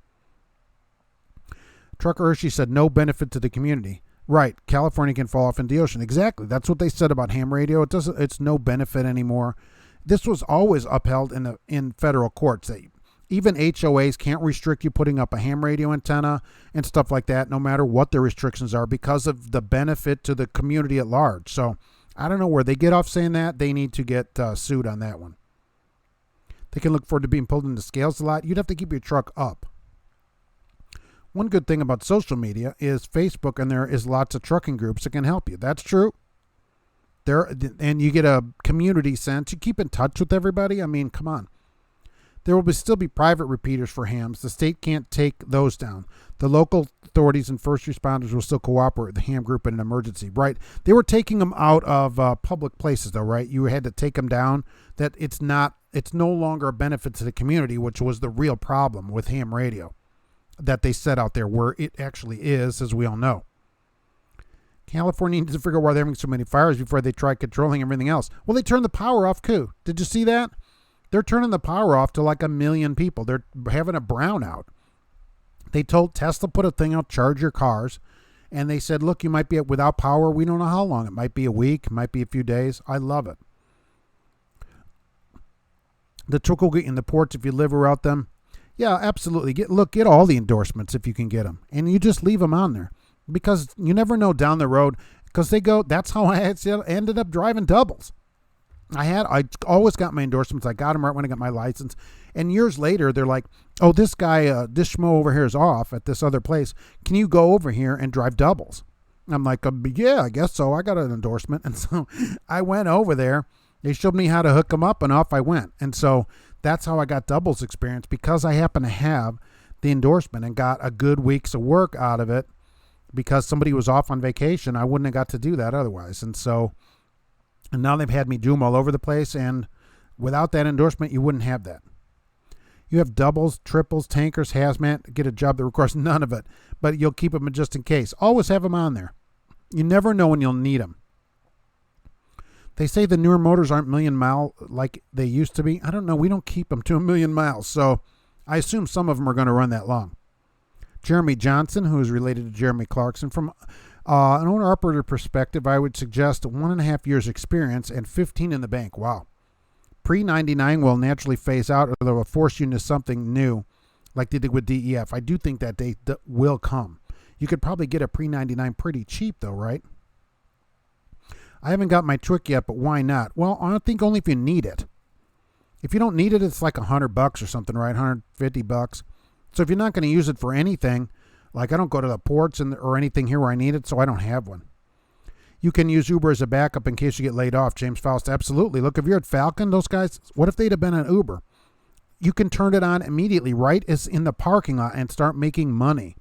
A: Trucker Hershey said no benefit to the community. Right. California can fall off in the ocean. Exactly. That's what they said about ham radio. It's no benefit anymore. This was always upheld in federal courts. That even HOAs can't restrict you putting up a ham radio antenna and stuff like that, no matter what the restrictions are, because of the benefit to the community at large. So I don't know where they get off saying that. They need to get sued on that one. They can look forward to being pulled into scales a lot. You'd have to keep your truck up. One good thing about social media is Facebook, and there is lots of trucking groups that can help you. That's true. And you get a community sense. You keep in touch with everybody. I mean, come on. There will still be private repeaters for hams. The state can't take those down. The local authorities and first responders will still cooperate with the ham group in an emergency, right? They were taking them out of public places, though, right? You had to take them down. That it's no longer a benefit to the community, which was the real problem with ham radio that they set out there, where it actually is, as we all know. California needs to figure out why they're having so many fires before they try controlling everything else. Well, they turned the power off, too. Did you see that? They're turning the power off to like 1 million people. They're having a brownout. They told Tesla, put a thing out, charge your cars. And they said, look, you might be without power. We don't know how long. It might be a week. It might be a few days. I love it. The trickle in the ports, if you live around them. Yeah, absolutely. Get all the endorsements if you can get them. And you just leave them on there. Because you never know down the road. Because they go, that's how I ended up driving doubles. I always got my endorsements. I got them right when I got my license. And years later, they're like, oh, this guy, this schmo over here is off at this other place. Can you go over here and drive doubles? I'm like, yeah, I guess so. I got an endorsement. And so I went over there. They showed me how to hook them up, and off I went. And so that's how I got doubles experience, because I happened to have the endorsement and got a good week's of work out of it because somebody was off on vacation. I wouldn't have got to do that otherwise. And now they've had me do them all over the place, and without that endorsement, you wouldn't have that. You have doubles, triples, tankers, hazmat, get a job that requires none of it, but you'll keep them just in case. Always have them on there. You never know when you'll need them. They say the newer motors aren't million mile like they used to be. I don't know. We don't keep them to 1 million miles, so I assume some of them are going to run that long. Jeremy Johnson, who is related to Jeremy Clarkson, from an owner-operator perspective, I would suggest 1.5 years experience and 15 in the bank. Wow. Pre-99 will naturally phase out, or they will force you into something new like they did with DEF. I do think that day will come. You could probably get a pre-99 pretty cheap, though, right? I haven't got my trick yet, but why not? Well, I think only if you need it. If you don't need it, it's like $100 or something, right? $150. So if you're not going to use it for anything, like I don't go to the ports or anything here where I need it, so I don't have one. You can use Uber as a backup in case you get laid off. James Faust, absolutely. Look, if you're at Falcon, those guys, what if they'd have been an Uber? You can turn it on immediately, right as in the parking lot, and start making money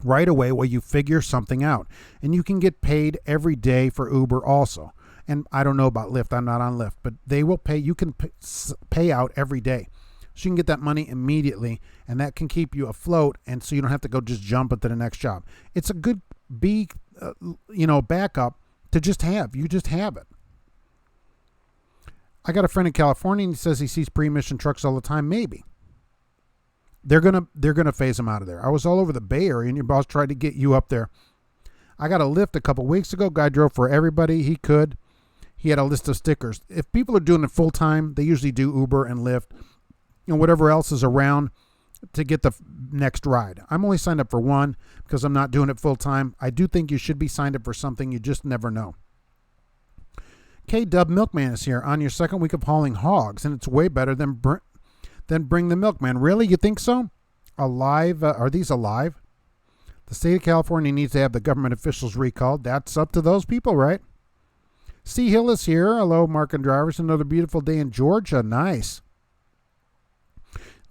A: right away while you figure something out. And you can get paid every day for Uber also. And I don't know about Lyft. I'm not on Lyft, but they will pay. You can pay out every day. So you can get that money immediately, and that can keep you afloat, and so you don't have to go just jump into the next job. It's a good backup to just have. You just have it. I got a friend in California, and he says he sees pre-emission trucks all the time. Maybe. They're gonna phase them out of there. I was all over the Bay Area, and your boss tried to get you up there. I got a Lyft a couple weeks ago. Guy drove for everybody he could. He had a list of stickers. If people are doing it full time, they usually do Uber and Lyft, whatever else is around to get the next ride. I'm only signed up for one because I'm not doing it full time. I do think you should be signed up for something. You just never know. K-Dub Milkman is here on your second week of hauling hogs, and it's way better than Bring the Milkman. Really? You think so? Alive? Are these alive? The state of California needs to have the government officials recalled. That's up to those people, right? C. Hill is here. Hello, Mark and drivers. Another beautiful day in Georgia. Nice.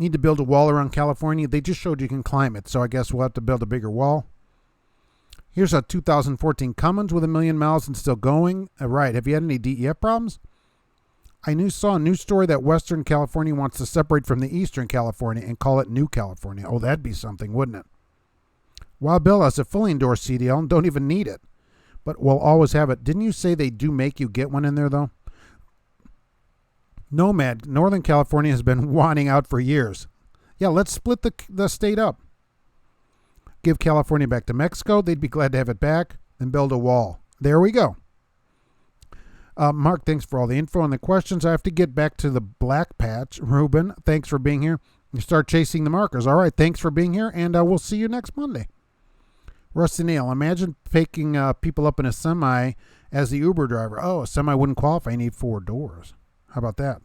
A: Need to build a wall around California. They just showed you can climb it, so I guess we'll have to build a bigger wall. Here's a 2014 Cummins with 1 million miles and still going. Right. Have you had any DEF problems? I saw a news story that Western California wants to separate from the Eastern California and call it New California. Oh, that'd be something, wouldn't it? Wild Bill has a fully endorsed CDL and don't even need it, but we'll always have it. Didn't you say they do make you get one in there, though? Nomad, Northern California has been wanting out for years. Yeah, let's split the state up. Give California back to Mexico. They'd be glad to have it back and build a wall. There we go. Mark, thanks for all the info and the questions. I have to get back to the black patch. Ruben, thanks for being here. You start chasing the markers. All right, thanks for being here, and we'll see you next Monday. Rusty Nail, imagine picking people up in a semi as the Uber driver. Oh, a semi wouldn't qualify. I need 4 doors. How about that?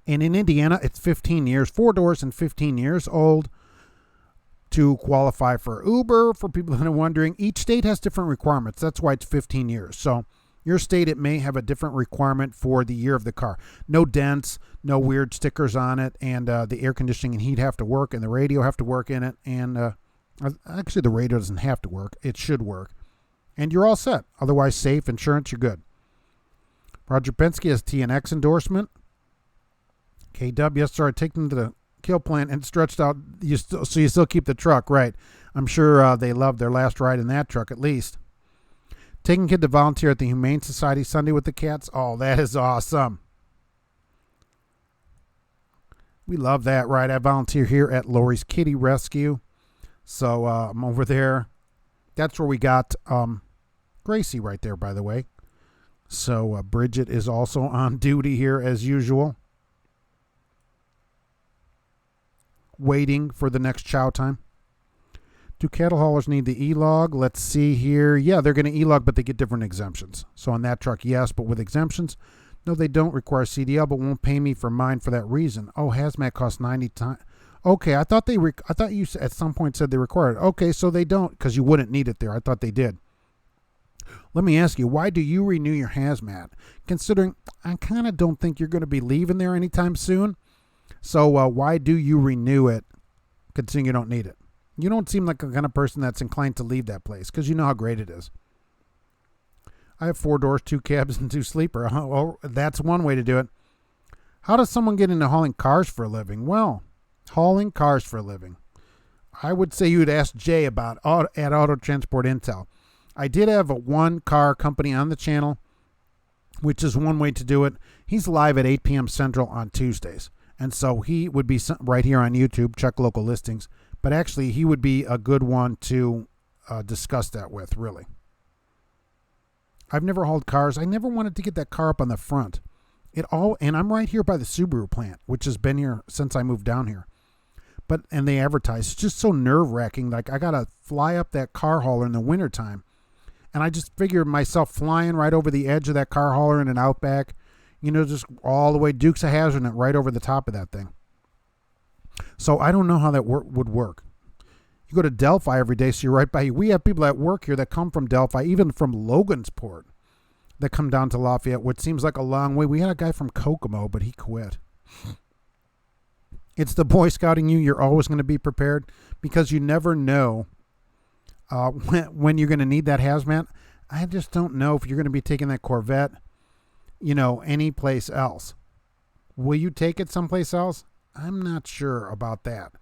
A: And in Indiana, it's 15 years, 4 doors and 15 years old to qualify for Uber. For people that are wondering, each state has different requirements. That's why it's 15 years. So your state, it may have a different requirement for the year of the car. No dents, no weird stickers on it, and the air conditioning and heat have to work, and the radio have to work in it. And actually, the radio doesn't have to work. It should work. And you're all set. Otherwise, safe, insurance, you're good. Roger Penske has TNX endorsement. KW, yes, sir. I take them to the kill plant and stretched out. So you still keep the truck, right? I'm sure they loved their last ride in that truck at least. Taking kid to volunteer at the Humane Society Sunday with the cats. Oh, that is awesome. We love that, right? I volunteer here at Lori's Kitty Rescue. So I'm over there. That's where we got Gracie right there, by the way. So Bridget is also on duty here as usual. Waiting for the next chow time. Do cattle haulers need the e-log? Let's see here. Yeah, they're going to e-log, but they get different exemptions. So on that truck, yes, but with exemptions, no, they don't require CDL, but won't pay me for mine for that reason. Oh, hazmat costs 90 times. Okay, I thought you at some point said they required it. Okay, so they don't because you wouldn't need it there. I thought they did. Let me ask you, why do you renew your hazmat? Considering I kind of don't think you're going to be leaving there anytime soon. So why do you renew it considering you don't need it? You don't seem like the kind of person that's inclined to leave that place because you know how great it is. I have 4 doors, 2 cabs, and 2 sleeper. Oh, that's one way to do it. How does someone get into hauling cars for a living? Well, hauling cars for a living. I would say you would ask Jay about at Auto Transport Intel. I did have a 1-car company on the channel, which is one way to do it. He's live at 8 p.m. Central on Tuesdays. And so he would be right here on YouTube. Check local listings. But actually, he would be a good one to discuss that with, really. I've never hauled cars. I never wanted to get that car up on the front. And I'm right here by the Subaru plant, which has been here since I moved down here. And they advertise. It's just so nerve-wracking. Like, I got to fly up that car hauler in the wintertime. And I just figured myself flying right over the edge of that car hauler in an Outback. You know, just all the way Dukes of Hazzard and right over the top of that thing. So I don't know how that would work. You go to Delphi every day, so you're right by you. We have people that work here that come from Delphi, even from Logansport, that come down to Lafayette, which seems like a long way. We had a guy from Kokomo, but he quit. It's the Boy Scouting you. You're always going to be prepared because you never know when you're going to need that hazmat. I just don't know if you're going to be taking that Corvette, any place else. Will you take it someplace else? I'm not sure about that.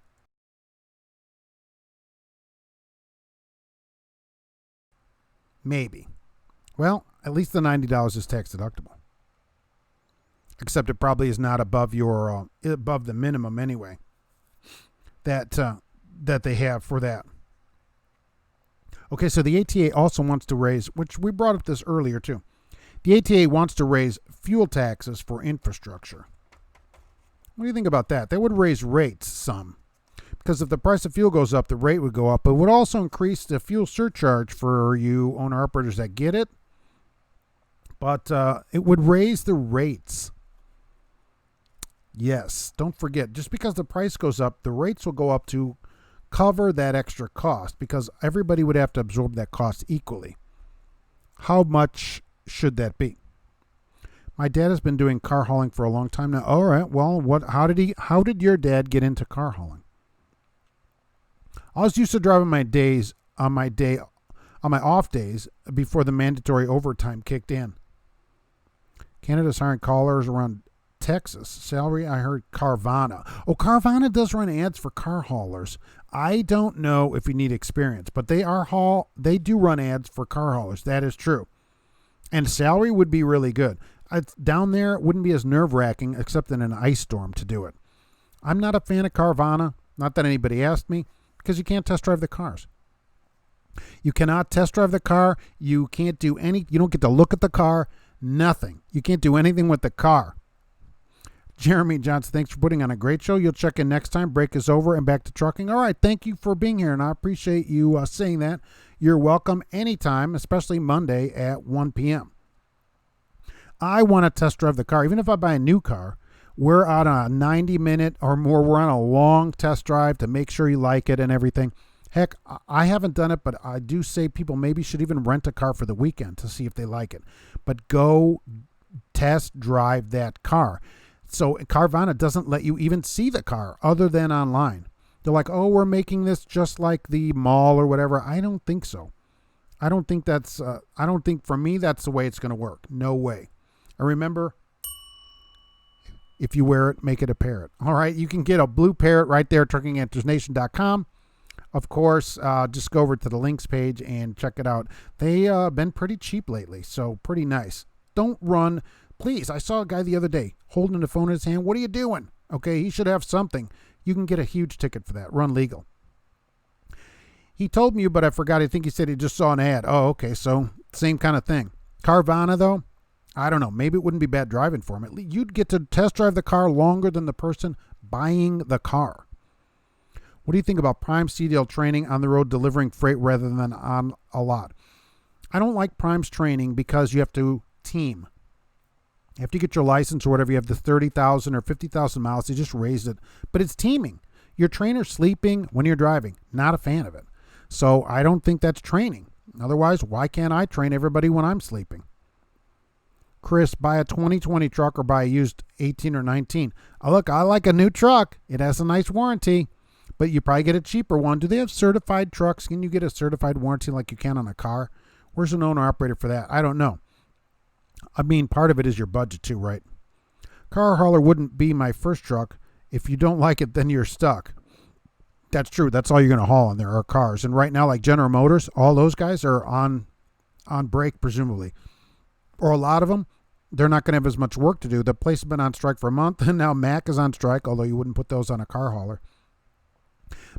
A: Maybe. Well, at least the $90 is tax deductible. Except it probably is not above above the minimum anyway. That they have for that. Okay, so the ATA also wants to raise, which we brought up this earlier too. The ATA wants to raise fuel taxes for infrastructure. What do you think about that? They would raise rates some. Because if the price of fuel goes up, the rate would go up. But it would also increase the fuel surcharge for you owner-operators that get it. But it would raise the rates. Yes, don't forget. Just because the price goes up, the rates will go up to cover that extra cost. Because everybody would have to absorb that cost equally. How much should that be? My dad has been doing car hauling for a long time now. All right. Well, how did your dad get into car hauling? I was used to drive on my off days before the mandatory overtime kicked in. Canada's hiring callers around Texas. Salary, I heard Carvana. Oh, Carvana does run ads for car haulers. I don't know if you need experience, but they do run ads for car haulers. That is true. And salary would be really good. Down there, it wouldn't be as nerve-wracking except in an ice storm to do it. I'm not a fan of Carvana. Not that anybody asked me, because you can't test drive the cars. You cannot test drive the car. You can't do you don't get to look at the car. Nothing. You can't do anything with the car. Jeremy Johnson, thanks for putting on a great show. You'll check in next time. Break is over and back to trucking. All right, thank you for being here, and I appreciate you saying that. You're welcome anytime, especially Monday at 1 p.m. I want to test drive the car. Even if I buy a new car, we're on a 90-minute or more. We're on a long test drive to make sure you like it and everything. Heck, I haven't done it, but I do say people maybe should even rent a car for the weekend to see if they like it. But go test drive that car. So Carvana doesn't let you even see the car other than online. They're like, oh, we're making this just like the mall or whatever. I don't think so. I don't think for me that's the way it's going to work. No way. And remember, if you wear it, make it a parrot. All right, you can get a blue parrot right there at truckinganswersnation.com. of course, just go over to the links page and check it out. They been pretty cheap lately, so pretty nice. Don't run. Please, I saw a guy the other day holding the phone in his hand. What are you doing? Okay, he should have something. You can get a huge ticket for that. Run legal. He told me, but I forgot. I think he said he just saw an ad. Oh, okay, so same kind of thing. Carvana, though, I don't know. Maybe it wouldn't be bad driving for him. You'd get to test drive the car longer than the person buying the car. What do you think about Prime CDL training on the road delivering freight rather than on a lot? I don't like Prime's training because you have to team. You have to get your license or whatever. You have the 30,000 or 50,000 miles. They just raised it. But it's teaming. Your trainer's sleeping when you're driving. Not a fan of it. So I don't think that's training. Otherwise, why can't I train everybody when I'm sleeping? Chris, buy a 2020 truck or buy a used 18 or 19. Oh, look, I like a new truck. It has a nice warranty, but you probably get a cheaper one. Do they have certified trucks? Can you get a certified warranty like you can on a car? Where's an owner-operator for that? I don't know. I mean, part of it is your budget too, right? Car hauler wouldn't be my first truck. If you don't like it, then you're stuck. That's true. That's all you're going to haul on there are cars. And right now, like General Motors, all those guys are on break, presumably. Or a lot of them, they're not going to have as much work to do. The place has been on strike for a month, and now Mack is on strike, although you wouldn't put those on a car hauler.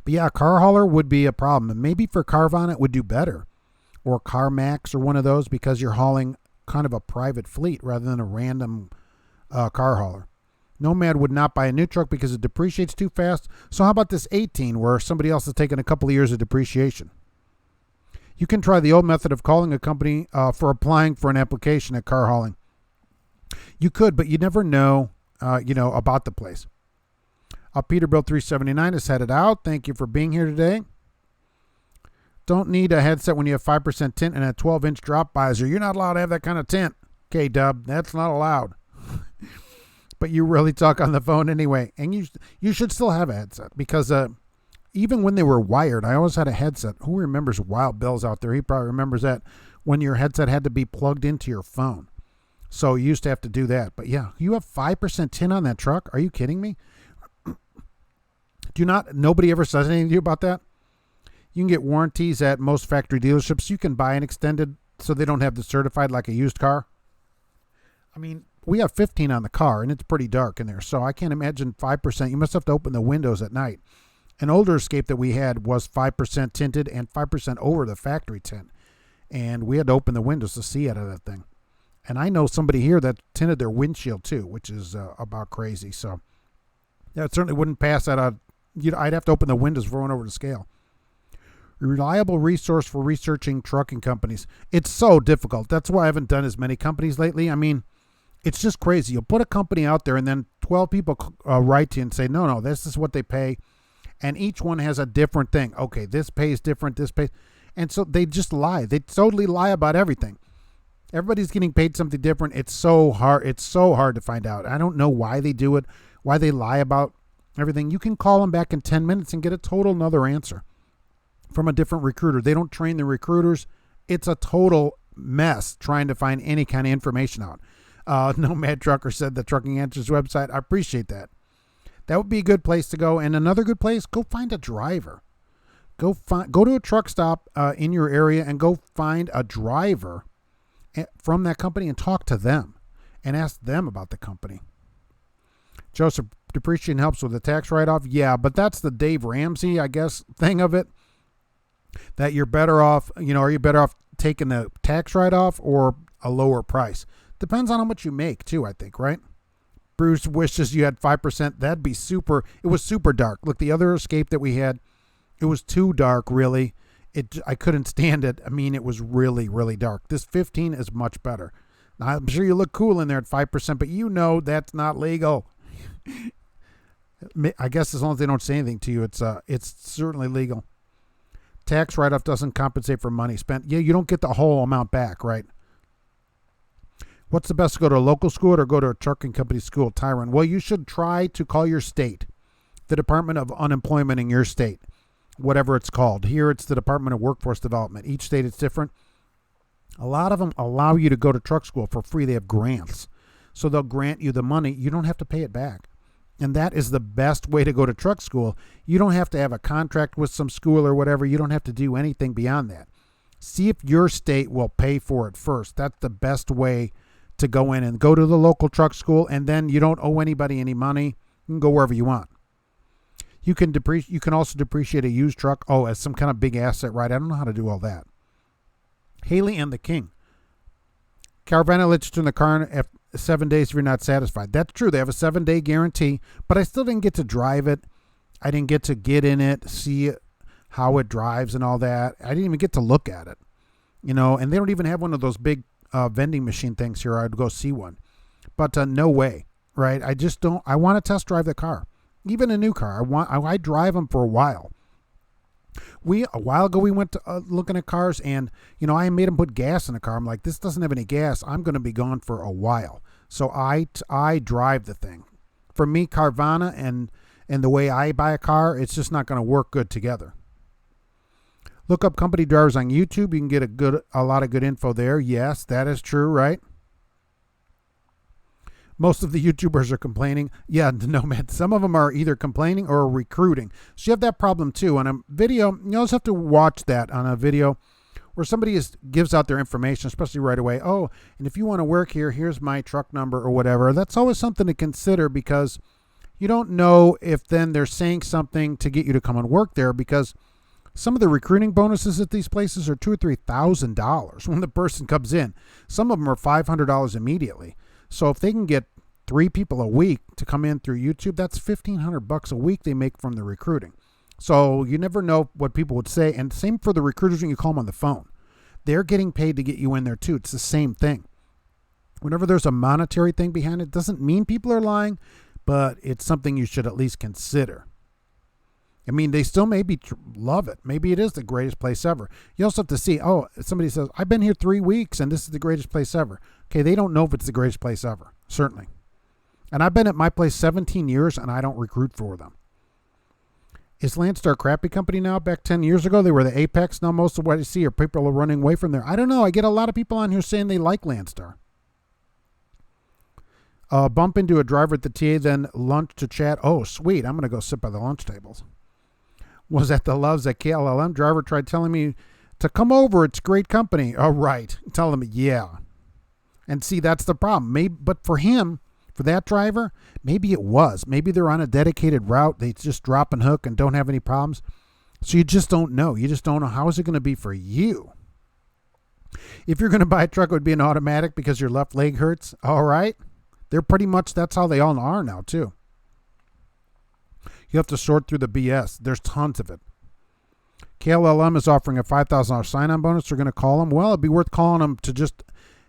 A: But yeah, car hauler would be a problem. And maybe for Carvana, it would do better. Or CarMax or one of those because you're hauling kind of a private fleet rather than a random car hauler. Nomad would not buy a new truck because it depreciates too fast. So how about this 18 where somebody else has taken a couple of years of depreciation? You can try the old method of calling a company for applying for an application at car hauling. You could, but you never know, about the place. Peterbilt 379 is headed out. Thank you for being here today. Don't need a headset when you have 5% tint and a 12-inch drop visor. You're not allowed to have that kind of tint. Okay, Dub, that's not allowed. But you really talk on the phone anyway. And you should still have a headset because even when they were wired, I always had a headset. Who remembers Wild Bill's out there? He probably remembers that when your headset had to be plugged into your phone. So you used to have to do that. But yeah, you have 5% tint on that truck? Are you kidding me? Nobody ever says anything to you about that? You can get warranties at most factory dealerships. You can buy an extended so they don't have the certified like a used car. I mean, we have 15 on the car, and it's pretty dark in there, so I can't imagine 5%. You must have to open the windows at night. An older Escape that we had was 5% tinted and 5% over the factory tint, and we had to open the windows to see out of that thing. And I know somebody here that tinted their windshield too, which is about crazy. So that certainly wouldn't pass that out. I'd have to open the windows before I went over the scale. Reliable resource for researching trucking companies. It's so difficult. That's why I haven't done as many companies lately. I mean, it's just crazy. You'll put a company out there and then 12 people write to you and say, no, this is what they pay. And each one has a different thing. Okay, this pays different, this pays. And so they just lie. They totally lie about everything. Everybody's getting paid something different. It's so hard. It's so hard to find out. I don't know why they do it, why they lie about everything. You can call them back in 10 minutes and get a total another answer from a different recruiter. They don't train the recruiters. It's a total mess trying to find any kind of information out. Nomad Trucker said the Trucking Answers website. I appreciate that. That would be a good place to go. And another good place, go find a driver. Go to a truck stop in your area and go find a driver from that company and talk to them and ask them about the company. Joseph, depreciation helps with the tax write-off. Yeah, but that's the Dave Ramsey, I guess, thing of it. That you're better off, are you better off taking the tax write-off or a lower price? Depends on how much you make too, I think, right? Bruce wishes you had 5%. That'd be super. It was super dark. Look, the other Escape that we had, it was too dark, really. I couldn't stand it. I mean, it was really, really dark. This 15 is much better. Now, I'm sure you look cool in there at 5%, but that's not legal. I guess as long as they don't say anything to you, it's certainly legal. Tax write-off doesn't compensate for money spent. Yeah, you don't get the whole amount back, right? What's the best to go to a local school or go to a trucking company school, Tyron? Well, you should try to call your state, the Department of Unemployment in your state, whatever it's called. Here it's the Department of Workforce Development. Each state is different. A lot of them allow you to go to truck school for free. They have grants. So they'll grant you the money. You don't have to pay it back. And that is the best way to go to truck school. You don't have to have a contract with some school or whatever. You don't have to do anything beyond that. See if your state will pay for it first. That's the best way to go in and go to the local truck school, and then you don't owe anybody any money. You can go wherever you want. You can also depreciate a used truck, as some kind of big asset, right? I don't know how to do all that. Haley and the King. Carvana lets you turn the car in after 7 days if you're not satisfied. That's true. They have a 7-day guarantee, but I still didn't get to drive it. I didn't get to get in it, see how it drives and all that. I didn't even get to look at it, and they don't even have one of those big vending machine things here. I'd go see one, but no way, right? I just don't. I want to test drive the car, even a new car. I drive them for a while. A while ago we went to, looking at cars, and I made them put gas in the car. I'm like, this doesn't have any gas. I'm going to be gone for a while, so I drive the thing. For me, Carvana and the way I buy a car, it's just not going to work good together. Look up company drivers on YouTube. You can get a lot of good info there. Yes, that is true, right? Most of the YouTubers are complaining. Yeah, no, man. Some of them are either complaining or recruiting. So you have that problem too. On a video, you always have to watch that on a video where somebody gives out their information, especially right away. Oh, and if you want to work here, here's my truck number or whatever. That's always something to consider, because you don't know if then they're saying something to get you to come and work there, because some of the recruiting bonuses at these places are $2,000 or $3,000 when the person comes in. Some of them are $500 immediately. So if they can get 3 people a week to come in through YouTube, that's $1,500 a week they make from the recruiting. So you never know what people would say. And same for the recruiters when you call them on the phone. They're getting paid to get you in there too. It's the same thing. Whenever there's a monetary thing behind it, doesn't mean people are lying, but it's something you should at least consider. I mean, they still maybe love it. Maybe it is the greatest place ever. You also have to see, somebody says, I've been here 3 weeks and this is the greatest place ever. Okay, they don't know if it's the greatest place ever, certainly. And I've been at my place 17 years and I don't recruit for them. Is Landstar a crappy company now? Back 10 years ago, they were the apex. Now most of what I see are people are running away from there. I don't know. I get a lot of people on here saying they like Landstar. Bump into a driver at the TA, then lunch to chat. Oh, sweet. I'm going to go sit by the lunch tables. Was at the Loves at KLLM. Driver tried telling me to come over. It's great company. Oh, right. Tell him, yeah. And see, that's the problem. But for him, for that driver, maybe it was. Maybe they're on a dedicated route. They just drop and hook and don't have any problems. So you just don't know. You just don't know. How is it going to be for you? If you're going to buy a truck, it would be an automatic because your left leg hurts. All right. They're pretty much, that's how they all are now, too. You have to sort through the BS. There's tons of it. KLLM is offering a $5,000 sign-on bonus. They're going to call them. Well, it'd be worth calling them to just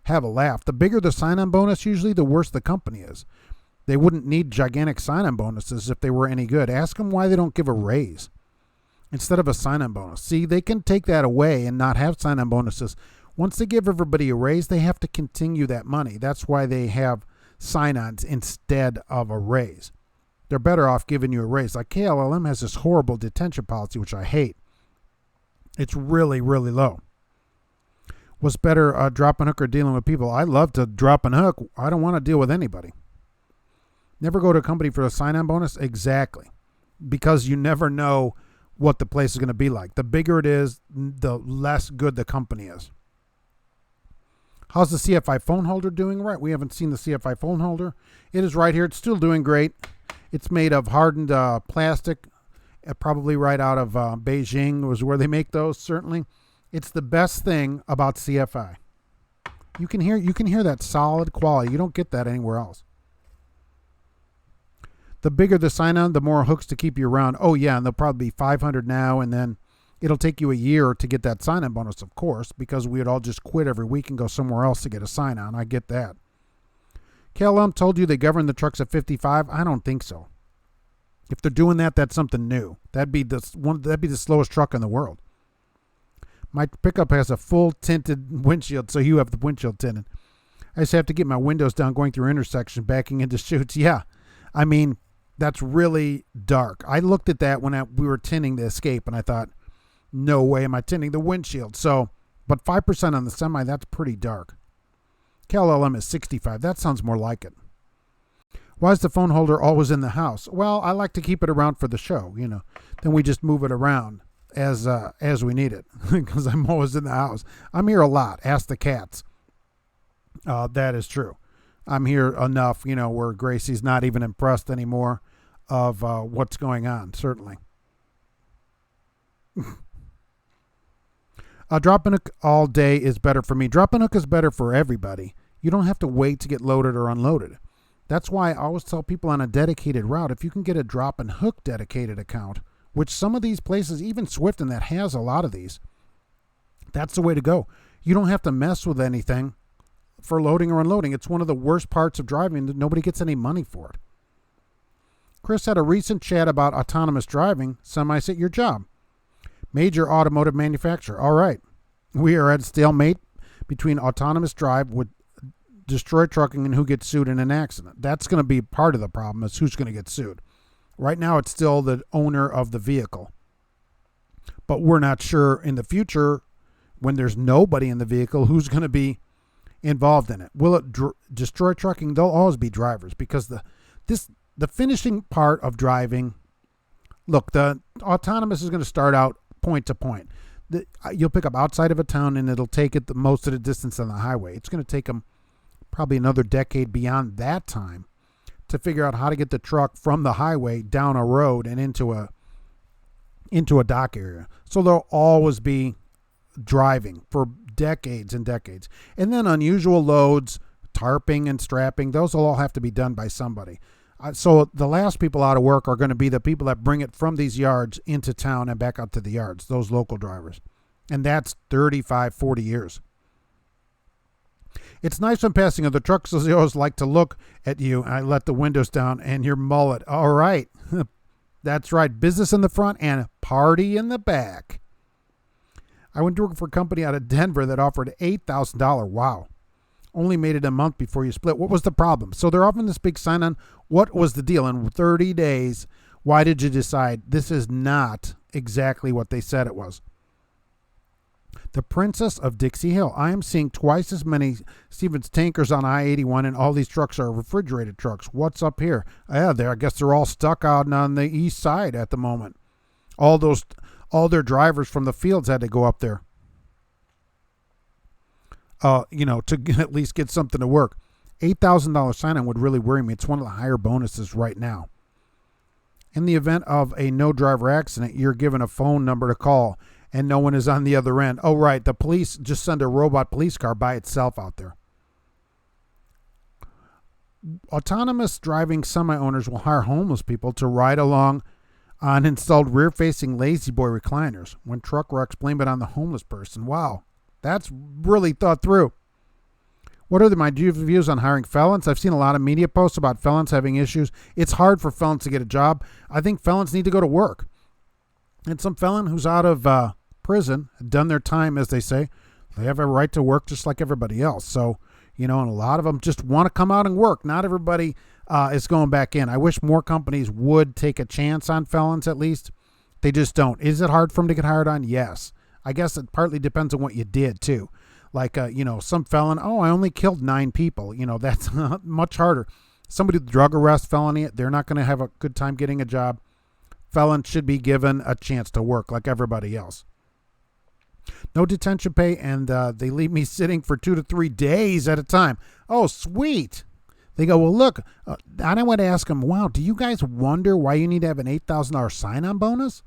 A: have a laugh. The bigger the sign-on bonus, usually the worse the company is. They wouldn't need gigantic sign-on bonuses if they were any good. Ask them why they don't give a raise instead of a sign-on bonus. See, they can take that away and not have sign-on bonuses. Once they give everybody a raise, they have to continue that money. That's why they have sign-ons instead of a raise. They're better off giving you a raise. Like KLLM has this horrible detention policy, which I hate. It's really, really low. What's better, drop and hook or dealing with people? I love to drop and hook. I don't want to deal with anybody. Never go to a company for a sign-on bonus? Exactly. Because you never know what the place is going to be like. The bigger it is, the less good the company is. How's the CFI phone holder doing? Right, we haven't seen the CFI phone holder. It is right here. It's still doing great. It's made of hardened plastic, probably right out of Beijing was where they make those, certainly. It's the best thing about CFI. You can hear that solid quality. You don't get that anywhere else. The bigger the sign-on, the more hooks to keep you around. Oh, yeah, and they'll probably be 500 now, and then it'll take you a year to get that sign-on bonus, of course, because we would all just quit every week and go somewhere else to get a sign-on. I get that. KLM told you they govern the trucks at 55. I don't think so. If they're doing that, that's something new. That'd be the slowest truck in the world. My pickup has a full tinted windshield, so you have the windshield tinted. I just have to get my windows down going through intersection, backing into chutes. Yeah, I mean, that's really dark. I looked at that when we were tinting the Escape, and I thought, no way am I tinting the windshield. So, but 5% on the semi, that's pretty dark. KLLM is 65. That sounds more like it. Why is the phone holder always in the house? Well, I like to keep it around for the show, Then we just move it around as we need it because I'm always in the house. I'm here a lot. Ask the cats. That is true. I'm here enough, where Gracie's not even impressed anymore of what's going on, certainly. Drop and hook all day is better for me. Drop and hook is better for everybody. You don't have to wait to get loaded or unloaded. That's why I always tell people on a dedicated route, if you can get a drop and hook dedicated account, which some of these places, even Swifton that has a lot of these, that's the way to go. You don't have to mess with anything for loading or unloading. It's one of the worst parts of driving that nobody gets any money for it. Chris had a recent chat about autonomous driving. Semis at your job. Major automotive manufacturer. All right. We are at a stalemate between autonomous drive with Detroit trucking and who gets sued in an accident. That's going to be part of the problem is who's going to get sued. Right now, it's still the owner of the vehicle. But we're not sure in the future when there's nobody in the vehicle who's going to be involved in it. Will it destroy trucking? They'll always be drivers because the finishing part of driving, look, the autonomous is going to start out point to point. You'll pick up outside of a town and it'll take it the most of the distance on the highway. It's going to take them probably another decade beyond that time to figure out how to get the truck from the highway down a road and into a dock area. So they'll always be driving for decades and decades. And then unusual loads, tarping and strapping, those will all have to be done by somebody. So the last people out of work are going to be the people that bring it from these yards into town and back out to the yards, those local drivers. And that's 35, 40 years. It's nice when passing other trucks. They always like to look at you. I let the windows down and your mullet. All right. That's right. Business in the front and party in the back. I went to work for a company out of Denver that offered $8,000. Wow. Only made it a month before you split. What was the problem? So they're offering this big sign on. What was the deal? In 30 days, why did you decide this is not exactly what they said it was? The Princess of Dixie Hill. I am seeing twice as many Stevens tankers on I-81, and all these trucks are refrigerated trucks. What's up here? Yeah, I guess they're all stuck out on the east side at the moment. All their drivers from the fields had to go up there. To at least get something to work. $8,000 sign-on would really worry me. It's one of the higher bonuses right now. In the event of a no-driver accident, you're given a phone number to call, and no one is on the other end. Oh, right. The police just send a robot police car by itself out there. Autonomous driving semi-owners will hire homeless people to ride along on installed rear-facing lazy boy recliners. When truck wrecks, blame it on the homeless person. Wow. That's really thought through. What are my views on hiring felons? I've seen a lot of media posts about felons having issues. It's hard for felons to get a job. I think felons need to go to work. And some felon who's out of prison, done their time, as they say, they have a right to work just like everybody else. So, and a lot of them just want to come out and work. Not everybody is going back in. I wish more companies would take a chance on felons at least. They just don't. Is it hard for them to get hired on? Yes. I guess it partly depends on what you did, too. Like, some felon, I only killed 9 people. That's much harder. Somebody with drug arrest felony, they're not going to have a good time getting a job. Felons should be given a chance to work like everybody else. No detention pay, and they leave me sitting for 2 to 3 days at a time. Oh, sweet. They go, well, look, and I want to ask them, wow, do you guys wonder why you need to have an $8,000 sign-on bonus?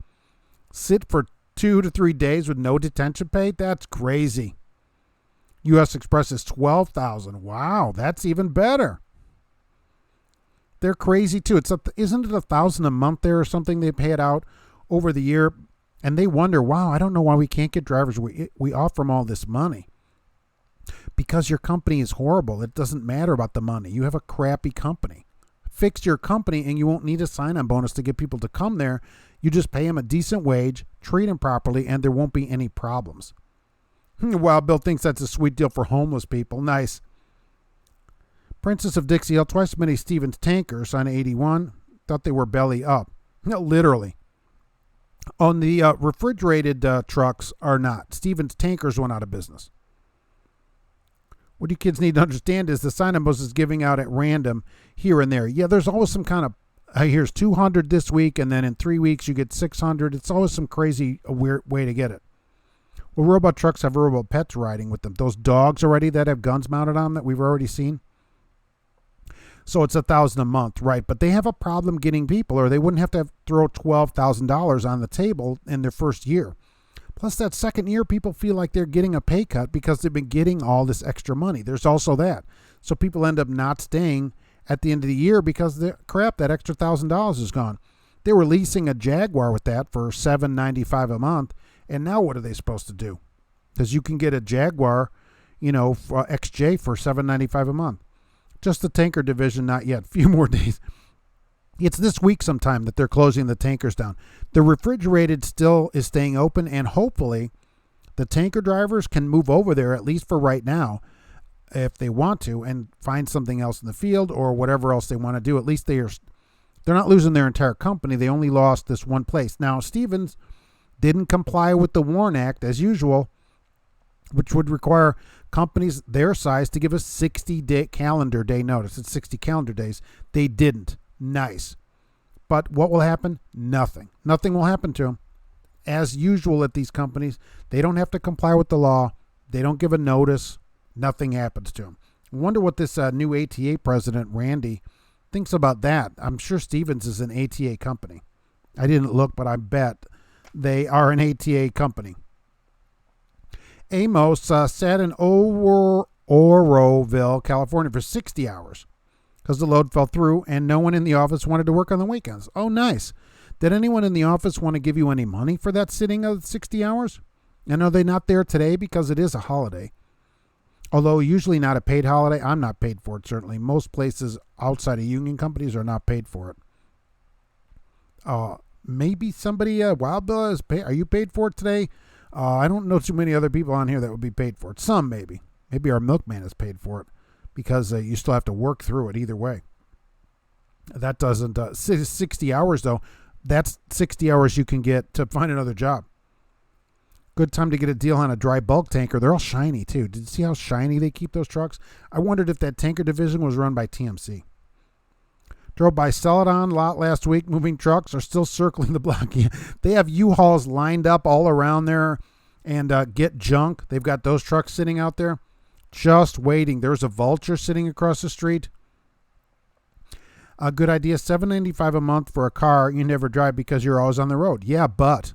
A: Sit for 2 to 3 days with no detention pay? That's crazy. U.S. Express is $12,000. Wow, that's even better. They're crazy too. Isn't it $1,000 a month there or something they pay it out over the year? And they wonder, wow, I don't know why we can't get drivers. We offer them all this money. Because your company is horrible. It doesn't matter about the money. You have a crappy company. Fix your company and you won't need a sign-on bonus to get people to come there. You just pay them a decent wage, treat them properly, and there won't be any problems. Well, Bill thinks that's a sweet deal for homeless people. Nice. Princess of Dixie Hill, twice as many Stevens tankers on 81. Thought they were belly up. No, literally. On the refrigerated trucks are not. Stevens tankers went out of business. What you kids need to understand is the sign-up bonus is giving out at random here and there. Yeah, there's always some kind of, here's 200 this week, and then in 3 weeks you get 600. It's always some crazy, weird way to get it. Well, robot trucks have robot pets riding with them. Those dogs already that have guns mounted on them that we've already seen. So it's $1,000 a month, right? But they have a problem getting people, or they wouldn't have to throw $12,000 on the table in their first year. Plus, that second year, people feel like they're getting a pay cut because they've been getting all this extra money. There's also that. So people end up not staying at the end of the year because, that extra $1,000 is gone. They were leasing a Jaguar with that for $795 a month, and now what are they supposed to do? Because you can get a Jaguar, for XJ for $795 a month. Just the tanker division, not yet. Few more days. It's this week sometime that they're closing the tankers down. The refrigerated still is staying open, and hopefully the tanker drivers can move over there, at least for right now, if they want to, and find something else in the field or whatever else they want to do. At least they're not losing their entire company. They only lost this one place. Now, Stevens didn't comply with the WARN Act, as usual, which would require companies their size to give a 60-day calendar day notice. It's 60 calendar days. They didn't. Nice. But what will happen? Nothing. Nothing will happen to them. As usual at these companies, they don't have to comply with the law. They don't give a notice. Nothing happens to them. I wonder what this new ATA president, Randy, thinks about that. I'm sure Stevens is an ATA company. I didn't look, but I bet they are an ATA company. Amos sat in Oroville, California for 60 hours because the load fell through and no one in the office wanted to work on the weekends. Oh, nice. Did anyone in the office want to give you any money for that sitting of 60 hours? And are they not there today because it is a holiday? Although usually not a paid holiday. I'm not paid for it, certainly. Most places outside of union companies are not paid for it. Maybe somebody, Wild Bill, is paid. Are you paid for it today? I don't know too many other people on here that would be paid for it. Some maybe. Maybe our milkman is paid for it because you still have to work through it either way. That doesn't, 60 hours though, that's 60 hours you can get to find another job. Good time to get a deal on a dry bulk tanker. They're all shiny too. Did you see how shiny they keep those trucks? I wondered if that tanker division was run by TMC. Drove by Celadon lot last week. Moving trucks are still circling the block. They have U-Hauls lined up all around there and get junk. They've got those trucks sitting out there just waiting. There's a Vulture sitting across the street. A good idea, $795 a month for a car you never drive because you're always on the road. Yeah, but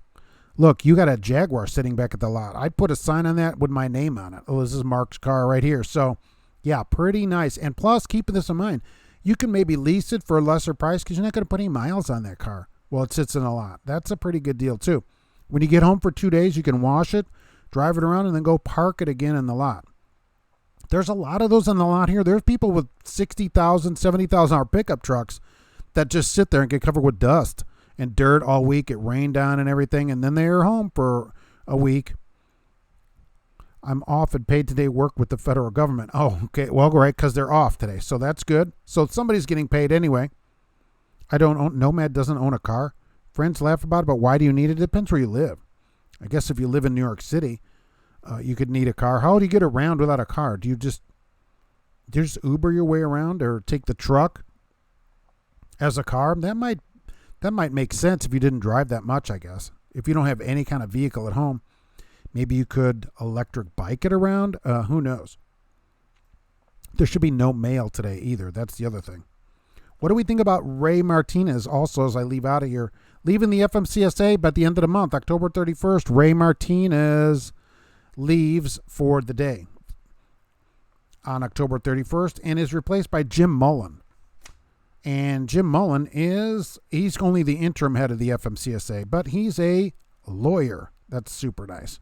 A: look, you got a Jaguar sitting back at the lot. I'd put a sign on that with my name on it. Oh, this is Mark's car right here. So, yeah, pretty nice. And plus, keeping this in mind, you can maybe lease it for a lesser price because you're not going to put any miles on that car while it sits in a lot. That's a pretty good deal, too. When you get home for 2 days, you can wash it, drive it around, and then go park it again in the lot. There's a lot of those in the lot here. There's people with $60,000, $70,000 pickup trucks that just sit there and get covered with dust and dirt all week. It rained on and everything, and then they're home for a week. I'm off and paid today work with the federal government. Oh, okay. Well, right, because they're off today. So that's good. So somebody's getting paid anyway. I don't own, Nomad doesn't own a car. Friends laugh about it, but why do you need it? It depends where you live. I guess if you live in New York City, you could need a car. How do you get around without a car? Do you just Uber your way around or take the truck as a car? That might make sense if you didn't drive that much, I guess. If you don't have any kind of vehicle at home. Maybe you could electric bike it around. Who knows? There should be no mail today either. That's the other thing. What do we think about Ray Martinez also as I leave out of here? Leaving the FMCSA by the end of the month, October 31st. Ray Martinez leaves for the day on October 31st and is replaced by Jim Mullen. And Jim Mullen he's only the interim head of the FMCSA, but he's a lawyer. That's super nice.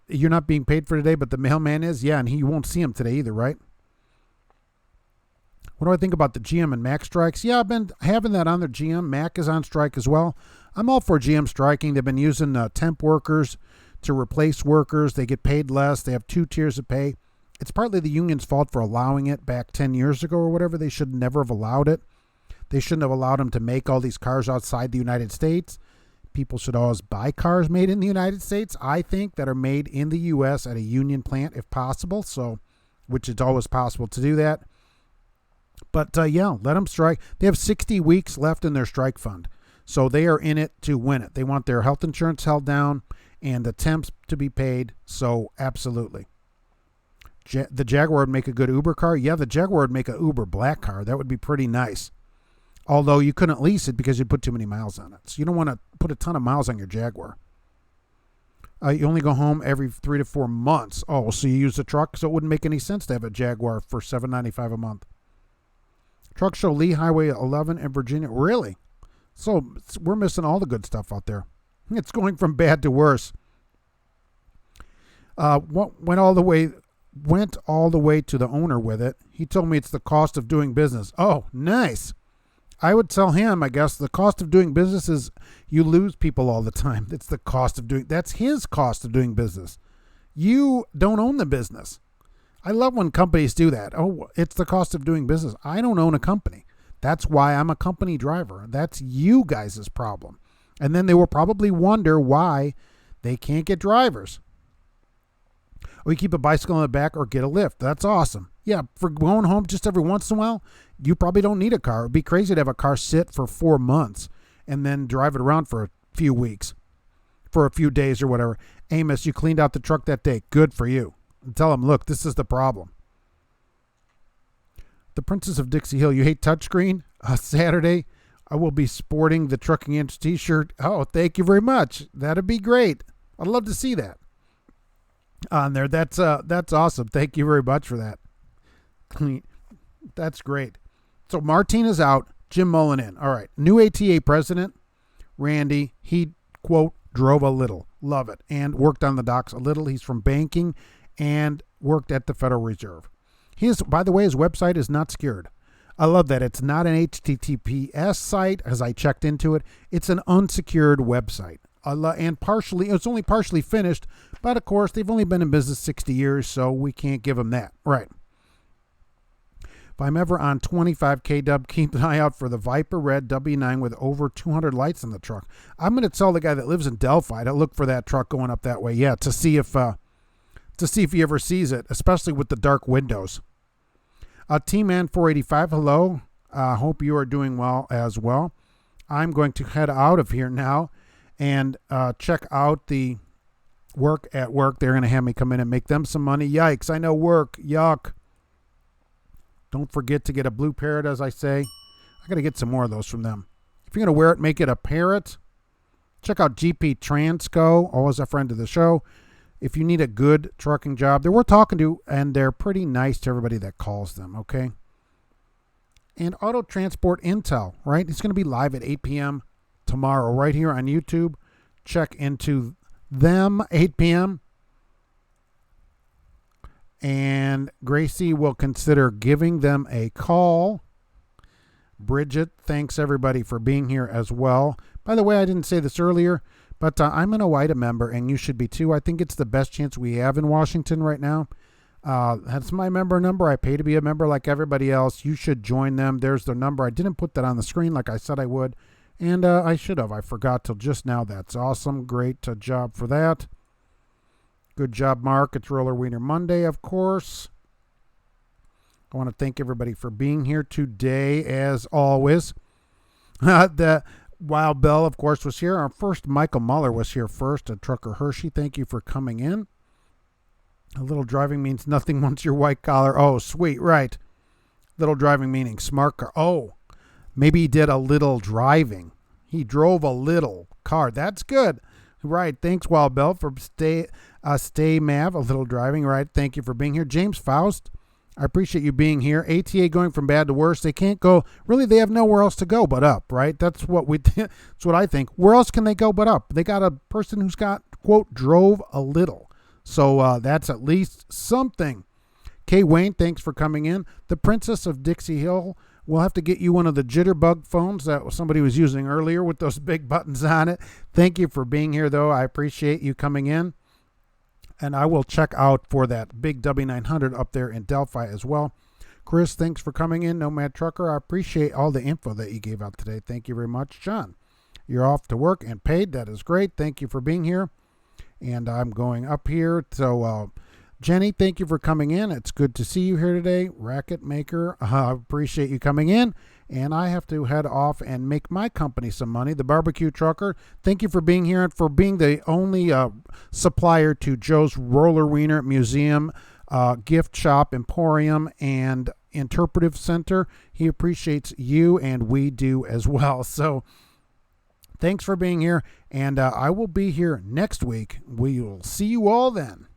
A: You're not being paid for today, but the mailman is? Yeah, and you won't see him today either, right? What do I think about the GM and Mack strikes? Yeah, I've been having that on their GM. Mack is on strike as well. I'm all for GM striking. They've been using temp workers to replace workers. They get paid less. They have 2 tiers of pay. It's partly the union's fault for allowing it back 10 years ago or whatever. They should never have allowed it. They shouldn't have allowed them to make all these cars outside the United States people should always buy cars made in the United States, I think, that are made in the U.S. at a union plant if possible, so which is always possible to do that. But, yeah, let them strike. They have 60 weeks left in their strike fund, so they are in it to win it. They want their health insurance held down and the temps to be paid, so absolutely. The Jaguar would make a good Uber car. Yeah, the Jaguar would make a Uber black car. That would be pretty nice. Although you couldn't lease it because you'd put too many miles on it. So you don't want to put a ton of miles on your Jaguar. You only go home every 3 to 4 months. Oh, so you use the truck? So it wouldn't make any sense to have a Jaguar for $795 a month. Truck show Lee Highway 11 in Virginia. Really? So we're missing all the good stuff out there. It's going from bad to worse. Went all the way to the owner with it. He told me it's the cost of doing business. Oh, nice. I would tell him, I guess, the cost of doing business is you lose people all the time. It's the cost of doing, that's his cost of doing business. You don't own the business. I love when companies do that. Oh, it's the cost of doing business. I don't own a company. That's why I'm a company driver. That's you guys' problem. And then they will probably wonder why they can't get drivers. Or you keep a bicycle in the back or get a lift. That's awesome. Yeah, for going home just every once in a while, you probably don't need a car. It would be crazy to have a car sit for 4 months and then drive it around for a few weeks, for a few days or whatever. Amos, you cleaned out the truck that day. Good for you. And tell them, look, this is the problem. The Princess of Dixie Hill, you hate touchscreen? Saturday, I will be sporting the Trucking Inch t-shirt. Oh, thank you very much. That'd be great. I'd love to see that on there. That's awesome. Thank you very much for that. That's great. So Martinez out, Jim Mullen in. All right. New ATA president, Randy. He, quote, drove a little. Love it. And worked on the docks a little. He's from banking and worked at the Federal Reserve. By the way, his website is not secured. I love that. It's not an HTTPS site, as I checked into it. It's an unsecured website. And it's only partially finished, but of course, they've only been in business 60 years, so we can't give them that. Right. If I'm ever on 25K dub, keep an eye out for the Viper Red W9 with over 200 lights in the truck. I'm going to tell the guy that lives in Delphi to look for that truck going up that way. Yeah, to see if he ever sees it, especially with the dark windows. T-Man 485, hello. Hope you are doing well as well. I'm going to head out of here now and check out the work at work. They're going to have me come in and make them some money. Yikes, I know work. Yuck. Don't forget to get a blue parrot, as I say. I got to get some more of those from them. If you're going to wear it, make it a parrot. Check out GP Transco, always a friend of the show. If you need a good trucking job, they're worth talking to, and they're pretty nice to everybody that calls them, okay? And Auto Transport Intel, right? It's going to be live at 8 p.m. tomorrow right here on YouTube. Check into them, 8 p.m. And Gracie will consider giving them a call. Bridget, thanks everybody for being here as well. By the way, I didn't say this earlier, but I'm an OIDA member, and you should be too. I think it's the best chance we have in Washington right now. That's my member number. I pay to be a member like everybody else. You should join them. There's their number. I didn't put that on the screen like I said I would, and I should have. I forgot till just now. That's awesome. Great job for that. Good job, Mark. It's Roller Wiener Monday, of course. I want to thank everybody for being here today, as always. The Wild Bell, of course, was here. Our first Michael Muller was here first. Trucker Hershey, thank you for coming in. A little driving means nothing once you're white collar. Oh, sweet, right. Little driving meaning smart car. Oh, maybe he did a little driving. He drove a little car. That's good. Right. Thanks, Wild Bell, for stay Mav, a little driving. Right. Thank you for being here. James Faust, I appreciate you being here. ATA going from bad to worse. They can't go. Really, they have nowhere else to go but up, right? That's what that's what I think. Where else can they go but up? They got a person who's got, quote, drove a little. So that's at least something. Kay Wayne, thanks for coming in. The Princess of Dixie Hill, we'll have to get you one of the Jitterbug phones that somebody was using earlier with those big buttons on it. Thank you for being here, though. I appreciate you coming in. And I will check out for that big W900 up there in Delphi as well. Chris, thanks for coming in. Nomad Trucker, I appreciate all the info that you gave out today. Thank you very much. John, You're off to work and paid. That is great. Thank you for being here. And I'm going up here. So, Jenny, thank you for coming in. It's good to see you here today. Racket Maker, appreciate you coming in. And I have to head off and make my company some money, the Barbecue Trucker. Thank you for being here and for being the only supplier to Joe's Roller Wiener Museum, Gift Shop, Emporium, and Interpretive Center. He appreciates you, and we do as well. So thanks for being here, and I will be here next week. We will see you all then.